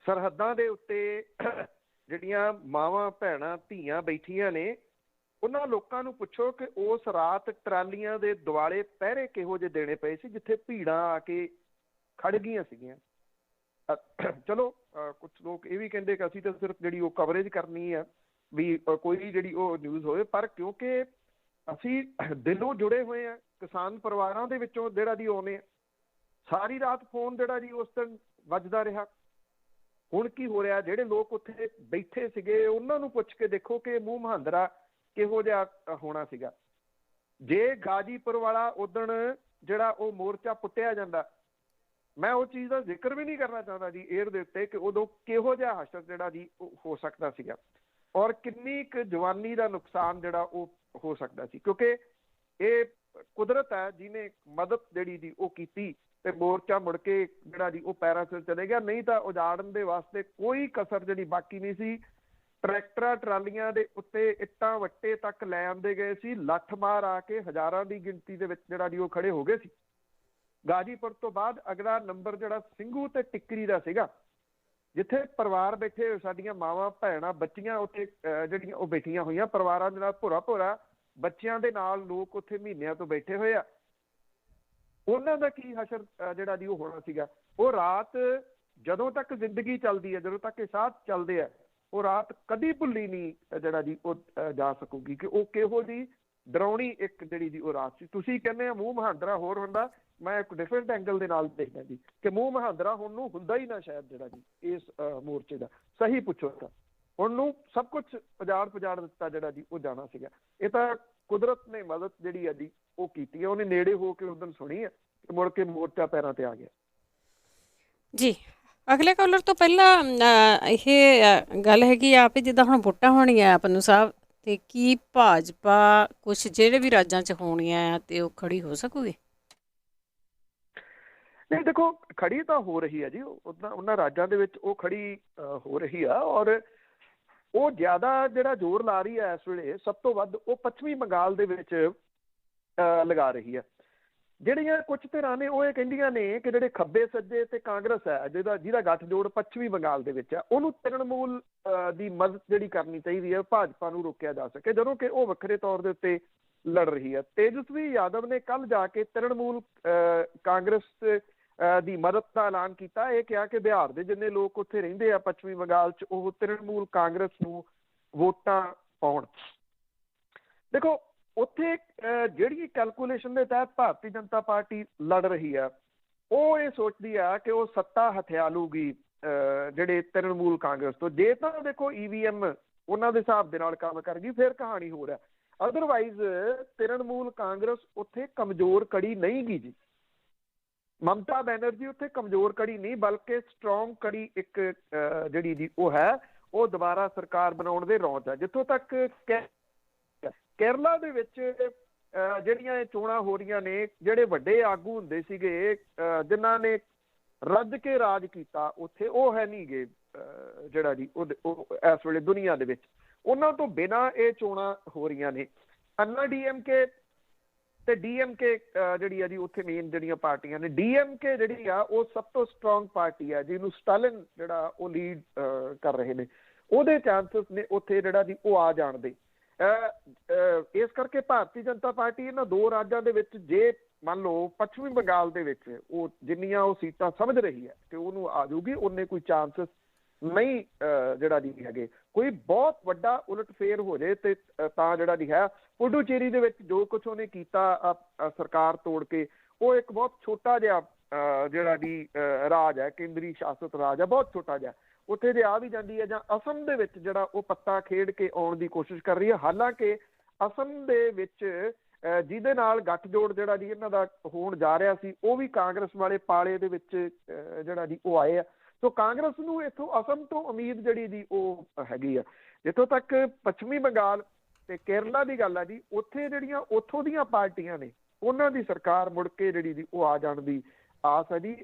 ਸਰਹੱਦਾਂ ਦੇ ਉੱਤੇ ਜਿਹੜੀਆਂ ਮਾਵਾਂ ਭੈਣਾਂ ਧੀਆਂ ਬੈਠੀਆਂ ਨੇ, ਉਹਨਾਂ ਲੋਕਾਂ ਨੂੰ ਪੁੱਛੋ ਕਿ ਉਸ ਰਾਤ ਟਰਾਲੀਆਂ ਦੇ ਦੁਆਲੇ ਪਹਿਰੇ ਕਿਹੋ ਜਿਹੇ ਦੇਣੇ ਪਏ ਸੀ, ਜਿੱਥੇ ਭੀੜਾਂ ਆ ਕੇ ਖੜ ਗਈਆਂ ਸੀਗੀਆਂ। ਚਲੋ ਕੁਛ ਲੋਕ ਇਹ ਵੀ ਕਹਿੰਦੇ ਕਿ ਅਸੀਂ ਤਾਂ ਸਿਰਫ ਜਿਹੜੀ ਉਹ ਕਵਰੇਜ ਕਰਨੀ ਆ, ਵੀ ਕੋਈ ਜਿਹੜੀ ਉਹ ਨਿਊਜ਼ ਹੋਵੇ, ਪਰ ਕਿਉਂਕਿ ਅਸੀਂ ਦਿਲੋਂ ਜੁੜੇ ਹੋਏ ਆ ਕਿਸਾਨ ਪਰਿਵਾਰਾਂ ਦੇ ਵਿੱਚੋਂ ਜਿਹੜਾ ਜੀ ਆਉਂਦੇ ਆ, ਸਾਰੀ ਰਾਤ ਫੋਨ ਜਿਹੜਾ ਜੀ ਉਸ ਦਿਨ ਵੱਜਦਾ ਰਿਹਾ। ਹੁਣ ਕੀ ਹੋ ਰਿਹਾ, ਜਿਹੜੇ ਲੋਕ ਉੱਥੇ ਬੈਠੇ ਸੀਗੇ ਉਹਨਾਂ ਨੂੰ ਪੁੱਛ ਕੇ ਦੇਖੋ ਕਿ ਮੂੰਹ ਮਹਾਂਦਰਾ ਕਿਹੋ ਜਿਹਾ ਹੋਣਾ ਸੀਗਾ। ਜੇ ਗਾਜੀਪੁਰ ਵਾਲਾ ਉਦਣ ਜਿਹੜਾ ਉਹ ਮੋਰਚਾ ਪੁੱਟਿਆ ਜਾਂਦਾ, ਮੈਂ ਉਹ ਚੀਜ਼ ਦਾ ਜ਼ਿਕਰ ਵੀ ਨਹੀਂ ਕਰਨਾ ਚਾਹੁੰਦਾ ਜੀ ਏਅਰ ਦੇ ਉੱਤੇ, ਕਿ ਉਦੋਂ ਕਿਹੋ ਜਿਹਾ ਹਸ਼ਰ ਜਿਹੜਾ ਜੀ ਉਹ ਹੋ ਸਕਦਾ ਸੀਗਾ, ਔਰ ਕਿੰਨੀ ਕੁ ਜਵਾਨੀ ਦਾ ਨੁਕਸਾਨ ਜਿਹੜਾ ਉਹ ਹੋ ਸਕਦਾ ਸੀ। ਕਿਉਂਕਿ ਇਹ ਕੁਦਰਤ ਹੈ ਜਿਹਨੇ ਮਦਦ ਜਿਹੜੀ ਦੀ ਉਹ ਕੀਤੀ, ਤੇ ਮੋਰਚਾ ਮੁੜ ਕੇ ਜਿਹੜਾ ਜੀ ਉਹ ਪੈਰਾਂ ਸਿਰ ਚਲੇ ਗਿਆ। ਨਹੀਂ ਤਾਂ ਉਜਾੜਨ ਦੇ ਵਾਸਤੇ ਕੋਈ ਕਸਰ ਜਿਹੜੀ ਬਾਕੀ ਨਹੀਂ ਸੀ। ਟਰੈਕਟਰਾਂ ਟਰਾਲੀਆਂ ਦੇ ਉੱਤੇ ਇੱਟਾਂ ਵੱਟੇ ਤੱਕ ਲੈ ਆਂਦੇ ਗਏ ਸੀ, ਲੱਠ ਮਾਰ ਆ ਕੇ ਹਜ਼ਾਰਾਂ ਦੀ ਗਿਣਤੀ ਦੇ ਵਿੱਚ ਜਿਹੜਾ ਜੀ ਉਹ ਖੜੇ ਹੋ ਗਏ ਸੀ। ਗਾਜੀਪੁਰ ਤੋਂ ਬਾਅਦ ਅਗਲਾ ਨੰਬਰ ਜਿਹੜਾ ਸਿੰਘੂ ਤੇ ਟਿੱਕਰੀ ਦਾ ਸੀਗਾ, ਜਿੱਥੇ ਪਰਿਵਾਰ ਬੈਠੇ ਹੋਏ, ਸਾਡੀਆਂ ਮਾਵਾਂ ਭੈਣਾਂ ਬੱਚੀਆਂ ਉੱਥੇ ਜਿਹੜੀਆਂ ਉਹ ਬੈਠੀਆਂ ਹੋਈਆਂ, ਪਰਿਵਾਰਾਂ ਦੇ ਨਾਲ ਭੋਰਾ ਬੱਚਿਆਂ ਦੇ ਨਾਲ ਲੋਕ ਉੱਥੇ ਮਹੀਨਿਆਂ ਤੋਂ ਬੈਠੇ ਹੋਏ ਆ। ਉਹਨਾਂ ਦਾ ਕੀ ਹਸ਼ਰ ਜਿਹੜਾ ਜੀ ਉਹ ਹੋਣਾ ਸੀਗਾ। ਉਹ ਰਾਤ ਜਦੋਂ ਤੱਕ ਜ਼ਿੰਦਗੀ ਚੱਲਦੀ ਹੈ, ਜਦੋਂ ਤੱਕ ਇਹ ਸਾਹ ਚੱਲਦੇ ਆ, ਉਹ ਰਾਤ ਕਦੀ ਭੁੱਲੀ ਨਹੀਂ ਜਿਹੜਾ ਜੀ ਉਹ ਜਾ ਸਕੂਗੀ, ਕਿ ਉਹ ਕਿਹੋ ਜਿਹੀ ਡਰਾਉਣੀ ਇੱਕ ਜਿਹੜੀ ਜੀ ਉਹ ਰਾਤ ਸੀ। ਤੁਸੀਂ ਕਹਿੰਦੇ ਆ ਮੂੰਹ ਮਹਾਂਦਰਾ ਹੋਰ ਹੁੰਦਾ, ਮੈਂ ਇੱਕ ਡਿਫਰੈਂਟ ਐਂਗਲ ਦੇ ਨਾਲ ਦੇਖਦਾ ਜੀ ਕਿ ਮੂੰਹ ਮਹਾਂਦਰਾ ਹੁਣ ਨੂੰ ਹੁੰਦਾ ਹੀ ਨਾ ਸ਼ਾਇਦ ਜਿਹੜਾ ਜੀ ਇਸ ਮੋਰਚੇ ਦਾ। ਸਹੀ ਪੁੱਛੋ ਤਾਂ ਹੁਣ ਨੂੰ ਸਭ ਕੁਛ ਉਜਾੜ ਦਿੱਤਾ ਜਿਹੜਾ ਜੀ ਉਹ ਜਾਣਾ ਸੀਗਾ। ਇਹ ਤਾਂ ਕੁਦਰਤ ਨੇ ਮਦਦ ਜਿਹੜੀ ਹੈ ਜੀ ਉਹ ਕੀਤੀ ਹੈ, ਉਹਨੇ ਨੇੜੇ ਹੋ ਕੇ ਉਦੋਂ ਸੁਣੀ ਹੈ, ਮੁੜ ਕੇ ਮੋਰਚਾ ਪੈਰਾਂ ਤੇ ਆ ਗਿਆ ਜੀ। ਅਗਲੇ ਕਾਲਰ ਤੋਂ ਪਹਿਲਾਂ ਇਹ ਗੱਲ ਹੈਗੀ ਆ ਵੀ ਜਿੱਦਾਂ ਹੁਣ ਵੋਟਾਂ ਹੋਣੀਆਂ ਪੰਨੂ ਸਾਹਿਬ, ਤੇ ਕੀ ਭਾਜਪਾ ਕੁਛ ਜਿਹੜੇ ਵੀ ਰਾਜਾਂ 'ਚ ਹੋਣੀਆਂ ਆ ਤੇ ਉਹ ਖੜੀ ਹੋ ਸਕੂਗੀ? ਨਹੀਂ, ਦੇਖੋ ਖੜੀ ਤਾਂ ਹੋ ਰਹੀ ਹੈ ਜੀ, ਉਹਨਾਂ ਰਾਜਾਂ ਦੇ ਵਿੱਚ ਉਹ ਖੜੀ ਹੋ ਰਹੀ ਆ, ਔਰ ਉਹ ਜ਼ਿਆਦਾ ਜਿਹੜਾ ਜ਼ੋਰ ਲਾ ਰਹੀ ਹੈ ਇਸ ਵੇਲੇ ਸਭ ਤੋਂ ਵੱਧ ਉਹ ਪੱਛਮੀ ਬੰਗਾਲ ਦੇ ਵਿੱਚ ਲਗਾ ਰਹੀ ਹੈ। ਜਿਹੜੀਆਂ ਕੁਝ ਧਿਰਾਂ ਨੇ ਉਹ ਇਹ ਕਹਿੰਦੀਆਂ ਨੇ ਕਿ ਜਿਹੜੇ ਖੱਬੇ ਸੱਜੇ ਤੇ ਕਾਂਗਰਸ ਹੈ, ਜਿਹਦਾ ਗੱਠਜੋੜ ਪੱਛਮੀ ਬੰਗਾਲ ਦੇ ਵਿੱਚ ਹੈ, ਉਹਨੂੰ ਤ੍ਰਿਣਮੂਲ ਦੀ ਮਦਦ ਜਿਹੜੀ ਕਰਨੀ ਚਾਹੀਦੀ ਹੈ, ਭਾਜਪਾ ਨੂੰ ਰੋਕਿਆ ਜਾ ਸਕੇ, ਜਦੋਂ ਕਿ ਉਹ ਵੱਖਰੇ ਤੌਰ ਦੇ ਉੱਤੇ ਲੜ ਰਹੀ ਹੈ। ਤੇਜਸਵੀ ਯਾਦਵ ਨੇ ਕੱਲ ਜਾ ਕੇ ਤ੍ਰਿਣਮੂਲ ਕਾਂਗਰਸ ਦੀ ਮਦਦ ਦਾ ਐਲਾਨ ਕੀਤਾ। ਇਹ ਕਿਹਾ ਕਿ ਬਿਹਾਰ ਦੇ ਜਿੰਨੇ ਲੋਕ ਉੱਥੇ ਰਹਿੰਦੇ ਆ ਪੱਛਮੀ ਬੰਗਾਲ 'ਚ, ਉਹ ਤ੍ਰਿਣਮੂਲ ਕਾਂਗਰਸ ਨੂੰ ਵੋਟਾਂ ਪਾਉਣ। ਦੇਖੋ ਉੱਥੇ ਜਿਹੜੀ ਕੈਲਕੂਲੇਸ਼ਨ ਦੇ ਤਹਿਤ ਭਾਰਤੀ ਜਨਤਾ ਪਾਰਟੀ ਲੜ ਰਹੀ ਆ, ਉਹ ਇਹ ਸੋਚਦੀ ਆ ਕਿ ਉਹ ਸੱਤਾ ਹਥਿਆ ਲੂਗੀ ਜਿਹੜੇ ਤ੍ਰਿਣਮੂਲ ਕਾਂਗਰਸ ਤੋਂ। ਜੇ ਤਾਂ ਦੇਖੋ EVM ਉਹਨਾਂ ਦੇ ਹਿਸਾਬ ਦੇ ਨਾਲ ਕੰਮ ਕਰ ਗਈ, ਫਿਰ ਕਹਾਣੀ ਹੋਰ ਹੈ। ਅਦਰਵਾਈਜ਼ ਤ੍ਰਿਣਮੂਲ ਕਾਂਗਰਸ ਉੱਥੇ ਕਮਜ਼ੋਰ ਕੜੀ ਨਹੀਂ ਗੀ ਜੀ। ਮਮਤਾ ਬੈਨਰਜੀ ਉੱਥੇ ਕਮਜ਼ੋਰ ਕੜੀ ਨਹੀਂ, ਬਲਕਿ ਸਟਰੋਂਗ ਕੜੀ ਇੱਕ ਜਿਹੜੀ ਜੀ ਉਹ ਹੈ, ਉਹ ਦੁਬਾਰਾ ਸਰਕਾਰ ਬਣਾਉਣ ਦੇ ਰੌਂਚ ਹੈ। ਜਿੱਥੋਂ ਤੱਕ ਕੇਰਲਾ ਦੇ ਵਿੱਚ ਜਿਹੜੀਆਂ ਇਹ ਚੋਣਾਂ ਹੋ ਰਹੀਆਂ ਨੇ, ਜਿਹੜੇ ਵੱਡੇ ਆਗੂ ਹੁੰਦੇ ਸੀਗੇ ਜਿਨ੍ਹਾਂ ਨੇ ਰੱਜ ਕੇ ਰਾਜ ਕੀਤਾ ਉੱਥੇ, ਉਹ ਹੈ ਨਹੀਂ ਗੇ ਜਿਹੜਾ ਜੀ ਉਹ ਇਸ ਵੇਲੇ ਦੁਨੀਆ ਦੇ ਵਿੱਚ। ਉਹਨਾਂ ਤੋਂ ਬਿਨਾਂ ਇਹ ਚੋਣਾਂ ਹੋ ਰਹੀਆਂ ਨੇ। ਅੰਨਾ DMK ਤੇ DMK ਜਿਹੜੀ ਆ ਜੀ ਉੱਥੇ ਮੇਨ ਜਿਹੜੀਆਂ ਪਾਰਟੀਆਂ ਨੇ। DMK ਜਿਹੜੀ ਆ ਉਹ ਸਭ ਤੋਂ ਸਟਰੋਂਗ ਪਾਰਟੀ ਆ, ਜਿਹਨੂੰ ਸਟਾਲਿਨ ਜਿਹੜਾ ਉਹ ਲੀਡ ਕਰ ਰਹੇ ਨੇ। ਉਹਦੇ ਚਾਂਸਸ ਨੇ ਉੱਥੇ ਜਿਹੜਾ ਜੀ ਉਹ ਆ ਜਾਣ ਦੇ। ਇਸ ਕਰਕੇ ਭਾਰਤੀ ਜਨਤਾ ਪਾਰਟੀ ਇਹਨਾਂ ਦੋ ਰਾਜਾਂ ਦੇ ਵਿੱਚ, ਜੇ ਮੰਨ ਲਓ ਪੱਛਮੀ ਬੰਗਾਲ ਦੇ ਵਿੱਚ ਉਹ ਜਿੰਨੀਆਂ ਉਹ ਸੀਟਾਂ ਸਮਝ ਰਹੀ ਹੈ ਕਿ ਉਹਨੂੰ ਆ ਜਾਊਗੀ, ਉਹਨੇ ਕੋਈ ਚਾਂਸਸ ਨਹੀਂ ਜਿਹੜਾ ਜੀ ਹੈਗੇ। ਕੋਈ ਬਹੁਤ ਵੱਡਾ ਉਲਟਫੇਰ ਹੋ ਜਾਏ ਤੇ ਤਾਂ ਜਿਹੜਾ ਜੀ ਹੈ ਪੁਡੂਚੇਰੀ ਦੇ ਵਿੱਚ ਜੋ ਕੁਛ ਉਹਨੇ ਕੀਤਾ ਸਰਕਾਰ ਤੋੜ ਕੇ, ਉਹ ਇੱਕ ਬਹੁਤ ਛੋਟਾ ਜਿਹਾ ਜਿਹੜਾ ਜੀ ਰਾਜ ਹੈ, ਕੇਂਦਰੀ ਸ਼ਾਸਤ ਰਾਜ ਹੈ, ਬਹੁਤ ਛੋਟਾ ਜਿਹਾ। ਉੱਥੇ ਜੇ ਆ ਵੀ ਜਾਂਦੀ ਹੈ, ਜਾਂ ਅਸਮ ਦੇ ਵਿੱਚ ਜਿਹੜਾ ਉਹ ਪੱਤਾ ਖੇਡ ਕੇ ਆਉਣ ਦੀ ਕੋਸ਼ਿਸ਼ ਕਰ ਰਹੀ ਹੈ। ਹਾਲਾਂਕਿ ਅਸਮ ਦੇ ਵਿੱਚ ਜਿਹਦੇ ਨਾਲ ਗੱਠਜੋੜ ਜਿਹੜਾ ਜੀ ਇਹਨਾਂ ਦਾ ਹੋਣ ਜਾ ਰਿਹਾ ਸੀ, ਉਹ ਵੀ ਕਾਂਗਰਸ ਵਾਲੇ ਪਾਲੇ ਦੇ ਵਿੱਚ ਜਿਹੜਾ ਜੀ ਉਹ ਆਏ ਆ। ਸੋ ਕਾਂਗਰਸ ਨੂੰ ਇੱਥੋਂ ਅਸਮ ਤੋਂ ਉਮੀਦ ਜਿਹੜੀ ਜੀ ਉਹ ਹੈਗੀ ਆ। ਜਿੱਥੋਂ ਤੱਕ ਪੱਛਮੀ ਬੰਗਾਲ ਤੇ ਕੇਰਲਾ ਦੀ ਗੱਲ ਆ ਜੀ, ਉੱਥੇ ਜਿਹੜੀਆਂ ਉੱਥੋਂ ਦੀਆਂ ਪਾਰਟੀਆਂ ਨੇ, ਉਹਨਾਂ ਦੀ ਸਰਕਾਰ ਮੁੜ ਕੇ ਜਿਹੜੀ ਜੀ ਉਹ ਆ ਜਾਣ ਦੀ ਆਸ ਹੈ ਜੀ।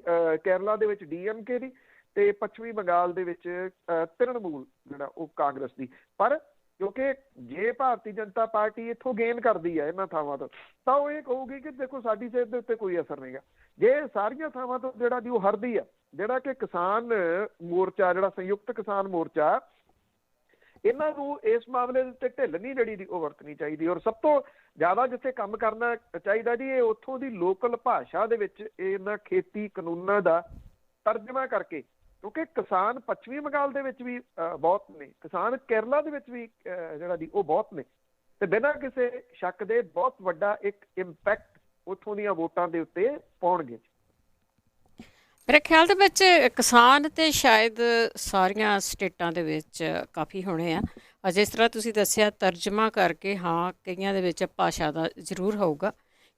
ਕੇਰਲਾ ਦੇ ਵਿੱਚ DMK ਦੀ ਤੇ ਪੱਛਮੀ ਬੰਗਾਲ ਦੇ ਵਿੱਚ ਤ੍ਰਿਣਮੂਲ ਜਿਹੜਾ ਉਹ ਕਾਂਗਰਸ ਦੀ। ਪਰ ਕਿਉਂਕਿ ਜੇ ਭਾਰਤੀ ਜਨਤਾ ਪਾਰਟੀ ਇੱਥੋਂ ਗੇਨ ਕਰਦੀ ਹੈ ਇਹਨਾਂ ਥਾਵਾਂ ਤੋਂ, ਤਾਂ ਉਹ ਇਹ ਕਹੂਗੀ ਕਿ ਦੇਖੋ ਸਾਡੀ ਸਿਹਤ ਦੇ ਉੱਤੇ ਕੋਈ ਅਸਰ ਨਹੀਂਗਾ। ਜੇ ਸਾਰੀਆਂ ਥਾਵਾਂ ਤੋਂ ਜਿਹੜਾ ਜੀ ਉਹ ਹਰਦੀ ਆ, ਜਿਹੜਾ ਕਿ ਕਿਸਾਨ ਮੋਰਚਾ, ਜਿਹੜਾ ਸੰਯੁਕਤ ਕਿਸਾਨ ਮੋਰਚਾ, ਇਹਨਾਂ ਨੂੰ ਇਸ ਮਾਮਲੇ ਦੇ ਉੱਤੇ ਢਿੱਲ ਨਹੀਂ ਜਿਹੜੀ ਦੀ ਉਹ ਵਰਤਣੀ ਚਾਹੀਦੀ। ਔਰ ਸਭ ਤੋਂ ਜ਼ਿਆਦਾ ਜਿੱਥੇ ਕੰਮ ਕਰਨਾ ਚਾਹੀਦਾ ਜੀ, ਇਹ ਉੱਥੋਂ ਦੀ ਲੋਕਲ ਭਾਸ਼ਾ ਦੇ ਵਿੱਚ ਇਹਨਾਂ ਖੇਤੀ ਕਾਨੂੰਨਾਂ ਦਾ ਤਰਜਮਾ ਕਰਕੇ, ਕਿਉਂਕਿ ਕਿਸਾਨ ਪੱਛਮੀ ਬੰਗਾਲ ਦੇ ਵਿੱਚ ਵੀ ਬਹੁਤ ਨੇ, ਕਿਸਾਨ ਕੇਰਲਾ ਦੇ ਵਿੱਚ ਵੀ ਜਿਹੜਾ ਜੀ ਉਹ ਬਹੁਤ ਨੇ, ਤੇ ਬਿਨਾਂ ਕਿਸੇ ਸ਼ੱਕ ਦੇ ਬਹੁਤ ਵੱਡਾ ਇੱਕ ਇੰਪੈਕਟ ਉੱਥੋਂ ਦੀਆਂ ਵੋਟਾਂ ਦੇ ਉੱਤੇ ਪਾਉਣਗੇ। ਮੇਰੇ ਖਿਆਲ ਦੇ ਵਿੱਚ ਕਿਸਾਨ ਤੇ ਸ਼ਾਇਦ ਸਾਰੀਆਂ ਸਟੇਟਾਂ ਦੇ ਵਿੱਚ ਕਾਫੀ ਹੋਣੇ ਆ। ਜਿਸ ਤਰ੍ਹਾਂ ਤੁਸੀਂ ਦੱਸਿਆ ਤਰਜਮਾ ਕਰਕੇ, ਹਾਂ ਕਈਆਂ ਦੇ ਵਿੱਚ ਭਾਸ਼ਾ ਦਾ ਜ਼ਰੂਰ ਹੋਊਗਾ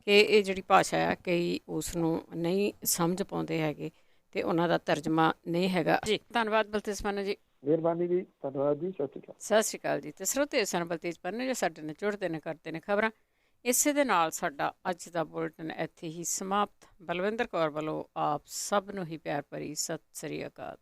ਕਿ ਇਹ ਜਿਹੜੀ ਭਾਸ਼ਾ ਆ ਕਈ ਉਸ ਨੂੰ ਨਹੀਂ ਸਮਝ ਪਾਉਂਦੇ ਹੈਗੇ ਤੇ ਉਹਨਾਂ ਦਾ ਤਰਜਮਾ ਨਹੀਂ ਹੈਗਾ ਜੀ। ਧੰਨਵਾਦ ਬਲਤੇਜ ਪੰਨੂ ਜੀ। ਮਿਹਰਬਾਨੀ ਜੀ, ਧੰਨਵਾਦ ਜੀ, ਸਤਿ ਸ਼੍ਰੀ ਅਕਾਲ। ਸਤਿ ਸ਼੍ਰੀ ਅਕਾਲ ਜੀ। ਤੇ ਸਰੋਤੇ ਸਨ ਬਲਤੇਜ ਪੰਨੂ ਜੋ ਸਾਡੇ ਨਾਲ ਜੁੜਦੇ ਨੇ, ਕਰਦੇ ਨੇ ਖਬਰਾਂ। ਇਸੇ ਦੇ ਨਾਲ ਸਾਡਾ ਅੱਜ ਦਾ ਬੁਲਟਨ ਇੱਥੇ ਹੀ ਸਮਾਪਤ। ਬਲਵਿੰਦਰ ਕੌਰ ਵੱਲੋਂ ਆਪ ਸਭ ਨੂੰ ਹੀ ਪਿਆਰ ਭਰੀ ਸਤਿ ਸ੍ਰੀ ਅਕਾਲ।